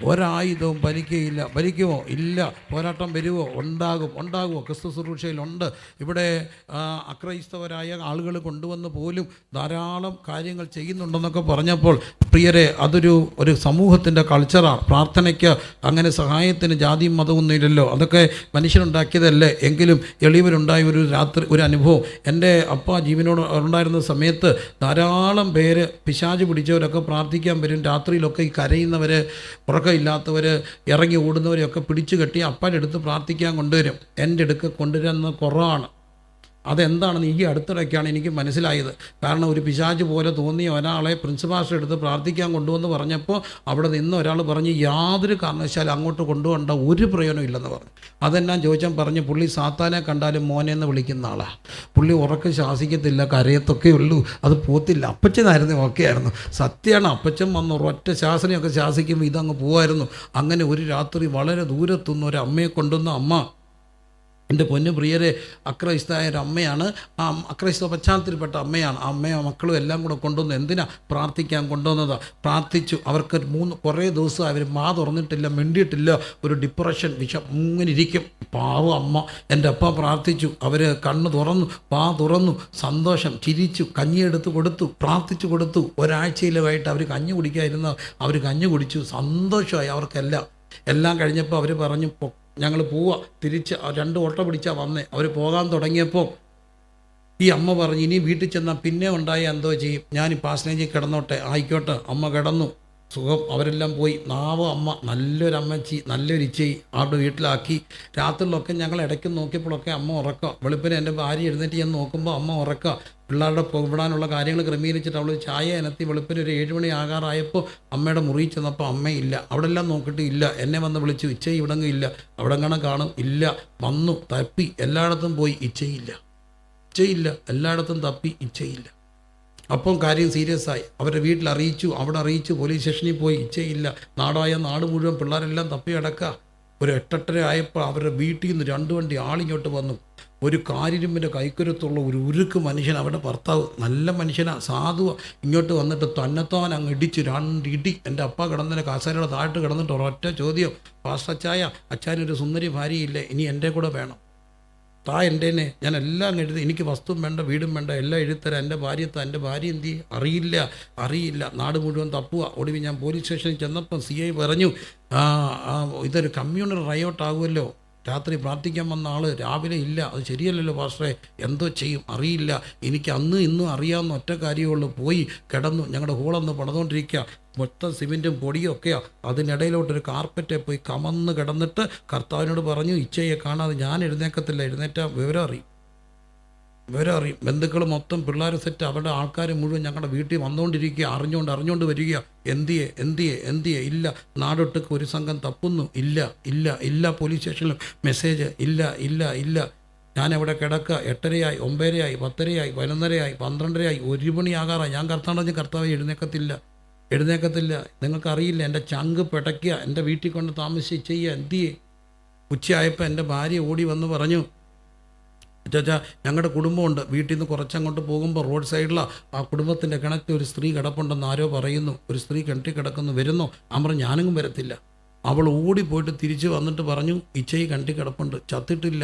ഒരായുധവും ഭരിക്കുമോ? ഇല്ല. പോരാട്ടം വരുമോ? ഉണ്ടാകുമോ? ക്രിസ്തു ശുശ്രൂഷയിലുണ്ട്. ഇവിടെ അക്രൈസ്തവരായ ആളുകൾ കൊണ്ടുവന്ന് പോലും ധാരാളം കാര്യങ്ങൾ ചെയ്യുന്നുണ്ടെന്നൊക്കെ പറഞ്ഞപ്പോൾ പ്രിയരെ, ഒരു സമൂഹത്തിൻ്റെ കൾച്ചറാണ്. പ്രാർത്ഥനയ്ക്ക് അങ്ങനെ സഹായത്തിന് ജാതിയും മതമൊന്നും ഇല്ലല്ലോ, അതൊക്കെ മനുഷ്യനുണ്ടാക്കിയതല്ലേ. എങ്കിലും എളിയവരുണ്ടായ ഒരു അനുഭവം. എൻ്റെ അപ്പ ജീവനോട് ഉണ്ടായിരുന്ന സമയത്ത് ധാരാളം പേര് പിശാച് പിടിച്ചവരൊക്കെ പ്രാർത്ഥിക്കാൻ വരും. രാത്രിയിലൊക്കെ ഈ കരയുന്നവർ, ഇല്ലാത്തവർ, ഇറങ്ങി ഓടുന്നവരെയൊക്കെ പിടിച്ചു കെട്ടി അപ്പൻ്റെ അടുത്ത് പ്രാർത്ഥിക്കാൻ കൊണ്ടുവരും. എൻ്റെ അടുക്ക് കൊണ്ടുവരുന്നത് കുറവാണ്. അതെന്താണെന്ന് ഈ അടുത്തിടയ്ക്കാണ് എനിക്ക് മനസ്സിലായത്. കാരണം ഒരു പിശാച് പോലെ തോന്നിയ ഒരാളെ പ്രിൻസിപ്പാസ്റ്റർ എടുത്ത് പ്രാർത്ഥിക്കാൻ കൊണ്ടുവന്ന് പറഞ്ഞപ്പോൾ അവിടെ നിന്ന് ഒരാൾ പറഞ്ഞ് യാതൊരു കാരണവശാലും അങ്ങോട്ട് കൊണ്ടുപോകേണ്ട ഒരു പ്രയോജനം ഇല്ലെന്ന് പറഞ്ഞു. അതെന്നാ ചോദിച്ചാൽ പറഞ്ഞ് പുള്ളി സാത്താനെ കണ്ടാലും മോനെന്ന് വിളിക്കുന്ന ആളാണ്. പുള്ളി ഉറക്കം ശ്വാസിക്കത്തില്ല, കരയത്തൊക്കെ ഉള്ളൂ, അത് പോത്തില്ല. അപ്പച്ചനായിരുന്നു ഓക്കെ ആയിരുന്നു. സത്യമാണ്, അപ്പച്ചൻ വന്ന് ഒരൊറ്റ ശ്വാസനയൊക്കെ ശ്വാസിക്കുമ്പോൾ ഇതങ്ങ് പോവായിരുന്നു. അങ്ങനെ ഒരു രാത്രി വളരെ ദൂരത്തുനിന്ന് ഒരു അമ്മയെ കൊണ്ടുവന്ന അമ്മ, എൻ്റെ പൊന്നു പ്രിയരെ, അക്രൈസ്തയായ ഒരു അമ്മയാണ്. ആ അക്രൈസ്തവ പശ്ചാത്തലത്തിൽപ്പെട്ട അമ്മയാണ്. ആ അമ്മയും മക്കളും എല്ലാം കൂടെ കൊണ്ടുവന്ന് എന്തിനാ പ്രാർത്ഥിക്കാൻ കൊണ്ടുവന്നതാണ്. പ്രാർത്ഥിച്ചു. അവർക്ക് കുറേ ദിവസം അവർ തുറന്നിട്ടില്ല, മിണ്ടിയിട്ടില്ല. ഒരു ഡിപ്രഷൻ ഇങ്ങനെ ഇരിക്കും. പാവം അമ്മ. എൻ്റെ അപ്പ പ്രാർത്ഥിച്ചു. അവർ കണ്ണ് തുറന്നു, തുറന്നു, സന്തോഷം, ചിരിച്ചു, കഞ്ഞിയെടുത്ത് കൊടുത്തു, പ്രാർത്ഥിച്ചു കൊടുത്തു. ഒരാഴ്ചയിലുമായിട്ട് അവർ കഞ്ഞി കുടിക്കാതിരുന്ന അവർ കഞ്ഞി കുടിച്ചു. സന്തോഷമായി അവർക്കെല്ലാം കഴിഞ്ഞപ്പോൾ അവർ പറഞ്ഞു ഞങ്ങൾ പോവാ. തിരിച്ച് 2 ഓട്ടോ പിടിച്ചാൽ വന്നേ. അവർ പോകാൻ തുടങ്ങിയപ്പോൾ ഈ അമ്മ പറഞ്ഞു ഇനി വീട്ടിൽ ചെന്നാൽ പിന്നെ ഉണ്ടായാൽ എന്തോ ചെയ്യും, ഞാൻ ഈ പാസനേജിൽ കിടന്നോട്ടെ. ആയിക്കോട്ടെ. അമ്മ കിടന്നു, സുഖം. അവരെല്ലാം പോയി. അമ്മ നല്ലൊരു അമ്മച്ചി, നല്ലൊരു ഇച്ചയി അവിടെ വീട്ടിലാക്കി. രാത്രിയിലൊക്കെ ഞങ്ങൾ ഇടയ്ക്ക് നോക്കിയപ്പോഴൊക്കെ അമ്മ ഉറക്കുക. വെളുപ്പിന് എൻ്റെ ഭാര്യ എഴുന്നേറ്റ് ഞാൻ നോക്കുമ്പോൾ അമ്മ ഉറക്കുക. പിള്ളേരുടെ വിടാനുള്ള കാര്യങ്ങൾ ക്രമീകരിച്ചിട്ട് അവൾ ചായ അനത്തി വെളുപ്പിന് ഒരു 7 മണി ആകാറായപ്പോൾ അമ്മയുടെ മുറിയിൽ ചെന്നപ്പോൾ അമ്മയില്ല. അവിടെ എല്ലാം നോക്കിയിട്ട് ഇല്ല. എന്നെ വന്ന് വിളിച്ചു, ഇച്ചയി ഇവിടെങ്ങും ഇല്ല, അവിടെ കാണും ഇല്ല. വന്നു തപ്പി, എല്ലായിടത്തും പോയി, ഇച്ചയില്ല. എല്ലായിടത്തും തപ്പി, ഇച്ചയില്ല. അപ്പം കാര്യം സീരിയസ് ആയി. അവരുടെ വീട്ടിൽ അറിയിച്ചു, അവിടെ അറിയിച്ചു, പോലീസ് സ്റ്റേഷനിൽ പോയി, ഇച്ചയില്ല. നാട് മുഴുവൻ പിള്ളേരെല്ലാം തപ്പി അടക്കുക. ഒരു 8:30 ആയപ്പോൾ അവരുടെ വീട്ടിൽ നിന്ന് 2 വണ്ടി ആളിങ്ങോട്ട് വന്നു. ഒരു കാരിരുമ്പിൻ്റെ കൈക്കരുത്തുള്ള ഒരു ഉരുക്ക് മനുഷ്യൻ, അവരുടെ ഭർത്താവ് നല്ല മനുഷ്യനാണ്, സാധുവ, ഇങ്ങോട്ട് വന്നിട്ട് തന്നെത്താൻ അങ്ങ് ഇടിച്ചു. 2 ഇടി. എൻ്റെ അപ്പ കിടന്നതിന് കാസേരയുടെ താഴത്ത് കിടന്നിട്ട് ഒരൊറ്റ ചോദ്യം, പാസ്റ്റർ അച്ചായനൊരു സുന്ദരി ഭാര്യയില്ലേ, ഇനി എൻ്റെ കൂടെ വേണം. എൻ്റെനെ ഞാൻ എല്ലാം എഴുതി, എനിക്ക് വസ്തുവും വേണ്ട, വീടും വേണ്ട, എല്ലാം എഴുത്തരാം. എൻ്റെ ഭാര്യ എന്ത് ചെയ്യും അറിയില്ല. നാട് മുഴുവൻ തപ്പുക. ഒടുവിൽ ഞാൻ പോലീസ് സ്റ്റേഷനിൽ ചെന്നപ്പം CI പറഞ്ഞു, ഇതൊരു കമ്മ്യൂണൽ റയോട്ട് ആകുമല്ലോ, രാത്രി പ്രാർത്ഥിക്കാൻ വന്ന ആൾ രാവിലെ ഇല്ല, അത് ശരിയല്ലല്ലോ പാസ്റ്ററെ, എന്തോ ചെയ്യും അറിയില്ല. എനിക്ക് ഇന്നും അറിയാവുന്ന ഒറ്റ കാര്യമുള്ളൂ, പോയി കിടന്നു. ഞങ്ങളുടെ ഹോളൊന്ന് പണിതുകൊണ്ടിരിക്കുക, മൊത്തം സിമെൻറ്റും പൊടിയും ഒക്കെയാണ്. അതിനിടയിലോട്ടൊരു കാർപ്പറ്റെ പോയി കമന്ന് കിടന്നിട്ട് കർത്താവിനോട് പറഞ്ഞു, ഇച്ചയെ കാണാതെ ഞാൻ എഴുന്നേക്കത്തില്ല, എഴുന്നേറ്റാൽ വിവരം അറിയും. ബന്ധുക്കൾ മൊത്തം പിള്ളേർ സെറ്റ്, അവരുടെ ആൾക്കാർ മുഴുവൻ ഞങ്ങളുടെ വീട്ടിൽ വന്നുകൊണ്ടിരിക്കുക, അറിഞ്ഞുകൊണ്ട് വരിക. എന്തിയെ ഇല്ല. നാടൊട്ടുക്ക് ഒരു സംഘം തപ്പുന്നു, ഇല്ല. പോലീസ് സ്റ്റേഷനിൽ മെസ്സേജ് ഇല്ല. ഞാനവിടെ കിടക്കുക. 8:30 9:00 10:00 11:00 12:00 1 മണി ആകാറായി. ഞാൻ കർത്താവ് എഴുന്നേക്കത്തില്ല. നിങ്ങൾക്കറിയില്ല, എൻ്റെ ചങ്ക് പിടയ്ക്കുക. എൻ്റെ വീട്ടിൽ കൊണ്ട് താമസിച്ച് ചെയ്യുക. എന്തിയെ. ഉച്ചയായപ്പോൾ എൻ്റെ ഭാര്യ ഓടി വന്ന് പറഞ്ഞു, ചേച്ചാ ഞങ്ങളുടെ കുടുംബമുണ്ട്, വീട്ടിൽ നിന്ന് കുറച്ചങ്ങോട്ട് പോകുമ്പോൾ റോഡ് സൈഡിലാണ് ആ കുടുംബത്തിൻ്റെ കിണറ്റിൽ ഒരു സ്ത്രീ കിടപ്പുണ്ടെന്ന് ആരോ പറയുന്നു. ഒരു സ്ത്രീ കിണറ്റി കിടക്കുന്നു, വരുന്നോ? അവർ ഞാനും വരത്തില്ല. അവൾ ഓടിപ്പോയിട്ട് തിരിച്ച് വന്നിട്ട് പറഞ്ഞു, ഇച്ചയി കിണറ്റി കിടപ്പുണ്ട്, ചത്തിട്ടില്ല.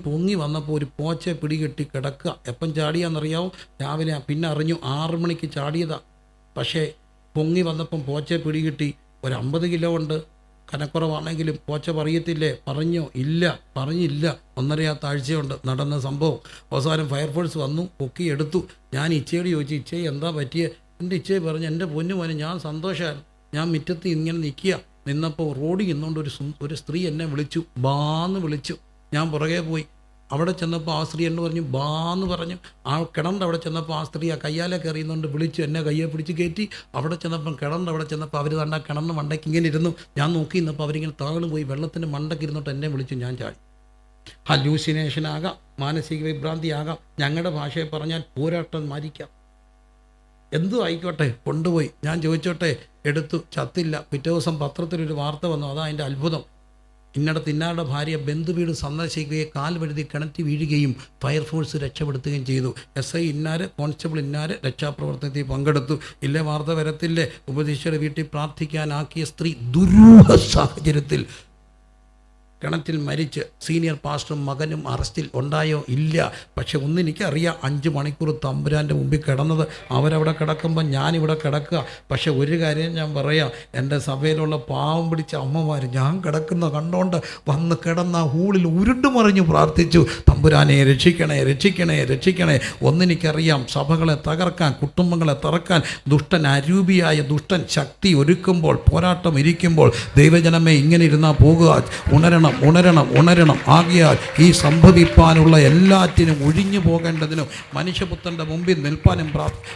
പൊങ്ങി വന്നപ്പോൾ ഒരു പോച്ചയെ പിടികെട്ടി കിടക്കുക. എപ്പം ചാടിയാണെന്നറിയാവും? രാവിലെ. പിന്നെ അറിഞ്ഞു 6 മണിക്ക് ചാടിയതാ. പക്ഷേ പൊങ്ങി വന്നപ്പം പോച്ചയെ പിടികിട്ടി. ഒരു 50 കിലോ ഉണ്ട്. കനക്കുറവാണെങ്കിലും പോച്ച പറയത്തില്ലേ? പറഞ്ഞില്ല. 1.5 ആഴ്ചയുണ്ട് നടന്ന സംഭവം. അവസാനം ഫയർഫോഴ്സ് വന്നു, പൊക്കി എടുത്തു. ഞാൻ ഇച്ചയോട് ചോദിച്ചു, ഇച്ചയെ എന്താ പറ്റിയ? എൻ്റെ ഇച്ചയെ പറഞ്ഞു, എൻ്റെ പൊന്നു മോനെ ഞാൻ സന്തോഷമാണ്. ഞാൻ മുറ്റത്ത് ഇങ്ങനെ നിന്നപ്പോൾ റോഡിൽ നിന്നുകൊണ്ട് ഒരു സ്ത്രീ എന്നെ വിളിച്ചു, ബാന്ന് വിളിച്ചു. ഞാൻ പുറകെ പോയി. അവിടെ ചെന്നപ്പോൾ ആ സ്ത്രീ എന്ന് പറഞ്ഞു, ബാന്ന് പറഞ്ഞു. ആ കിണറിൻ്റെ അവിടെ ചെന്നപ്പോൾ ആ സ്ത്രീ ആ കയ്യാലെ കയറിയുന്നുകൊണ്ട് വിളിച്ചു, എന്നെ കയ്യെ പിടിച്ച് കയറ്റി. അവിടെ ചെന്നപ്പോൾ അവർ തണ്ട കിണറിന് മണ്ടയ്ക്ക് ഇങ്ങനെ ഇരുന്നു. ഞാൻ നോക്കി നിന്നപ്പോൾ അവരിങ്ങനെ താഴ്ന്നു പോയി വെള്ളത്തിൻ്റെ മണ്ടയ്ക്ക് ഇരുന്നിട്ട് എന്നെ വിളിച്ചു. ഞാൻ ചാടി. ഹലൂസിനേഷനാകാം, മാനസിക വിഭ്രാന്തിയാകാം, ഞങ്ങളുടെ ഭാഷയെ പറഞ്ഞാൽ പോരാട്ടം മരിക്കാം, എന്തു ആയിക്കോട്ടെ. കൊണ്ടുപോയി. ഞാൻ ചോദിച്ചോട്ടെ, എടുത്തു. ചത്തില്ല. പിറ്റേ ദിവസം പത്രത്തിലൊരു വാർത്ത വന്നു. അതാ അതിൻ്റെ അത്ഭുതം. ഇന്നാരുടെ ഭാര്യ ബന്ധുവീട് സന്ദർശിക്കുകയും കാൽ വഴുതി കിണറ്റി വീഴുകയും ഫയർഫോഴ്സ് രക്ഷപ്പെടുത്തുകയും ചെയ്തു. SI ഇന്നാര്, കോൺസ്റ്റബിൾ ഇന്നാര് രക്ഷാപ്രവർത്തനത്തിൽ പങ്കെടുത്തു. ഇല്ലേ വാർത്ത വരത്തില്ലേ? ഉപദേശിയുടെ വീട്ടിൽ പ്രാർത്ഥിക്കാനാക്കിയ സ്ത്രീ ദുരൂഹ സാഹചര്യത്തിൽ കിണറ്റിൽ മരിച്ച് സീനിയർ പാസ്റ്ററും മകനും അറസ്റ്റിൽ ഉണ്ടായോ? ഇല്ല. പക്ഷെ ഒന്നെനിക്കറിയാം, 5 മണിക്കൂർ തമ്പുരാൻ്റെ മുമ്പിൽ കിടന്നത്. അവരവിടെ കിടക്കുമ്പോൾ ഞാനിവിടെ കിടക്കുക. പക്ഷെ ഒരു കാര്യം ഞാൻ പറയാം, എൻ്റെ സഭയിലുള്ള പാവം പിടിച്ച അമ്മമാർ ഞാൻ കിടക്കുന്ന കണ്ടോണ്ട് വന്ന് കിടന്ന ഹൂളിൽ ഉരുണ്ടുമറിഞ്ഞു പ്രാർത്ഥിച്ചു, തമ്പുരാനെ രക്ഷിക്കണേ. ഒന്നെനിക്കറിയാം, സഭകളെ തകർക്കാൻ, കുടുംബങ്ങളെ തകർക്കാൻ അരൂപിയായ ദുഷ്ടൻ ശക്തി ഒരുക്കുമ്പോൾ, പോരാട്ടം ഇരിക്കുമ്പോൾ, ദൈവജനമേ ഇങ്ങനെ ഇരുന്നാൽ പോകുക. ഉണരണം. ഉണരണം ഉണരണം ഉണരണം. ആകയാൽ ഈ സംഭവിപ്പാനുള്ള എല്ലാറ്റിനും ഒഴിഞ്ഞു പോകേണ്ടതിനും മനുഷ്യപുത്രൻ്റെ മുമ്പിൽ നിൽപ്പാനും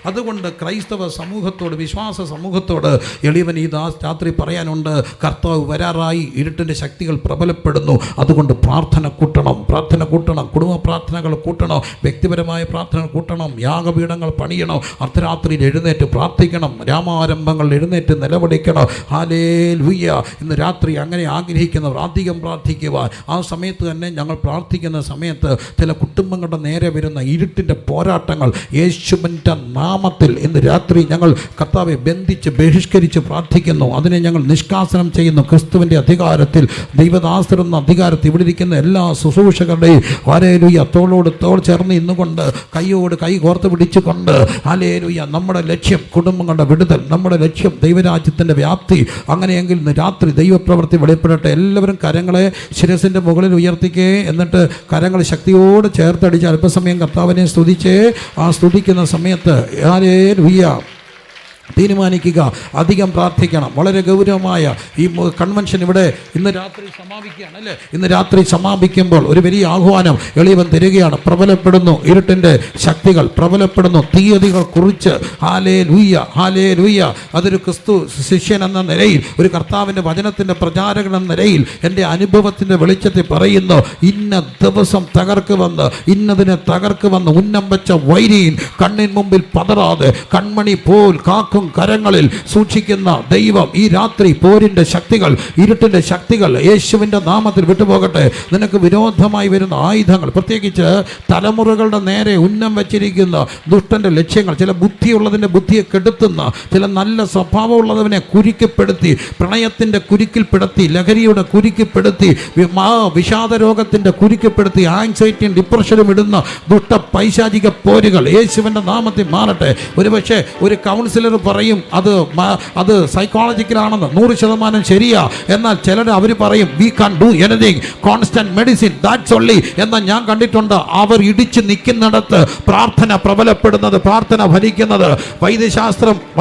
അതുകൊണ്ട് ക്രൈസ്തവ സമൂഹത്തോട്, വിശ്വാസ സമൂഹത്തോട് എളിയവൻ ഈ രാത്രി പറയാനുണ്ട്, കർത്താവ് വരാറായി, ഇരുട്ടിൻ്റെ ശക്തികൾ പ്രബലപ്പെടുന്നു. അതുകൊണ്ട് പ്രാർത്ഥന കൂട്ടണം, പ്രാർത്ഥന കൂട്ടണം, കുടുംബ പ്രാർത്ഥനകൾ കൂട്ടണം, വ്യക്തിപരമായ പ്രാർത്ഥന കൂട്ടണം, യാഗപീഠങ്ങൾ പണിയണം, അർദ്ധരാത്രിയിൽ എഴുന്നേറ്റ് പ്രാർത്ഥിക്കണം, രാമാരംഭങ്ങൾ എഴുന്നേറ്റ് നിലവിളിക്കണം. ഹല്ലേലൂയ. ഇന്ന് രാത്രി അങ്ങനെ ആഗ്രഹിക്കുന്നവർ അധികം പ്രാർത്ഥിക്കുവാൻ, ആ സമയത്ത് തന്നെ ഞങ്ങൾ പ്രാർത്ഥിക്കുന്ന സമയത്ത് ചില കുടുംബങ്ങളുടെ നേരെ വരുന്ന ഇരുട്ടിൻ്റെ പോരാട്ടങ്ങൾ യേശുവിൻ്റെ നാമത്തിൽ ഇന്ന് രാത്രി ഞങ്ങൾ കർത്താവെ ബന്ധിച്ച് ബഹിഷ്കരിച്ച് പ്രാർത്ഥിക്കുന്നു. അതിനെ ഞങ്ങൾ നിഷ്കാസനം ചെയ്യുന്നു. ക്രിസ്തുവിൻ്റെ അധികാരത്തിൽ, ദൈവദാസരെന്ന അധികാരത്തിൽ ഇവിടെ ഇരിക്കുന്ന എല്ലാ ശുശ്രൂഷകരുടെയും ഹല്ലേലൂയ തോളോട് തോൾ ചേർന്ന് ഇന്നുകൊണ്ട്, കൈയോട് കൈ കോർത്ത് പിടിച്ചുകൊണ്ട്, ഹല്ലേലൂയ നമ്മുടെ ലക്ഷ്യം കുടുംബങ്ങളുടെ വിടുതൽ, നമ്മുടെ ലക്ഷ്യം ദൈവരാജ്യത്തിൻ്റെ വ്യാപ്തി. അങ്ങനെയെങ്കിൽ ഇന്ന് രാത്രി ദൈവപ്രവൃത്തി വെളിപ്പെടട്ടെ. എല്ലാവരും കരങ്ങളെ ശിരസിൻ്റെ മുകളിൽ ഉയർത്തിക്കേ. എന്നിട്ട് കരങ്ങൾ ശക്തിയോട് ചേർത്തടിച്ച് അല്പസമയം കർത്താവിനെ സ്തുതിച്ചേ. ആ സ്തുതിക്കുന്ന സമയത്ത് ഹല്ലേലൂയ തീരുമാനിക്കുക, അധികം പ്രാർത്ഥിക്കണം. വളരെ ഗൗരവമായ ഈ കൺവെൻഷൻ ഇവിടെ ഇന്ന് രാത്രി സമാപിക്കുകയാണ് അല്ലേ? ഇന്ന് രാത്രി സമാപിക്കുമ്പോൾ ഒരു വലിയ ആഹ്വാനം എളിയവൻ തരികയാണ്. പ്രബലപ്പെടുന്നു ഇരുട്ടിൻ്റെ ശക്തികൾ, പ്രബലപ്പെടുന്നു തീയതികൾ കുറിച്ച്. Hallelujah hallelujah. അതൊരു ക്രിസ്തു ശിഷ്യൻ എന്ന നിലയിൽ, ഒരു കർത്താവിൻ്റെ വചനത്തിൻ്റെ പ്രചാരകൻ എന്ന നിലയിൽ എൻ്റെ അനുഭവത്തിൻ്റെ വെളിച്ചത്തിൽ പറയുന്നു, ഇന്ന ദിവസം തകർക്കുവന്ന്, ഇന്നതിനെ തകർക്കുവന്ന് ഉന്നം വെച്ച വൈരിയിൽ കണ്ണിൻ മുമ്പിൽ പതറാതെ കൺമണി പോൽ കാക്കും കരങ്ങളിൽ സൂക്ഷിക്കുന്ന ദൈവം ഈ രാത്രി പോരിൻ്റെ ശക്തികൾ, ഇരുട്ടിൻ്റെ ശക്തികൾ യേശുവിൻ്റെ നാമത്തിൽ വിട്ടുപോകട്ടെ. നിനക്ക് വിരോധമായി വരുന്ന ആയുധങ്ങൾ, പ്രത്യേകിച്ച് തലമുറകളുടെ നേരെ ഉന്നം വച്ചിരിക്കുന്ന ദുഷ്ടൻ്റെ ലക്ഷ്യങ്ങൾ, ചില ബുദ്ധിയുള്ളതിൻ്റെ ബുദ്ധിയെ കെടുത്തുന്ന, ചില നല്ല സ്വഭാവമുള്ളതിനെ കുരുക്കിപ്പെടുത്തി, പ്രണയത്തിൻ്റെ കുരുക്കിൽപ്പെടുത്തി, ലഹരിയുടെ കുരുക്കിപ്പെടുത്തി, വിഷാദരോഗത്തിൻ്റെ കുരുക്കിപ്പെടുത്തി, ആങ്സൈറ്റിയും ഡിപ്രഷനും ഇടുന്ന ദുഷ്ട പൈശാചിക പോരുകൾ യേശുവിൻ്റെ നാമത്തിൽ മാറട്ടെ. ഒരുപക്ഷെ ഒരു കൗൺസിലർ പറയും അത് സൈക്കോളജിക്കലാണെന്ന്, 100% ശരിയാ. എന്നാൽ ചിലർ അവർ പറയും we can do anything, constant medicine that's only. എന്നാൽ ഞാൻ കണ്ടിട്ടുണ്ട് അവർ ഇടിച്ച് നിൽക്കുന്നിടത്ത് പ്രാർത്ഥന പ്രബലപ്പെടുന്നത്, പ്രാർത്ഥന ഫലിക്കുന്നത്.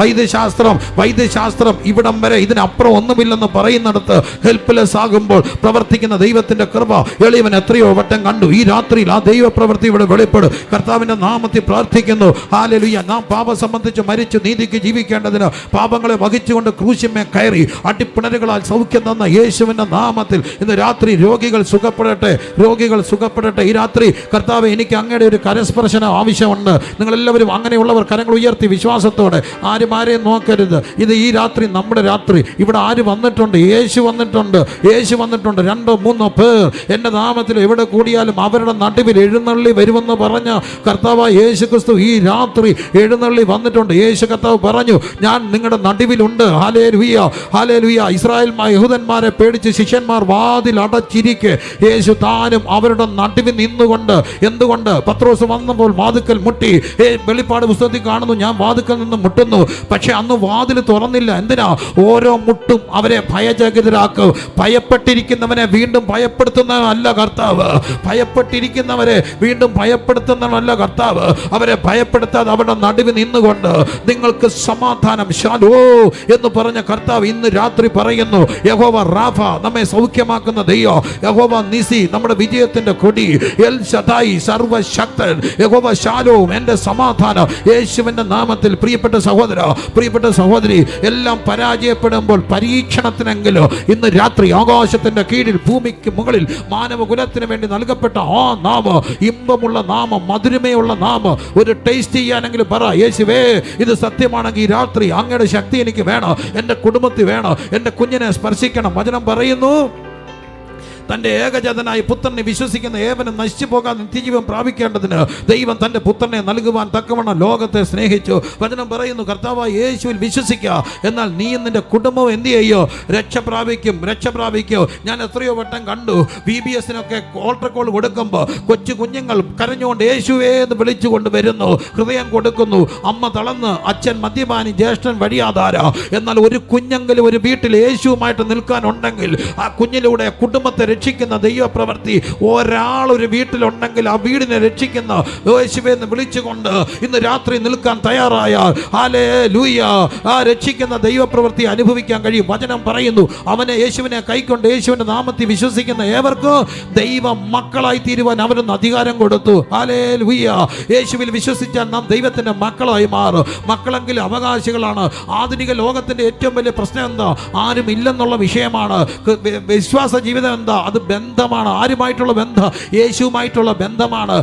വൈദ്യശാസ്ത്രം ഇവിടം വരെ ഇതിനപ്പുറം ഒന്നുമില്ലെന്ന് പറയുന്നിടത്ത് ഹെൽപ്ലെസ് ആകുമ്പോൾ പ്രവർത്തിക്കുന്ന ദൈവത്തിന്റെ കൃപ എളിയവൻ എത്രയോ വട്ടം കണ്ടു. ഈ രാത്രിയിൽ ആ ദൈവപ്രവൃത്തി ഇവിടെ വെളിപ്പെടും. കർത്താവിന്റെ നാമത്തിൽ പ്രാർത്ഥിക്കുന്നു. ഹല്ലേലൂയ. നാം പാപം സംബന്ധിച്ച് മരിച്ചു നീതിക്ക് ജീവിക്കേണ്ടതിന് പാപങ്ങളെ വഹിച്ചുകൊണ്ട് ക്രൂശിന്മേൽ കയറി അടിപ്പിണരുകളാൽ സൗഖ്യം തന്ന യേശുവിന്റെ നാമത്തിൽ ഇന്ന് രാത്രി രോഗികൾ സുഖപ്പെടട്ടെ, രോഗികൾ സുഖപ്പെടട്ടെ. ഈ രാത്രി കർത്താവേ, എനിക്ക് അങ്ങയുടെ ഒരു കരസ്പർശനം ആവശ്യമുണ്ട്. നിങ്ങളെല്ലാവരും അങ്ങനെയുള്ളവർ കരങ്ങൾ ഉയർത്തി വിശ്വാസത്തോടെ, ആരും ആരെയും നോക്കരുത്. ഇത് ഈ രാത്രി നമ്മുടെ രാത്രി. ഇവിടെ ആര് വന്നിട്ടുണ്ട്? യേശു വന്നിട്ടുണ്ട്, യേശു വന്നിട്ടുണ്ട്. 2-3 പേർ എൻ്റെ നാമത്തിൽ എവിടെ കൂടിയാലും അവരുടെ നടുവിൽ എഴുന്നള്ളി വരുമെന്ന് പറഞ്ഞ കർത്താവായ യേശു ക്രിസ്തു ഈ രാത്രി എഴുന്നള്ളി വന്നിട്ടുണ്ട്. യേശു കർത്താവ് പറഞ്ഞു, ഞാൻ നിങ്ങളുടെ നടുവിലുണ്ട്. Hallelujah hallelujah. ഇസ്രായേൽ യഹൂദന്മാരെ പേടിച്ച് ശിഷ്യന്മാർ വാതിൽ അടച്ചിരിക്കെ യേശു താനും അവരുടെ നടുവിൽ നിന്നുകൊണ്ട്, എന്തുകൊണ്ട്? പത്രോസ് വന്നപ്പോൾ വാതിക്കൽ മുട്ടി. വെളിപ്പാട് പുസ്തകത്തിൽ കാണുന്നു, ഞാൻ വാതിക്കൽ നിന്ന് മുട്ടുന്നു. പക്ഷെ അന്ന് വാതിൽ തുറന്നില്ല. എന്തിനാ? ഓരോ മുട്ടും അവരെ ഭയചകിതരാക്കും. ഭയപ്പെട്ടിരിക്കുന്നവനെ വീണ്ടും ഭയപ്പെടുത്തുന്നവനല്ല കർത്താവ്. ഭയപ്പെട്ടിരിക്കുന്നവരെ വീണ്ടും ഭയപ്പെടുത്തുന്നവനല്ല കർത്താവ്. അവരെ ഭയപ്പെടുത്താതെ അവരുടെ നടുവിൽ നിന്നുകൊണ്ട് നിങ്ങൾക്ക് സമാധാനം ശാലോ എന്ന് പറഞ്ഞ കർത്താവ് ഇന്ന് രാത്രി പറയുന്നു, യഹോവ റാഫ നമ്മെ സൗഖ്യമാക്കുന്ന ദൈവം, യഹോവ നിസി നമ്മുടെ വിജയത്തിന്റെ കൊടി, എൽ ശദായി സർവശക്തൻ, യഹോവ ശാലോം എൻ്റെ സമാധാനം. യേശുവിന്റെ നാമത്തിൽ പ്രിയപ്പെട്ട സഹോദര, പ്രിയപ്പെട്ട സഹോദരി, എല്ലാം പരാജയപ്പെടുമ്പോൾ പരീക്ഷണത്തിനെങ്കിലും ഇന്ന് രാത്രി ആകാശത്തിന്റെ കീഴിൽ ഭൂമിക്ക് മുകളിൽ മാനവകുലത്തിന് വേണ്ടി നൽകപ്പെട്ട ആ നാമം, ഇമ്പമുള്ള നാമം, മധുരമയുള്ള നാമം, ഒരു ടേസ്റ്റ് ചെയ്യാനെങ്കിലും പറ, യേശുവേ ഇത് സത്യമാണെങ്കിൽ ഈ രാത്രി അങ്ങയുടെ ശക്തി എനിക്ക് വേണം, എൻ്റെ കുടുംബത്തിൽ വേണം, എൻ്റെ കുഞ്ഞിനെ സ്പർശിക്കണം. വചനം പറയുന്നു, തൻ്റെ ഏകജാതനായ പുത്രനെ വിശ്വസിക്കുന്ന ഏവനും നശിച്ചു പോകാൻ നിത്യജീവൻ പ്രാപിക്കേണ്ടതിന് ദൈവം തൻ്റെ പുത്രനെ നൽകുവാൻ തക്കവണ്ണം ലോകത്തെ സ്നേഹിച്ചു. വചനം പറയുന്നു, കർത്താവായ യേശുവിൽ വിശ്വസിക്കുക, എന്നാൽ നീ നിന്റെ കുടുംബവും എന്ത് ചെയ്യോ? രക്ഷ പ്രാപിക്കും. ഞാൻ എത്രയോ വട്ടം കണ്ടു, VBS-നൊക്കെ ഓൾട്ടർ കോൾ കൊടുക്കുമ്പോൾ കൊച്ചു കുഞ്ഞുങ്ങൾ കരഞ്ഞുകൊണ്ട് യേശുവേ എന്ന് വിളിച്ചുകൊണ്ട് വരുന്നു, ഹൃദയം കൊടുക്കുന്നു. അമ്മ തളർന്ന്, അച്ഛൻ മദ്യപാനി, ജ്യേഷ്ഠൻ വഴിയാധാര. എന്നാൽ ഒരു കുഞ്ഞെങ്കിലും ഒരു വീട്ടിൽ യേശുവുമായിട്ട് നിൽക്കാനുണ്ടെങ്കിൽ ആ കുഞ്ഞിലൂടെ കുടുംബത്തെ രക്ഷിക്കുന്ന ദൈവപ്രവൃത്തി ഒരാളൊരു വീട്ടിലുണ്ടെങ്കിൽ ആ വീടിനെ രക്ഷിക്കുന്ന യേശുവേ എന്ന് വിളിച്ചുകൊണ്ട് ഇന്ന് രാത്രി നിൽക്കാൻ തയ്യാറായാൽ ഹല്ലേലൂയ, ആ രക്ഷിക്കുന്ന ദൈവപ്രവൃത്തി അനുഭവിക്കാൻ കഴിയും. വചനം പറയുന്നു, അവനെ യേശുവിനെ കൈക്കൊണ്ട് യേശുവിന്റെ നാമത്തിൽ വിശ്വസിക്കുന്ന ഏവർക്കും ദൈവ മക്കളായി തീരുവാൻ അവനൊന്ന് അധികാരം കൊടുത്തു. ഹല്ലേലൂയ. യേശുവിൽ വിശ്വസിച്ചാൽ നാം ദൈവത്തിന്റെ മക്കളായി മാറും. മക്കളെങ്കിൽ അവകാശികളാണ്. ആധുനിക ലോകത്തിന്റെ ഏറ്റവും വലിയ പ്രശ്നം എന്താ? ആരും ഇല്ലെന്നുള്ള വിഷയമാണ്. വിശ്വാസ ജീവിതം എന്താ? അത് ബന്ധമാണ്. ആരുമായിട്ടുള്ള ബന്ധം? യേശുവുമായിട്ടുള്ള ബന്ധമാണ്.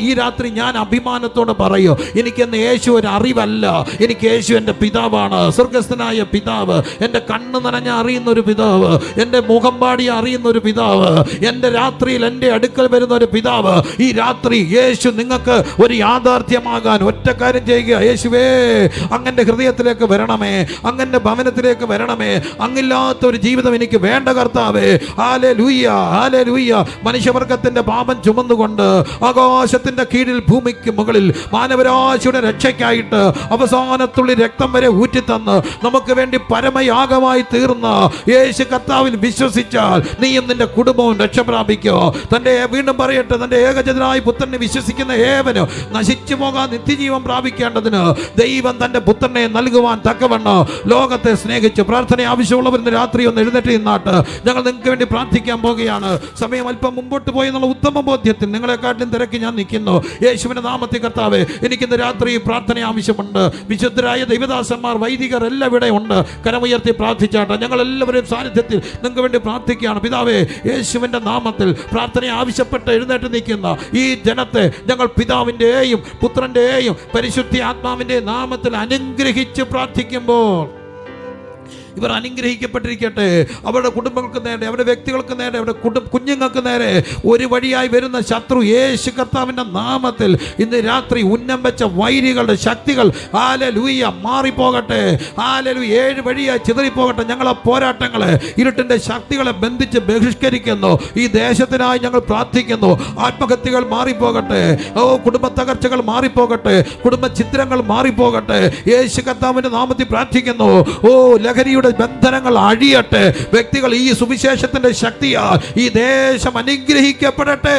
ഈ രാത്രി ഞാൻ അഭിമാനത്തോടെ പറയൂ, എനിക്കെന്ന് യേശു ഒരു അറിവല്ല, എനിക്ക് യേശു എൻ്റെ പിതാവാണ്. സ്വർഗസ്ഥനായ പിതാവ്, എൻ്റെ കണ്ണ് നനഞ്ഞ അറിയുന്ന ഒരു പിതാവ്, എൻ്റെ മുഖം പാടി അറിയുന്ന ഒരു പിതാവ്, എൻ്റെ രാത്രിയിൽ എൻ്റെ അടുക്കൽ വരുന്ന ഒരു പിതാവ്. ഈ രാത്രി യേശു നിങ്ങൾക്ക് ഒരു യാഥാർത്ഥ്യമാകാൻ ഒറ്റ കാര്യം ചെയ്യുക. യേശുവേ, അങ്ങൻ്റെ ഹൃദയത്തിലേക്ക് വരണമേ, അങ്ങൻ്റെ ഭവനത്തിലേക്ക് വരണമേ. അങ്ങില്ലാത്ത ഒരു ജീവിതം എനിക്ക് വേണ്ട കർത്താവേ. Hallelujah, hallelujah. മനുഷ്യവർഗത്തിന്റെ പാപം ചുമന്നുകൊണ്ട് ആകാശത്തിന്റെ കീഴിൽ ഭൂമിക്ക് മുകളിൽ മാനവരാശിയുടെ രക്ഷയ്ക്കായിട്ട് അവസാനത്തുള്ളി രക്തം വരെ ഊറ്റിത്തന്ന് നമുക്ക് വേണ്ടി പരമയാഗമായി തീർന്ന യേശു കർത്താവിൽ വിശ്വസിച്ചാൽ നീയും നിന്റെ കുടുംബവും രക്ഷ പ്രാപിക്കോ. തന്റെ വീണ്ടും പറയട്ടെ, തന്റെ ഏകജനായ പുത്രനെ വിശ്വസിക്കുന്ന ഏവന് നശിച്ചു പോകാൻ നിത്യജീവൻ പ്രാപിക്കേണ്ടതിന് ദൈവം തന്റെ പുത്രനെ നൽകുവാൻ തക്കവണ്ണം ലോകത്തെ സ്നേഹിച്ചു. പ്രാർത്ഥന ആവശ്യമുള്ളവർ ഇന്ന് രാത്രി ഒന്ന് എഴുന്നേറ്റ് നിന്നാട്ട് ഞങ്ങൾ നിങ്ങൾക്ക് വേണ്ടി പ്രാർത്ഥിക്കാൻ പോകുകയാണ്. സമയം അല്പം മുമ്പോട്ട് പോയി എന്നുള്ള ഉത്തമ ബോധ്യത്തിൽ നിങ്ങളെക്കാട്ടിലും തിരക്കി ഞാൻ നിൽക്കുന്നു. യേശുവിന്റെ നാമത്തിൽ കർത്താവേ, എനിക്കിന്ന് രാത്രി പ്രാർത്ഥന ആവശ്യമുണ്ട്. വിശുദ്ധരായ ദൈവദാസന്മാർ, വൈദികർ എല്ലാം ഇവിടെ ഉണ്ട്. കരമുയർത്തി പ്രാർത്ഥിച്ചാട്ടെ. ഞങ്ങൾ എല്ലാവരും സാന്നിധ്യത്തിൽ നിങ്ങൾക്ക് വേണ്ടി പ്രാർത്ഥിക്കുകയാണ്. പിതാവേ, യേശുവിന്റെ നാമത്തിൽ പ്രാർത്ഥന ആവശ്യപ്പെട്ട് എഴുന്നേറ്റ് നിൽക്കുന്ന ഈ ജനത്തെ ഞങ്ങൾ പിതാവിൻ്റെയും പുത്രൻ്റെയും പരിശുദ്ധ ആത്മാവിൻ്റെ നാമത്തിൽ അനുഗ്രഹിച്ച് പ്രാർത്ഥിക്കുമ്പോൾ ഇവർ അനുഗ്രഹിക്കപ്പെട്ടിരിക്കട്ടെ. അവരുടെ കുടുംബങ്ങൾക്ക് നേരെ, അവരുടെ വ്യക്തികൾക്ക് നേരെ, അവരുടെ കുഞ്ഞുങ്ങൾക്ക് നേരെ ഒരു വഴിയായി വരുന്ന ശത്രു യേശു കർത്താവിൻ്റെ നാമത്തിൽ ഇന്ന് രാത്രി ഉന്നം വെച്ച വൈരികളുടെ ശക്തികൾ ഹല്ലേലൂയ മാറിപ്പോകട്ടെ. ഹല്ലേലൂയ. 7 വഴിയായി ചിതറിപ്പോകട്ടെ. ഞങ്ങളെ പോരാട്ടങ്ങളെ, ഇരുട്ടിൻ്റെ ശക്തികളെ ബന്ധിച്ച് ബഹിഷ്കരിക്കുന്നു. ഈ ദേശത്തിനായി ഞങ്ങൾ പ്രാർത്ഥിക്കുന്നു. ആത്മഹത്യകൾ മാറിപ്പോകട്ടെ. കുടുംബ തകർച്ചകൾ മാറിപ്പോകട്ടെ. കുടുംബ ചിത്രങ്ങൾ മാറിപ്പോകട്ടെ. യേശു കർത്താവിൻ്റെ നാമത്തിൽ പ്രാർത്ഥിക്കുന്നു. ലഹരിയുടെ ബന്ധനങ്ങൾ അഴിയട്ടെ. വ്യക്തികൾ ഈ സുവിശേഷത്തിന്റെ ശക്തിയാൽ ഈ ദേശം അനുഗ്രഹിക്കപ്പെടട്ടെ.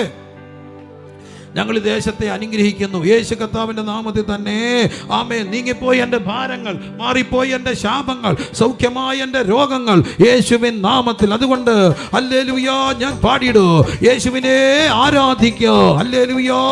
ഞങ്ങൾ ഈ ദേശത്തെ അനുഗ്രഹിക്കുന്നു യേശു കർത്താവിന്റെ നാമത്തിൽ തന്നെ. ആമേൻ. നീങ്ങിപ്പോയി എൻ്റെ ഭാരങ്ങൾ, മാറിപ്പോയി എൻ്റെ ശാപങ്ങൾ, സൗഖ്യമായ എൻ്റെ രോഗങ്ങൾ യേശുവിൻ നാമത്തിൽ. അതുകൊണ്ട് ഹല്ലേലൂയ ഞാൻ പാടിയിടൂ. യേശുവിനെ ആരാധിക്കൂ. ഹല്ലേലൂയ.